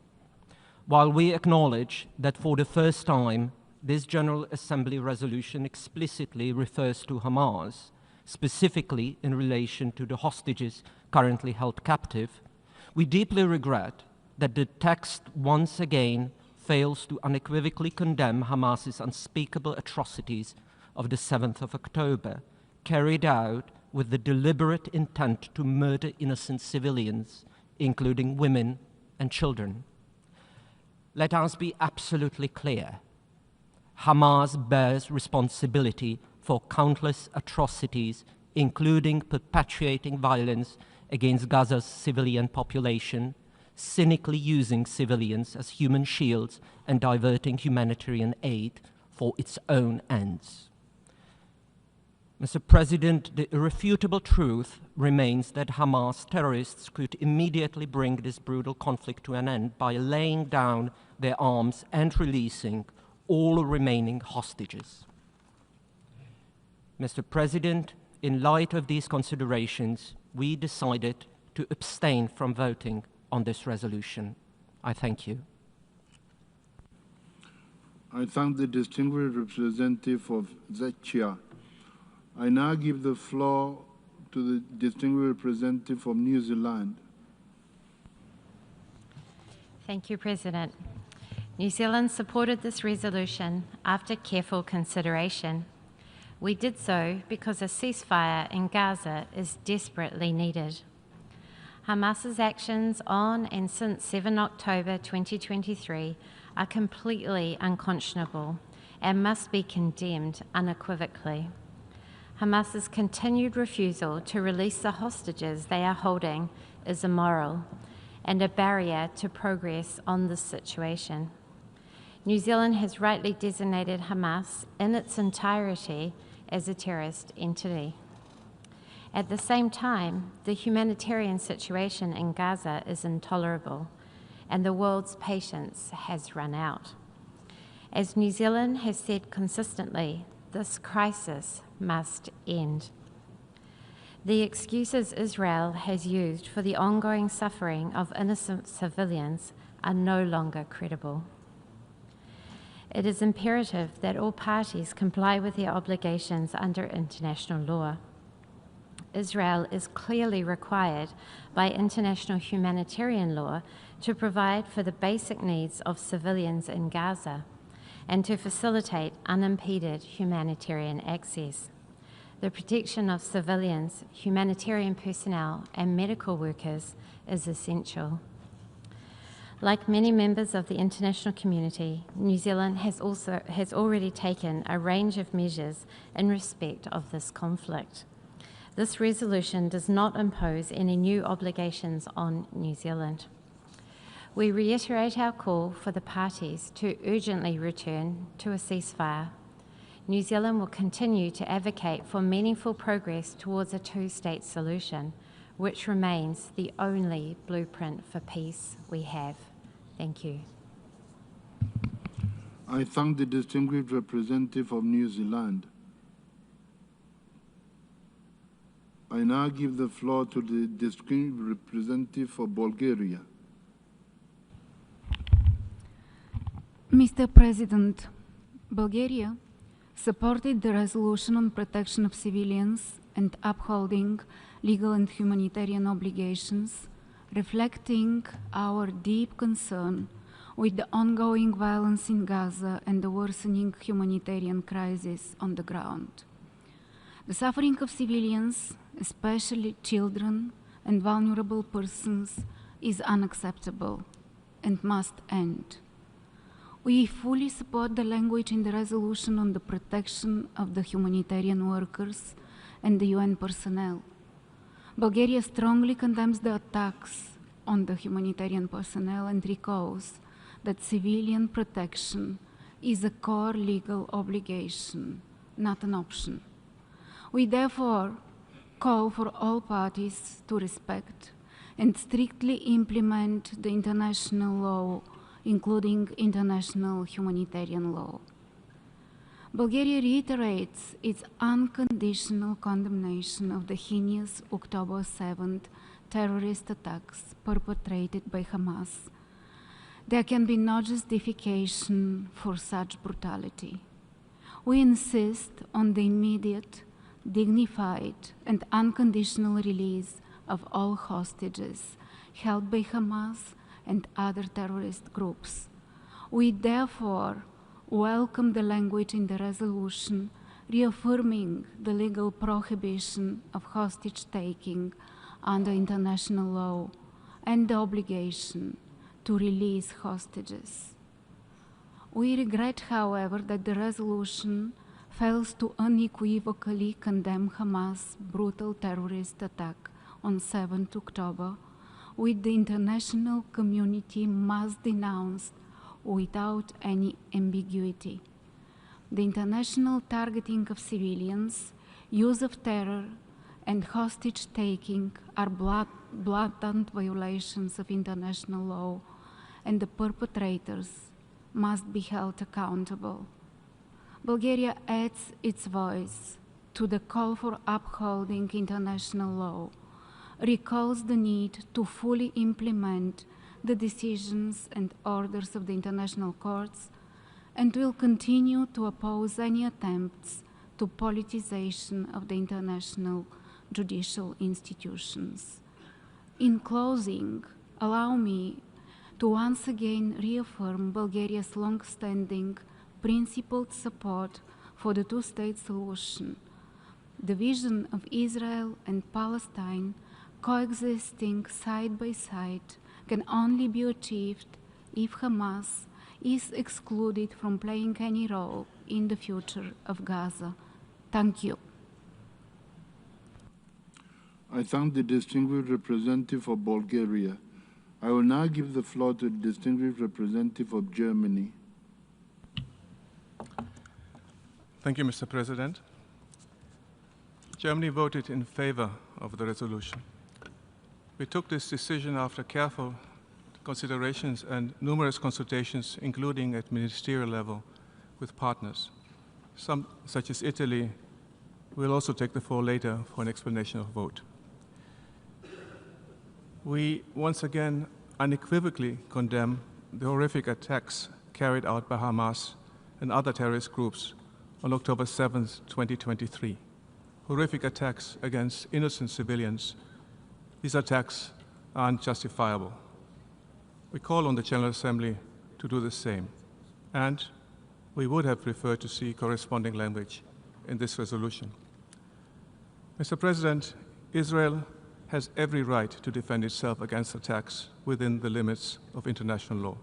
while we acknowledge that for the first time this General Assembly resolution explicitly refers to Hamas, specifically in relation to the hostages currently held captive, we deeply regret that the text once again fails to unequivocally condemn Hamas's unspeakable atrocities of the 7th of October, carried out with the deliberate intent to murder innocent civilians, including women and children. Let us be absolutely clear. Hamas bears responsibility for countless atrocities, including perpetuating violence against Gaza's civilian population, cynically using civilians as human shields and diverting humanitarian aid for its own ends. Mr. President, the irrefutable truth remains that Hamas terrorists could immediately bring this brutal conflict to an end by laying down their arms and releasing all remaining hostages. Mr. President, in light of these considerations, we decided to abstain from voting on this resolution. I thank you. I thank the distinguished representative of Czechia. I now give the floor to the distinguished representative from New Zealand. Thank you, President. New Zealand supported this resolution after careful consideration. We did so because a ceasefire in Gaza is desperately needed. Hamas's actions on and since 7 October 2023 are completely unconscionable and must be condemned unequivocally. Hamas's continued refusal to release the hostages they are holding is immoral and a barrier to progress on this situation. New Zealand has rightly designated Hamas in its entirety as a terrorist entity. At the same time, the humanitarian situation in Gaza is intolerable, and the world's patience has run out. As New Zealand has said consistently, this crisis must end. The excuses Israel has used for the ongoing suffering of innocent civilians are no longer credible. It is imperative that all parties comply with their obligations under international law. Israel is clearly required by international humanitarian law to provide for the basic needs of civilians in Gaza and to facilitate unimpeded humanitarian access. The protection of civilians, humanitarian personnel, and medical workers is essential. Like many members of the international community, New Zealand has already taken a range of measures in respect of this conflict. This resolution does not impose any new obligations on New Zealand. We reiterate our call for the parties to urgently return to a ceasefire. New Zealand will continue to advocate for meaningful progress towards a two-state solution, which remains the only blueprint for peace we have. Thank you. I thank the distinguished representative of New Zealand. I now give the floor to the distinguished representative for Bulgaria. Mr. President, Bulgaria supported the resolution on protection of civilians and upholding legal and humanitarian obligations, reflecting our deep concern with the ongoing violence in Gaza and the worsening humanitarian crisis on the ground. The suffering of civilians, especially children and vulnerable persons, is unacceptable and must end. We fully support the language in the resolution on the protection of the humanitarian workers and the UN personnel. Bulgaria strongly condemns the attacks on the humanitarian personnel and recalls that civilian protection is a core legal obligation, not an option. We therefore call for all parties to respect and strictly implement the international law, including international humanitarian law. Bulgaria reiterates its unconditional condemnation of the heinous October 7th terrorist attacks perpetrated by Hamas. There can be no justification for such brutality. We insist on the immediate, dignified, and unconditional release of all hostages held by Hamas and other terrorist groups. We therefore welcome the language in the resolution reaffirming the legal prohibition of hostage-taking under international law and the obligation to release hostages. We regret, however, that the resolution fails to unequivocally condemn Hamas' brutal terrorist attack on 7th October, which the international community must denounce without any ambiguity. The international targeting of civilians, use of terror, and hostage-taking are blatant violations of international law, and the perpetrators must be held accountable. Bulgaria adds its voice to the call for upholding international law, recalls the need to fully implement the decisions and orders of the international courts, and will continue to oppose any attempts to politicization of the international judicial institutions. In closing, allow me to once again reaffirm Bulgaria's long-standing principled support for the two-state solution. The vision of Israel and Palestine coexisting side by side can only be achieved if Hamas is excluded from playing any role in the future of Gaza. Thank you. I thank the distinguished representative of Bulgaria. I will now give the floor to the distinguished representative of Germany. Thank you, Mr. President. Germany voted in favor of the resolution. We took this decision after careful considerations and numerous consultations, including at ministerial level, with partners. Some, such as Italy, will also take the floor later for an explanation of vote. We once again unequivocally condemn the horrific attacks carried out by Hamas and other terrorist groups on October 7, 2023. Horrific attacks against innocent civilians. These attacks are unjustifiable. We call on the General Assembly to do the same, and we would have preferred to see corresponding language in this resolution. Mr. President, Israel has every right to defend itself against attacks within the limits of international law.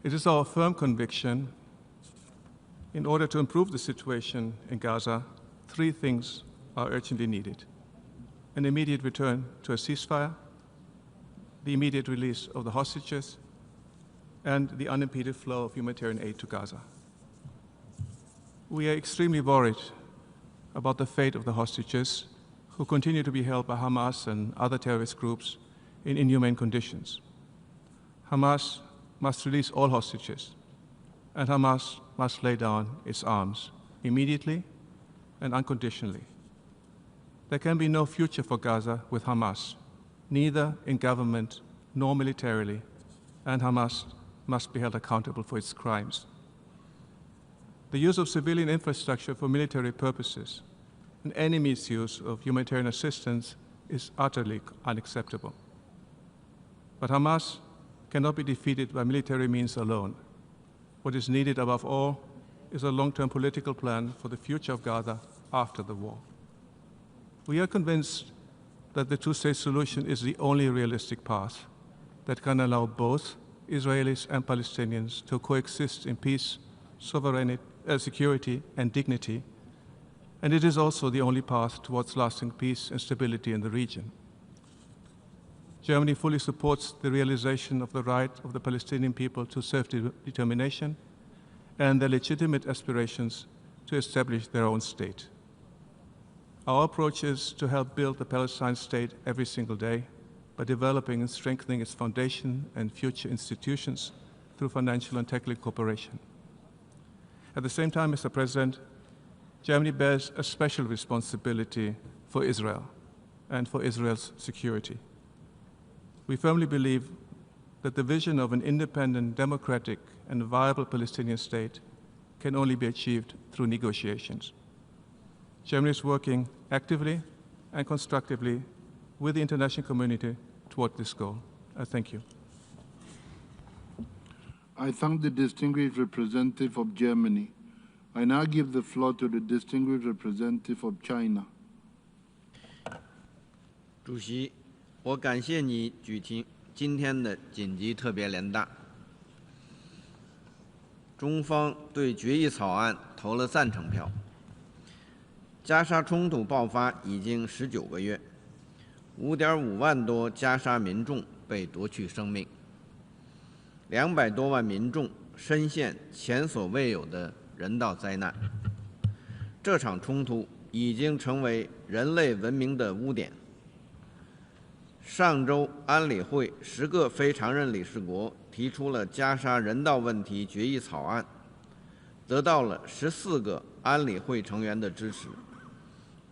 It is our firm conviction, in order to improve the situation in Gaza, three things are urgently needed: an immediate return to a ceasefire, the immediate release of the hostages, and the unimpeded flow of humanitarian aid to Gaza. We are extremely worried about the fate of the hostages who continue to be held by Hamas and other terrorist groups in inhumane conditions. Hamas must release all hostages, and Hamas must lay down its arms immediately and unconditionally. There can be no future for Gaza with Hamas, neither in government nor militarily, and Hamas must be held accountable for its crimes. The use of civilian infrastructure for military purposes and any misuse of humanitarian assistance is utterly unacceptable. But Hamas cannot be defeated by military means alone. What is needed above all is a long-term political plan for the future of Gaza after the war. We are convinced that the two-state solution is the only realistic path that can allow both Israelis and Palestinians to coexist in peace, sovereignty, security, and dignity, and it is also the only path towards lasting peace and stability in the region. Germany fully supports the realization of the right of the Palestinian people to self-determination and their legitimate aspirations to establish their own state. Our approach is to help build the Palestine state every single day by developing and strengthening its foundation and future institutions through financial and technical cooperation. At the same time, Mr. President, Germany bears a special responsibility for Israel and for Israel's security. We firmly believe that the vision of an independent, democratic, and viable Palestinian state can only be achieved through negotiations. Germany is working actively and constructively with the international community toward this goal. I thank you. I thank the distinguished representative of Germany. I now give the floor to the distinguished representative of China. 主席，我感谢你举行今天的紧急特别联大。中方对决议草案投了赞成票。加沙冲突爆发已经19个月，5.5万多加沙民众被夺去生命，200多万民众深陷前所未有的人道灾难。这场冲突已经成为人类文明的污点。上周，安理会10个非常任理事国提出了加沙人道问题决议草案，得到了14个安理会成员的支持，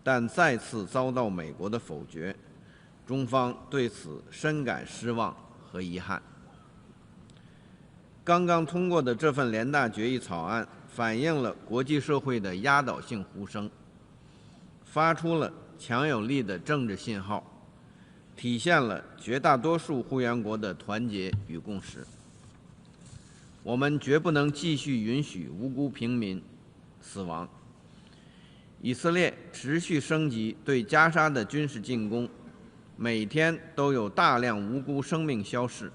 但再次遭到美国的否决。中方对此深感失望和遗憾。刚刚通过的这份联大决议草案反映了国际社会的压倒性呼声，发出了强有力的政治信号，体现了绝大多数会员国的团结与共识。我们绝不能继续允许无辜平民死亡。以色列持续升级对加沙的军事进攻，每天都有大量无辜生命消逝。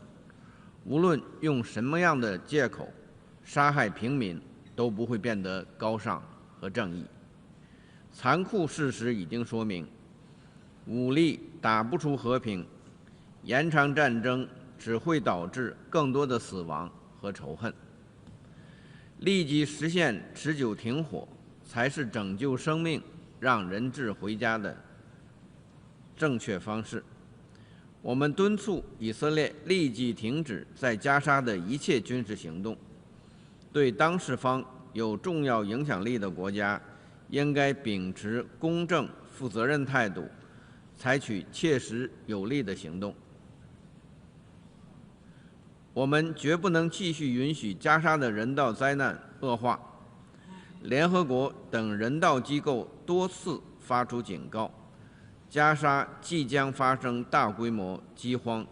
无论用什么样的借口杀害平民，都不会变得高尚和正义。残酷事实已经说明，武力打不出和平，延长战争只会导致更多的死亡和仇恨。立即实现持久停火，才是拯救生命、让人质回家的正确方式。我们敦促以色列立即停止在加沙的一切军事行动。对当事方有重要影响力的国家，应该秉持公正、负责任态度，采取切实有力的行动。我们绝不能继续允许加沙的人道灾难恶化。联合国等人道机构多次发出警告，加沙即将发生大规模饥荒，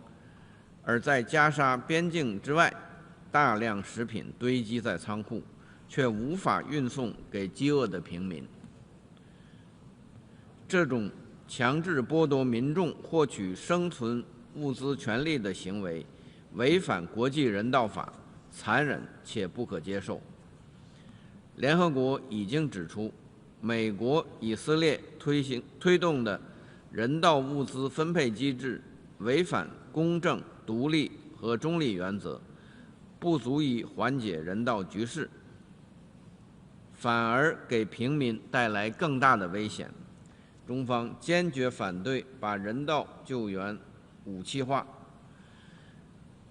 而在加沙边境之外，大量食品堆积在仓库，却无法运送给饥饿的平民。这种强制剥夺民众获取生存物资权利的行为，违反国际人道法，残忍且不可接受。联合国已经指出，美国、以色列推动的人道物资分配机制违反公正、独立和中立原则，不足以缓解人道局势，反而给平民带来更大的危险。中方坚决反对把人道救援武器化，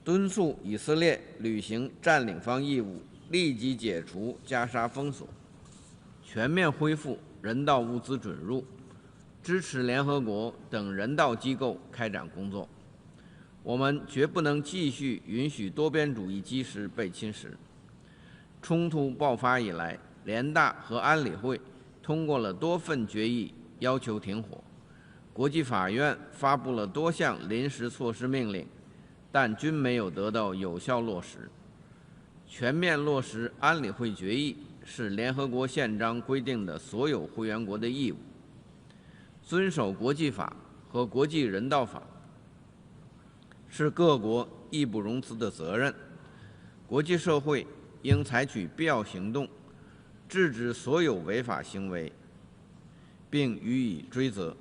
敦促以色列履行占领方义务，立即解除加沙封锁，全面恢复人道物资准入，支持联合国等人道机构开展工作。我们绝不能继续允许多边主义基石被侵蚀。冲突爆发以来，联大和安理会通过了多份决议，要求停火。国际法院发布了多项临时措施命令，但均没有得到有效落实。全面落实安理会决议是联合国宪章规定的所有会员国的义务。遵守国际法和国际人道法是各国义不容辞的责任。国际社会应采取必要行动，制止所有违法行为，并予以追责，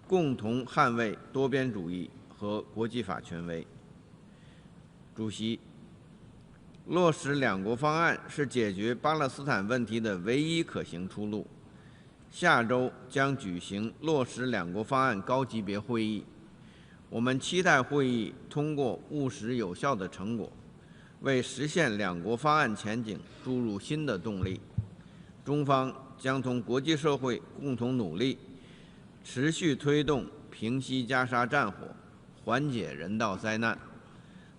共同捍卫多边主义和国际法权威。主席，落实两国方案是解决巴勒斯坦问题的唯一可行出路。下周将举行落实两国方案高级别会议，我们期待会议通过务实有效的成果，为实现两国方案前景注入新的动力。中方将同国际社会共同努力，持续推动平息加沙战火，缓解人道灾难，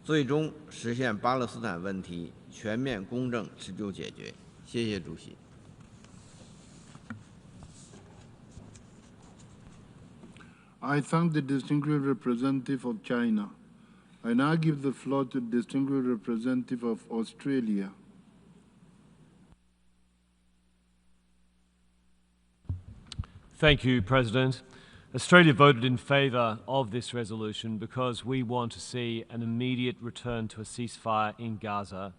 最终实现巴勒斯坦问题全面、公正、持久解决。谢谢主席。I thank the distinguished representative of China. I now give the floor to the distinguished representative of Australia. Thank you, President. Australia voted in favour of this resolution because we want to see an immediate return to a ceasefire in Gaza,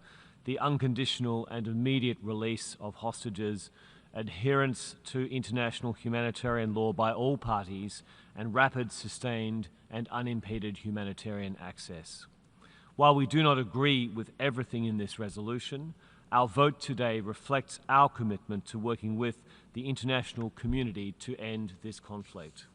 the unconditional and immediate release of hostages, adherence to international humanitarian law by all parties, and rapid, sustained and unimpeded humanitarian access. While we do not agree with everything in this resolution, Our vote today reflects our commitment to working with the international community to end this conflict.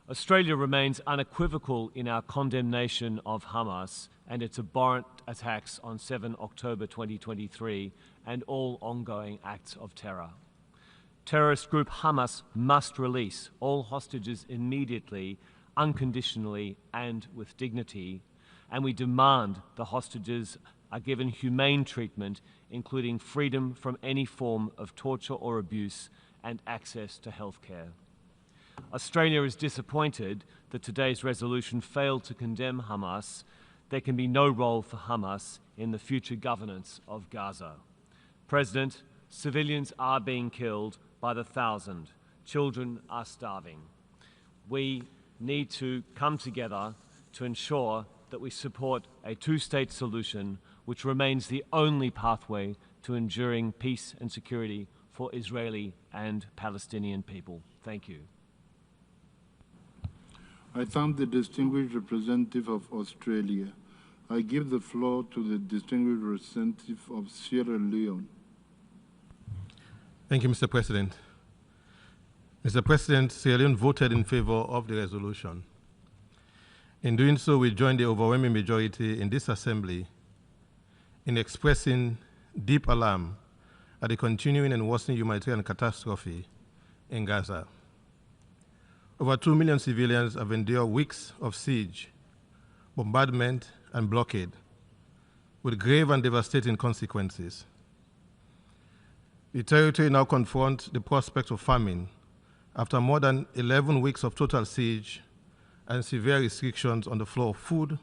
Australia remains unequivocal in our condemnation of Hamas and its abhorrent attacks on 7 October 2023 and all ongoing acts of terror. Terrorist group Hamas must release all hostages immediately, unconditionally and with dignity, and we demand the hostages are given humane treatment, including freedom from any form of torture or abuse and access to health care. Australia is disappointed that today's resolution failed to condemn Hamas. There can be no role for Hamas in the future governance of Gaza. President, civilians are being killed by the thousand. Children are starving. We need to come together to ensure that we support a two-state solution which remains the only pathway to enduring peace and security for Israeli and Palestinian people. Thank you. I thank the distinguished representative of Australia. I give the floor to the distinguished representative of Sierra Leone. Thank you, Mr. President. Mr. President, Sierra Leone voted in favor of the resolution. In doing so, we join the overwhelming majority in this Assembly in expressing deep alarm at the continuing and worsening humanitarian catastrophe in Gaza. Over 2 million civilians have endured weeks of siege, bombardment, and blockade, with grave and devastating consequences. The territory now confronts the prospect of famine after more than 11 weeks of total siege and severe restrictions on the flow of food,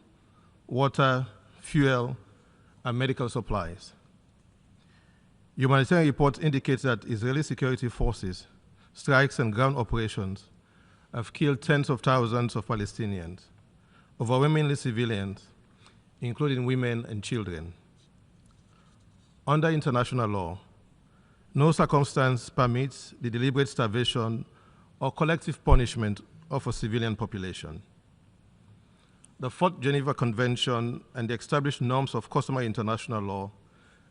water, fuel, and medical supplies. Humanitarian reports indicate that Israeli security forces, strikes, and ground operations have killed tens of thousands of Palestinians, overwhelmingly civilians, including women and children. Under international law, no circumstance permits the deliberate starvation or collective punishment of a civilian population. The Fourth Geneva Convention and the established norms of customary international law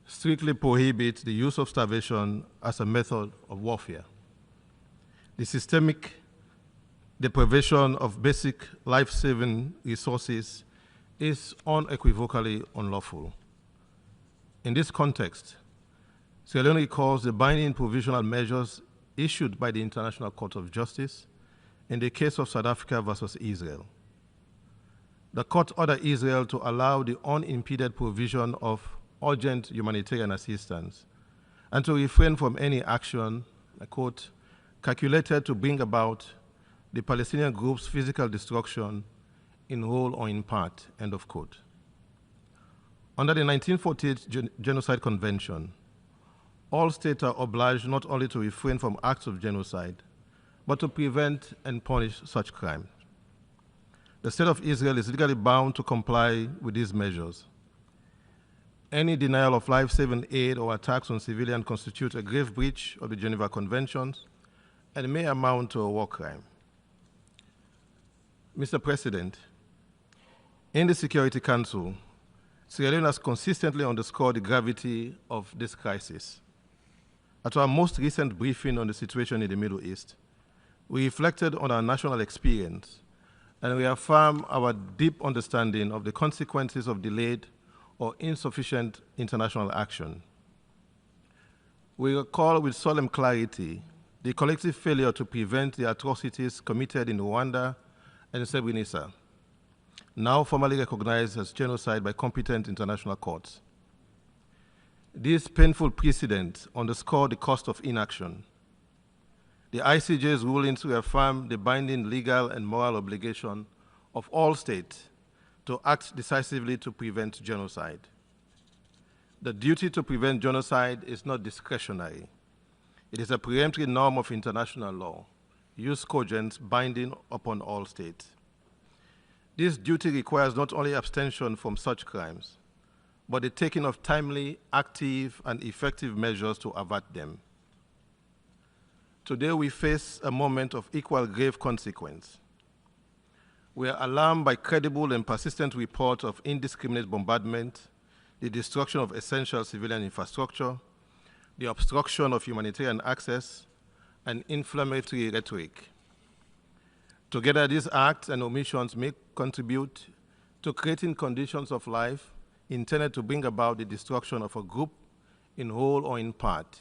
strictly prohibit the use of starvation as a method of warfare. The systemic deprivation of basic life-saving resources is unequivocally unlawful. In this context, Sierra Leone recalls the binding provisional measures issued by the International Court of Justice in the case of South Africa versus Israel. The court ordered Israel to allow the unimpeded provision of urgent humanitarian assistance and to refrain from any action, I quote, calculated to bring about the Palestinian group's physical destruction in whole or in part, end of quote. Under the 1948 Genocide Convention, all states are obliged not only to refrain from acts of genocide, but to prevent and punish such crimes. The State of Israel is legally bound to comply with these measures. Any denial of life-saving aid or attacks on civilians constitute a grave breach of the Geneva Conventions and may amount to a war crime. Mr. President, in the Security Council, Sierra Leone has consistently underscored the gravity of this crisis. At our most recent briefing on the situation in the Middle East, we reflected on our national experience and we affirm our deep understanding of the consequences of delayed or insufficient international action. We recall with solemn clarity the collective failure to prevent the atrocities committed in Rwanda and Srebrenica, now formally recognized as genocide by competent international courts. These painful precedents underscore the cost of inaction. The ICJ's rulings reaffirm the binding legal and moral obligation of all states to act decisively to prevent genocide. The duty to prevent genocide is not discretionary. It is a preemptory norm of international law, jus cogens, binding upon all states. This duty requires not only abstention from such crimes, but the taking of timely, active, and effective measures to avert them. Today we face a moment of equal grave consequence. We are alarmed by credible and persistent reports of indiscriminate bombardment, the destruction of essential civilian infrastructure, the obstruction of humanitarian access, and inflammatory rhetoric. Together, these acts and omissions may contribute to creating conditions of life intended to bring about the destruction of a group in whole or in part,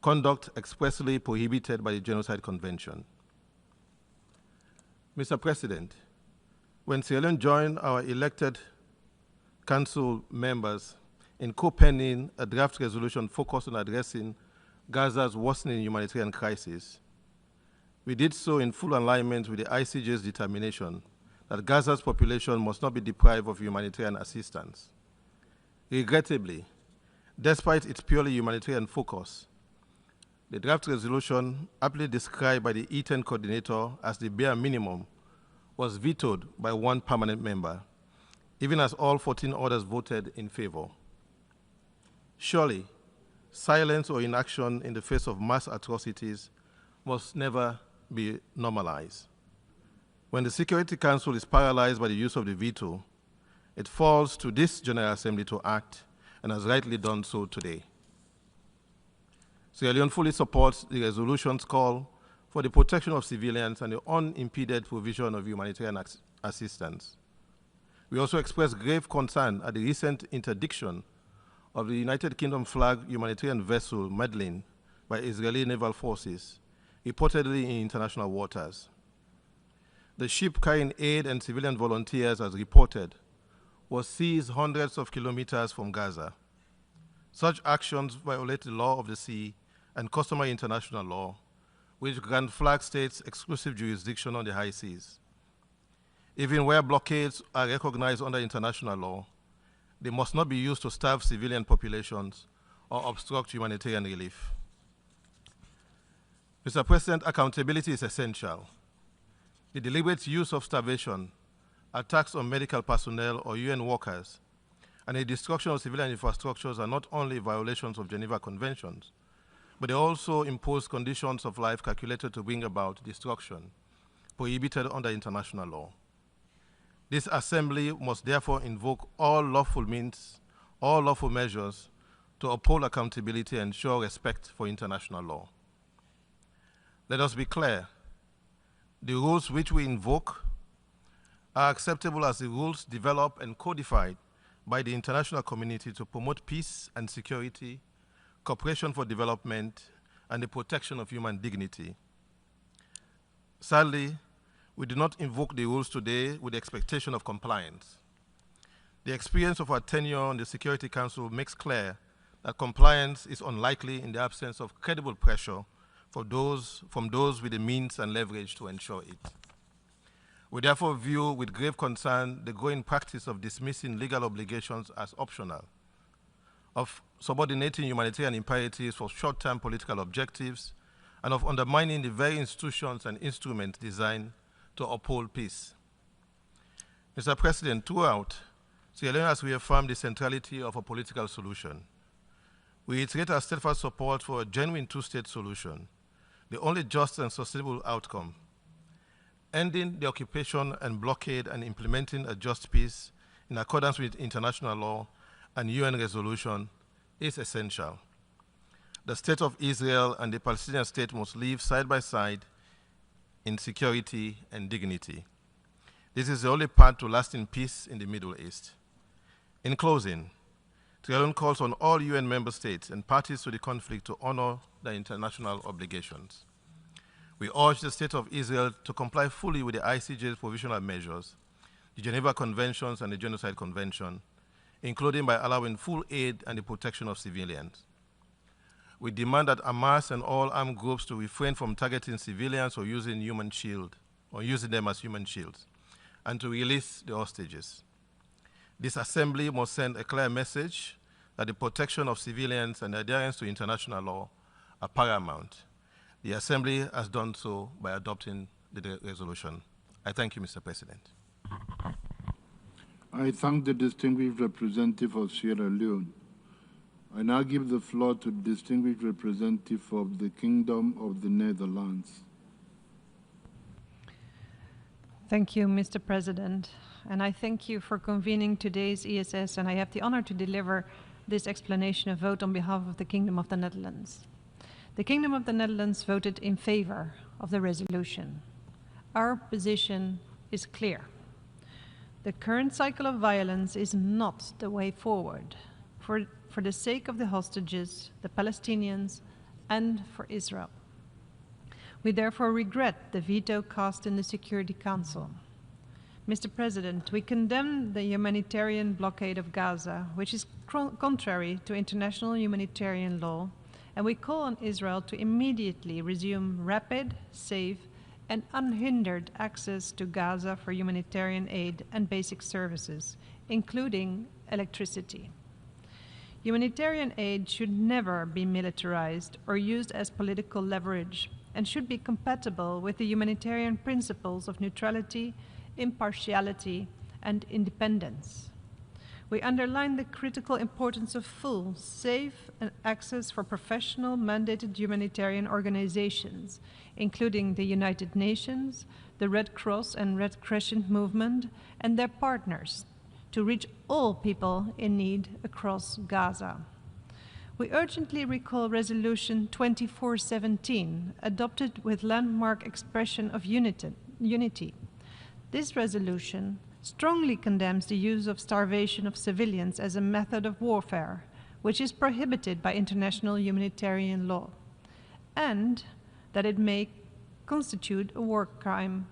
conduct expressly prohibited by the Genocide Convention. Mr. President, when Sierra Leone joined our elected Council members in co-penning a draft resolution focused on addressing Gaza's worsening humanitarian crisis, we did so in full alignment with the ICJ's determination that Gaza's population must not be deprived of humanitarian assistance. Regrettably, despite its purely humanitarian focus, the draft resolution, aptly described by the E10 coordinator as the bare minimum, was vetoed by one permanent member, even as all 14 others voted in favor. Surely, silence or inaction in the face of mass atrocities must never be normalized. When the Security Council is paralyzed by the use of the veto, it falls to this General Assembly to act, and has rightly done so today. Sierra Leone fully supports the resolution's call for the protection of civilians and the unimpeded provision of humanitarian assistance. We also express grave concern at the recent interdiction of the United Kingdom flag humanitarian vessel Madeleine by Israeli naval forces, reportedly in international waters. The ship carrying aid and civilian volunteers, as reported, was seized hundreds of kilometers from Gaza. Such actions violate the law of the sea and customary international law, which grant flag states exclusive jurisdiction on the high seas. Even where blockades are recognized under international law, they must not be used to starve civilian populations or obstruct humanitarian relief. Mr. President, accountability is essential. The deliberate use of starvation, attacks on medical personnel or UN workers, and the destruction of civilian infrastructures are not only violations of Geneva Conventions, but they also impose conditions of life calculated to bring about destruction, prohibited under international law. This Assembly must therefore invoke all lawful means, all lawful measures to uphold accountability and ensure respect for international law. Let us be clear, the rules which we invoke are acceptable as the rules developed and codified by the international community to promote peace and security, cooperation for development, and the protection of human dignity. Sadly, we do not invoke the rules today with the expectation of compliance. The experience of our tenure on the Security Council makes clear that compliance is unlikely in the absence of credible pressure from those with the means and leverage to ensure it. We therefore view with grave concern the growing practice of dismissing legal obligations as optional, of subordinating humanitarian imperatives for short-term political objectives, and of undermining the very institutions and instruments designed to uphold peace. Mr. President, throughout, Sierra Leone has reaffirmed the centrality of a political solution. We reiterate our steadfast support for a genuine two-state solution, the only just and sustainable outcome. Ending the occupation and blockade and implementing a just peace in accordance with international law and UN resolution is essential. The State of Israel and the Palestinian state must live side by side in security and dignity. This is the only path to lasting peace in the Middle East. In closing, Sierra Leone calls on all UN member states and parties to the conflict to honor their international obligations. We urge the State of Israel to comply fully with the ICJ's provisional measures, the Geneva Conventions and the Genocide Convention, including by allowing full aid and the protection of civilians. We demand that Hamas and all armed groups to refrain from targeting civilians or using them as human shields, and to release the hostages. This Assembly must send a clear message that the protection of civilians and adherence to international law are paramount. The Assembly has done so by adopting the resolution. I thank you, Mr. President. I thank the distinguished representative of Sierra Leone. I now give the floor to the distinguished representative of the Kingdom of the Netherlands. Thank you, Mr. President. And I thank you for convening today's ESS, and I have the honor to deliver this explanation of vote on behalf of the Kingdom of the Netherlands. The Kingdom of the Netherlands voted in favor of the resolution. Our position is clear. The current cycle of violence is not the way forward for the sake of the hostages, the Palestinians, and for Israel. We therefore regret the veto cast in the Security Council. Mr. President, we condemn the humanitarian blockade of Gaza, which is contrary to international humanitarian law, and we call on Israel to immediately resume rapid, safe, and unhindered access to Gaza for humanitarian aid and basic services, including electricity. Humanitarian aid should never be militarized or used as political leverage and should be compatible with the humanitarian principles of neutrality, impartiality, and independence. We underline the critical importance of full, safe access for professional mandated humanitarian organizations, including the United Nations, the Red Cross and Red Crescent Movement, and their partners, to reach all people in need across Gaza. We urgently recall Resolution 2417, adopted with landmark expression of unity. This resolution strongly condemns the use of starvation of civilians as a method of warfare, which is prohibited by international humanitarian law, and that it may constitute a war crime.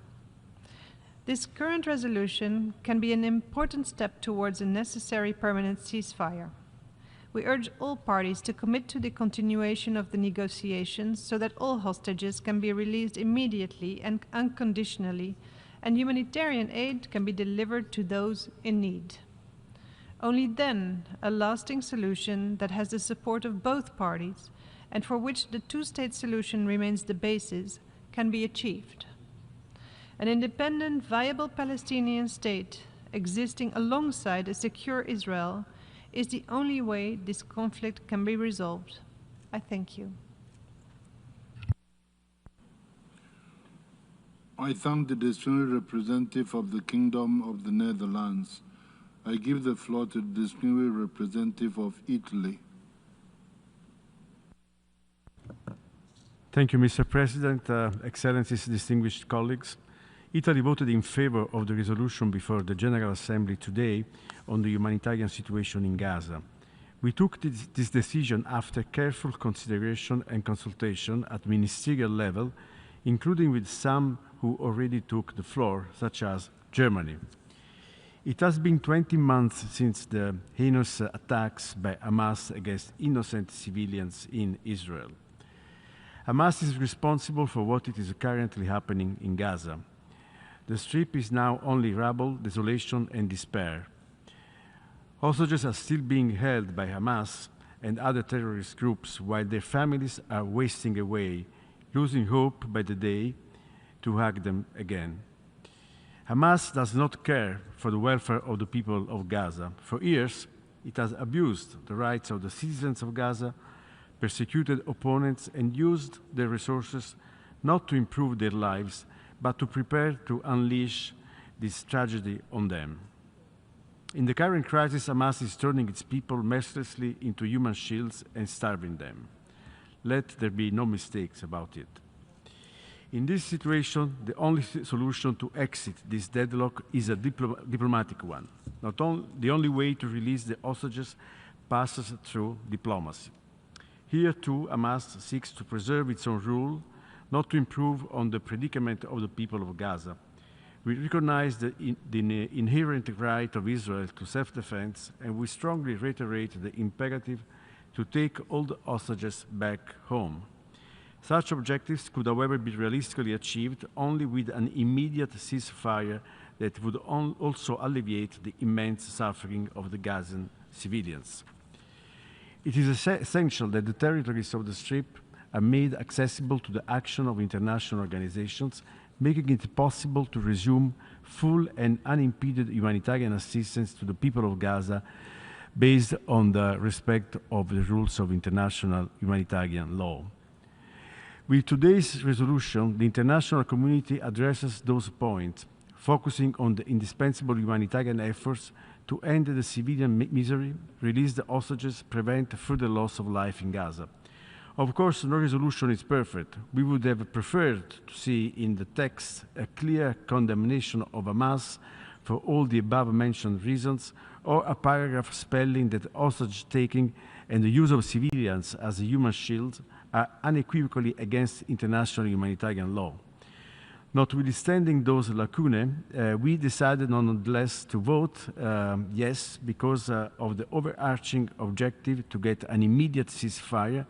This current resolution can be an important step towards a necessary permanent ceasefire. We urge all parties to commit to the continuation of the negotiations so that all hostages can be released immediately and unconditionally, and humanitarian aid can be delivered to those in need. Only then a lasting solution that has the support of both parties and for which the two-state solution remains the basis can be achieved. An independent, viable Palestinian state existing alongside a secure Israel is the only way this conflict can be resolved. I thank you. I thank the distinguished representative of the Kingdom of the Netherlands. I give the floor to the distinguished representative of Italy. Thank you, Mr. President, Excellencies, distinguished colleagues. Italy voted in favor of the resolution before the General Assembly today on the humanitarian situation in Gaza. We took this decision after careful consideration and consultation at ministerial level, including with some who already took the floor, such as Germany. It has been 20 months since the heinous attacks by Hamas against innocent civilians in Israel. Hamas is responsible for what is currently happening in Gaza. The Strip is now only rubble, desolation, and despair. Hostages are still being held by Hamas and other terrorist groups while their families are wasting away, losing hope by the day to hug them again. Hamas does not care for the welfare of the people of Gaza. For years, it has abused the rights of the citizens of Gaza, persecuted opponents, and used their resources not to improve their lives, but to prepare to unleash this tragedy on them. In the current crisis, Hamas is turning its people mercilessly into human shields and starving them. Let there be no mistakes about it. In this situation, the only solution to exit this deadlock is a diplomatic one. The only way to release the hostages passes through diplomacy. Here, too, Hamas seeks to preserve its own rule, not to improve on the predicament of the people of Gaza. We recognize the inherent right of Israel to self-defense, and we strongly reiterate the imperative to take all the hostages back home. Such objectives could, however, be realistically achieved only with an immediate ceasefire that would also alleviate the immense suffering of the Gazan civilians. It is essential that the territories of the Strip are made accessible to the action of international organizations, making it possible to resume full and unimpeded humanitarian assistance to the people of Gaza based on the respect of the rules of international humanitarian law. With today's resolution, the international community addresses those points, focusing on the indispensable humanitarian efforts to end the civilian misery, release the hostages, prevent further loss of life in Gaza. Of course, no resolution is perfect. We would have preferred to see in the text a clear condemnation of Hamas for all the above-mentioned reasons, or a paragraph spelling that hostage-taking and the use of civilians as a human shield are unequivocally against international humanitarian law. Notwithstanding those lacunae, we decided nonetheless to vote yes because of the overarching objective to get an immediate ceasefire,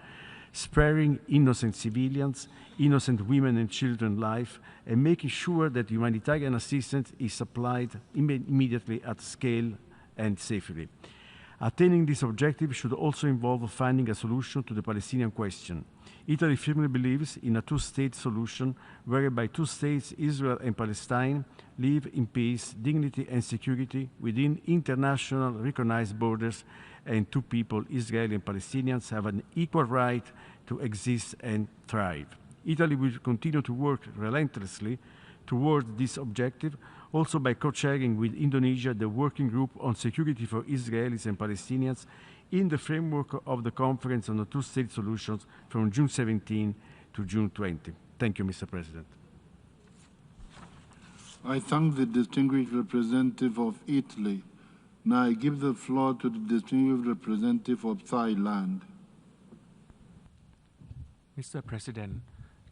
sparing innocent civilians, innocent women and children life, and making sure that humanitarian assistance is supplied immediately at scale and safely. Attaining this objective should also involve finding a solution to the Palestinian question. Italy firmly believes in a two-state solution whereby two states, Israel and Palestine, live in peace, dignity and security within international recognized borders, and two people, Israeli and Palestinians, have an equal right to exist and thrive. Italy will continue to work relentlessly toward this objective, also by co-chairing with Indonesia the Working Group on Security for Israelis and Palestinians in the framework of the Conference on the Two-State Solutions from June 17 to June 20. Thank you, Mr. President. I thank the distinguished representative of Italy. Now I give the floor to the distinguished representative of Thailand. Mr. President,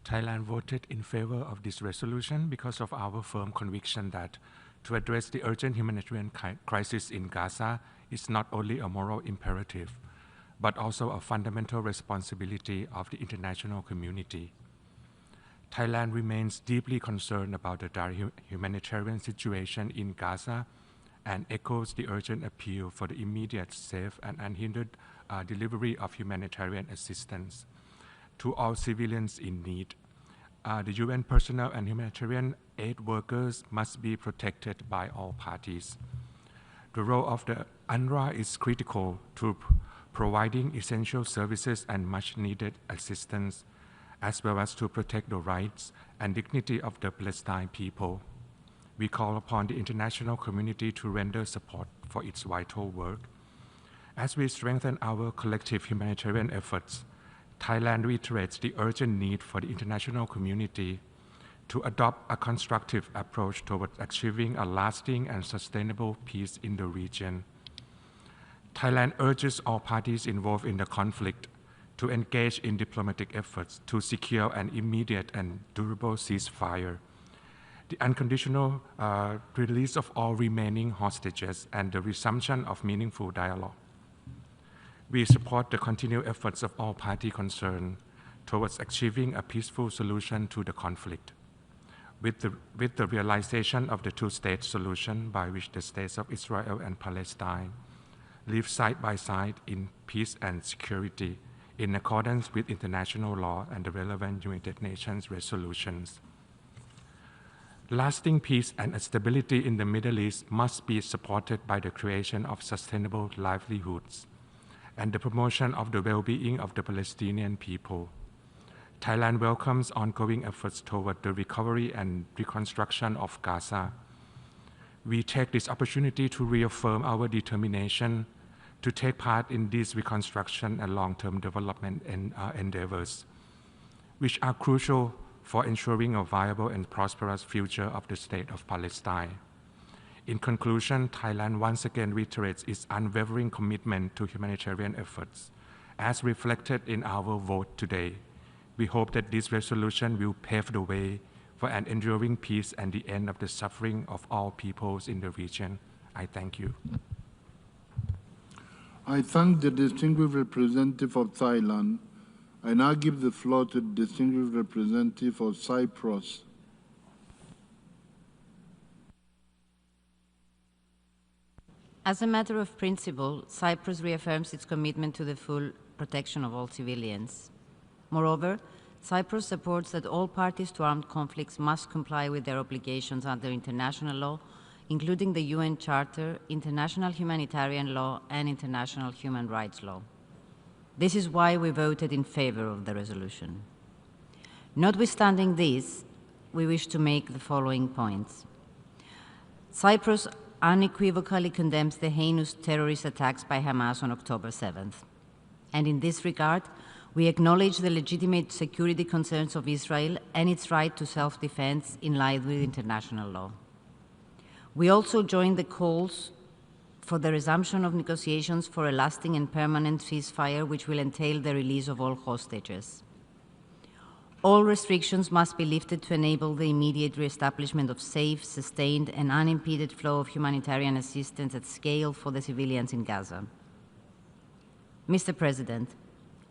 Thailand voted in favor of this resolution because of our firm conviction that to address the urgent humanitarian crisis in Gaza is not only a moral imperative, but also a fundamental responsibility of the international community. Thailand remains deeply concerned about the dire humanitarian situation in Gaza and echoes the urgent appeal for the immediate, safe, and unhindered delivery of humanitarian assistance to all civilians in need. The UN personnel and humanitarian aid workers must be protected by all parties. The role of the UNRWA is critical to providing essential services and much-needed assistance, as well as to protect the rights and dignity of the Palestinian people. We call upon the international community to render support for its vital work. As we strengthen our collective humanitarian efforts, Thailand reiterates the urgent need for the international community to adopt a constructive approach towards achieving a lasting and sustainable peace in the region. Thailand urges all parties involved in the conflict to engage in diplomatic efforts to secure an immediate and durable ceasefire, the unconditional release of all remaining hostages, and the resumption of meaningful dialogue. We support the continued efforts of all parties concerned towards achieving a peaceful solution to the conflict, with the realization of the two-state solution by which the states of Israel and Palestine live side by side in peace and security in accordance with international law and the relevant United Nations resolutions. Lasting peace and stability in the Middle East must be supported by the creation of sustainable livelihoods and the promotion of the well-being of the Palestinian people. Thailand welcomes ongoing efforts toward the recovery and reconstruction of Gaza. We take this opportunity to reaffirm our determination to take part in these reconstruction and long-term development endeavors, which are crucial for ensuring a viable and prosperous future of the state of Palestine. In conclusion, Thailand once again reiterates its unwavering commitment to humanitarian efforts, as reflected in our vote today. We hope that this resolution will pave the way for an enduring peace and the end of the suffering of all peoples in the region. I thank you. I thank the distinguished representative of Thailand. I now give the floor to the distinguished representative of Cyprus. As a matter of principle, Cyprus reaffirms its commitment to the full protection of all civilians. Moreover, Cyprus supports that all parties to armed conflicts must comply with their obligations under international law, including the UN Charter, international humanitarian law, and international human rights law. This is why we voted in favor of the resolution. Notwithstanding this, we wish to make the following points. Cyprus unequivocally condemns the heinous terrorist attacks by Hamas on October 7th. And in this regard, we acknowledge the legitimate security concerns of Israel and its right to self-defense in line with international law. We also join the calls for the resumption of negotiations for a lasting and permanent ceasefire, which will entail the release of all hostages. All restrictions must be lifted to enable the immediate reestablishment of safe, sustained, and unimpeded flow of humanitarian assistance at scale for the civilians in Gaza. Mr. President,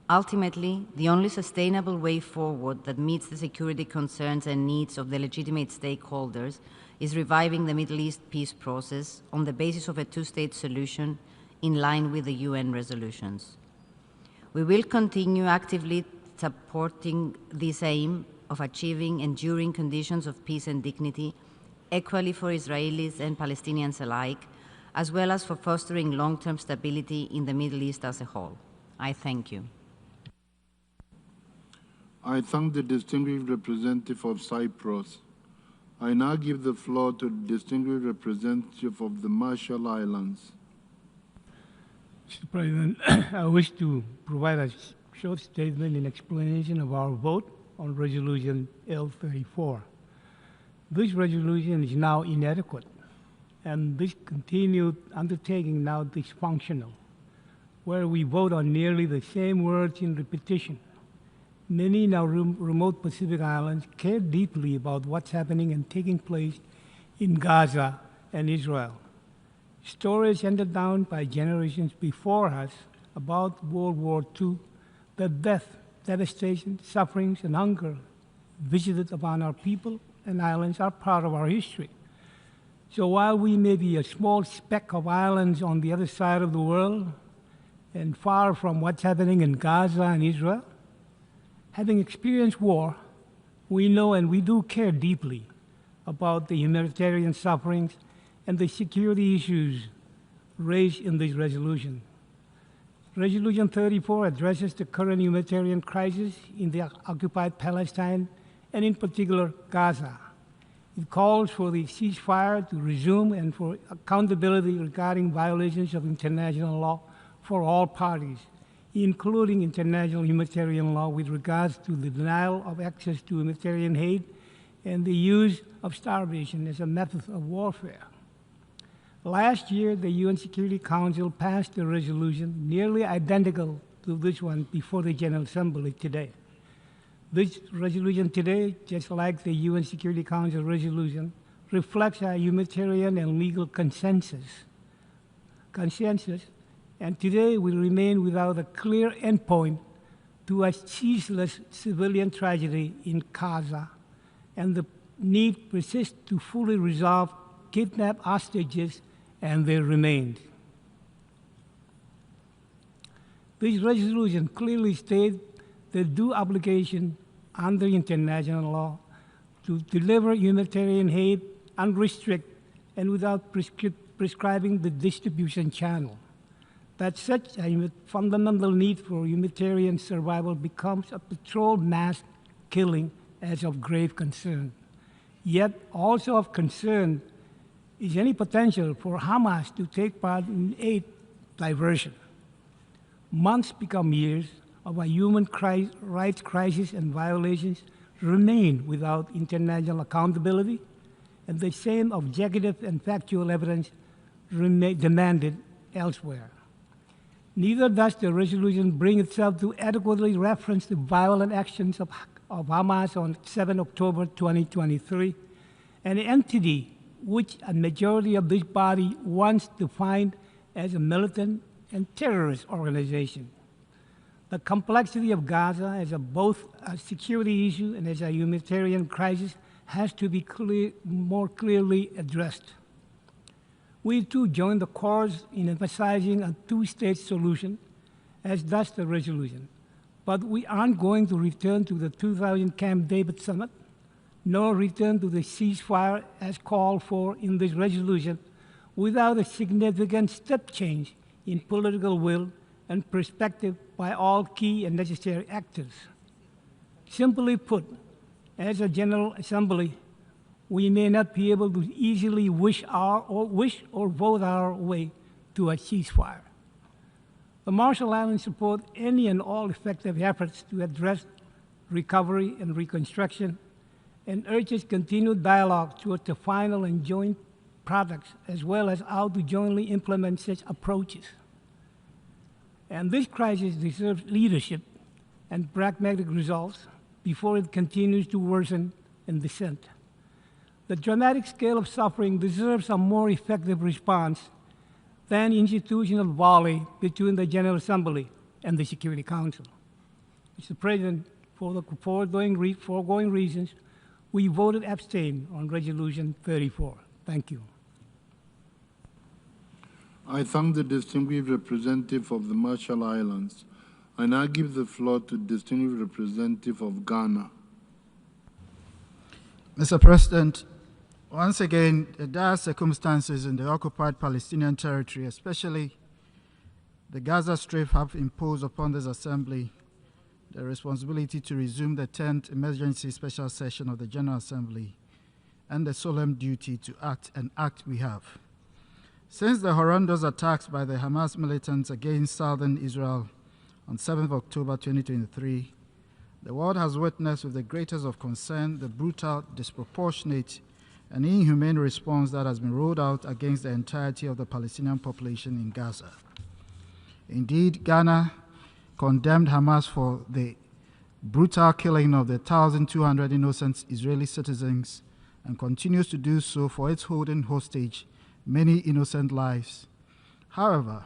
ultimately, the only sustainable way forward that meets the security concerns and needs of the legitimate stakeholders is reviving the Middle East peace process on the basis of a two-state solution in line with the UN resolutions. We will continue actively supporting this aim of achieving enduring conditions of peace and dignity, equally for Israelis and Palestinians alike, as well as for fostering long-term stability in the Middle East as a whole. I thank you. I thank the distinguished representative of Cyprus. I now give the floor to the distinguished representative of the Marshall Islands. Mr. President, I wish to provide a short statement in explanation of our vote on Resolution L34. This resolution is now inadequate, and this continued undertaking now dysfunctional, where we vote on nearly the same words in repetition. Many in our remote Pacific Islands care deeply about what's happening and taking place in Gaza and Israel. Stories handed down by generations before us about World War II, the death, devastation, sufferings, and hunger visited upon our people and islands are part of our history. So while we may be a small speck of islands on the other side of the world and far from what's happening in Gaza and Israel, having experienced war, we know and we do care deeply about the humanitarian sufferings and the security issues raised in this resolution. Resolution 34 addresses the current humanitarian crisis in the occupied Palestine and in particular Gaza. It calls for the ceasefire to resume and for accountability regarding violations of international law for all parties, including international humanitarian law with regards to the denial of access to humanitarian aid and the use of starvation as a method of warfare. Last year, the UN Security Council passed a resolution nearly identical to this one before the General Assembly today. This resolution today, just like the UN Security Council resolution, reflects our humanitarian and legal consensus. And today we remain without a clear endpoint to a ceaseless civilian tragedy in Gaza, and the need persists to fully resolve kidnapped hostages and their remains. This resolution clearly states the due obligation under international law to deliver humanitarian aid unrestricted and without prescribing the distribution channel. That such a fundamental need for humanitarian survival becomes a patrolled mass killing as of grave concern. Yet also of concern is any potential for Hamas to take part in aid diversion. Months become years of a human rights crisis and violations remain without international accountability, and the same objective and factual evidence remain demanded elsewhere. Neither does the resolution bring itself to adequately reference the violent actions of Hamas on 7 October 2023, an entity which a majority of this body once defined as a militant and terrorist organization. The complexity of Gaza as both a security issue and as a humanitarian crisis has to be more clearly addressed. We too join the cause in emphasizing a two-state solution, as does the resolution. But we aren't going to return to the 2000 Camp David summit, nor return to the ceasefire as called for in this resolution without a significant step change in political will and perspective by all key and necessary actors. Simply put, as a General Assembly, we may not be able to easily wish or vote our way to a ceasefire. The Marshall Islands support any and all effective efforts to address recovery and reconstruction and urges continued dialogue towards the final and joint products, as well as how to jointly implement such approaches. And this crisis deserves leadership and pragmatic results before it continues to worsen and descend. The dramatic scale of suffering deserves a more effective response than institutional volley between the General Assembly and the Security Council. Mr. President, for the foregoing reasons, we voted abstain on Resolution 34. Thank you. I thank the distinguished representative of the Marshall Islands. I now give the floor to the distinguished representative of Ghana. Mr. President, once again, the dire circumstances in the occupied Palestinian territory, especially the Gaza Strip, have imposed upon this Assembly the responsibility to resume the 10th Emergency Special Session of the General Assembly and the solemn duty to act, and act we have. Since the horrendous attacks by the Hamas militants against southern Israel on 7th October 2023, the world has witnessed with the greatest of concern the brutal, disproportionate, and inhumane response that has been rolled out against the entirety of the Palestinian population in Gaza. Indeed, Ghana condemned Hamas for the brutal killing of the 1,200 innocent Israeli citizens and continues to do so for its holding hostage many innocent lives. However,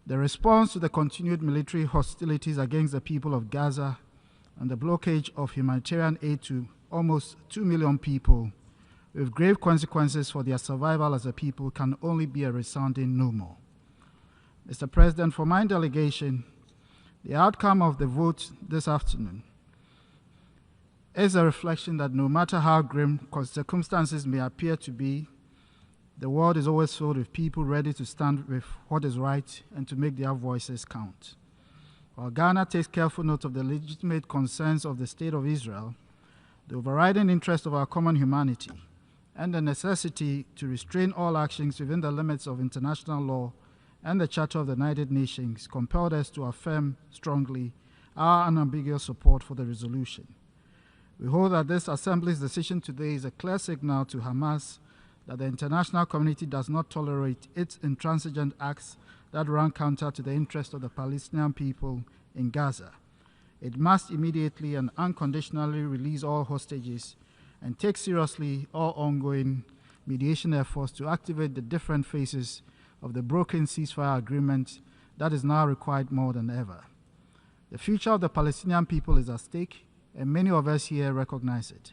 the response to the continued military hostilities against the people of Gaza and the blockage of humanitarian aid to almost 2 million people with grave consequences for their survival as a people can only be a resounding no more. Mr. President, for my delegation, the outcome of the vote this afternoon is a reflection that no matter how grim circumstances may appear to be, the world is always filled with people ready to stand with what is right and to make their voices count. While Ghana takes careful note of the legitimate concerns of the State of Israel, the overriding interest of our common humanity, and the necessity to restrain all actions within the limits of international law and the Charter of the United Nations compelled us to affirm strongly our unambiguous support for the resolution. We hold that this Assembly's decision today is a clear signal to Hamas that the international community does not tolerate its intransigent acts that run counter to the interest of the Palestinian people in Gaza. It must immediately and unconditionally release all hostages and take seriously all ongoing mediation efforts to activate the different phases of the broken ceasefire agreement that is now required more than ever. The future of the Palestinian people is at stake, and many of us here recognize it.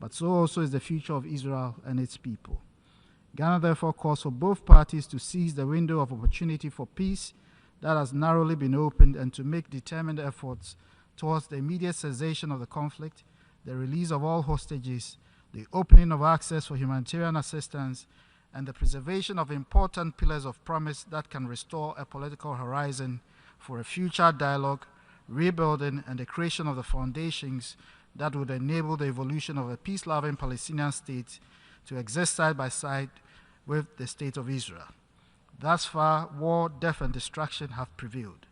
But so also is the future of Israel and its people. Ghana therefore calls for both parties to seize the window of opportunity for peace that has narrowly been opened and to make determined efforts towards the immediate cessation of the conflict, the release of all hostages, the opening of access for humanitarian assistance, and the preservation of important pillars of promise that can restore a political horizon for a future dialogue, rebuilding, and the creation of the foundations that would enable the evolution of a peace-loving Palestinian state to exist side by side with the State of Israel. Thus far, war, death, and destruction have prevailed.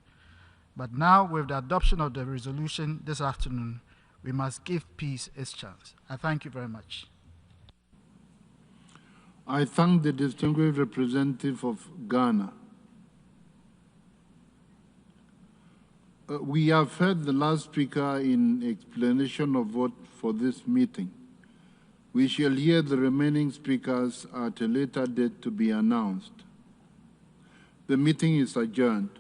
But now, with the adoption of the resolution this afternoon, we must give peace its chance. I thank you very much. I thank the distinguished representative of Ghana. We have heard the last speaker in explanation of vote for this meeting. We shall hear the remaining speakers at a later date to be announced. The meeting is adjourned.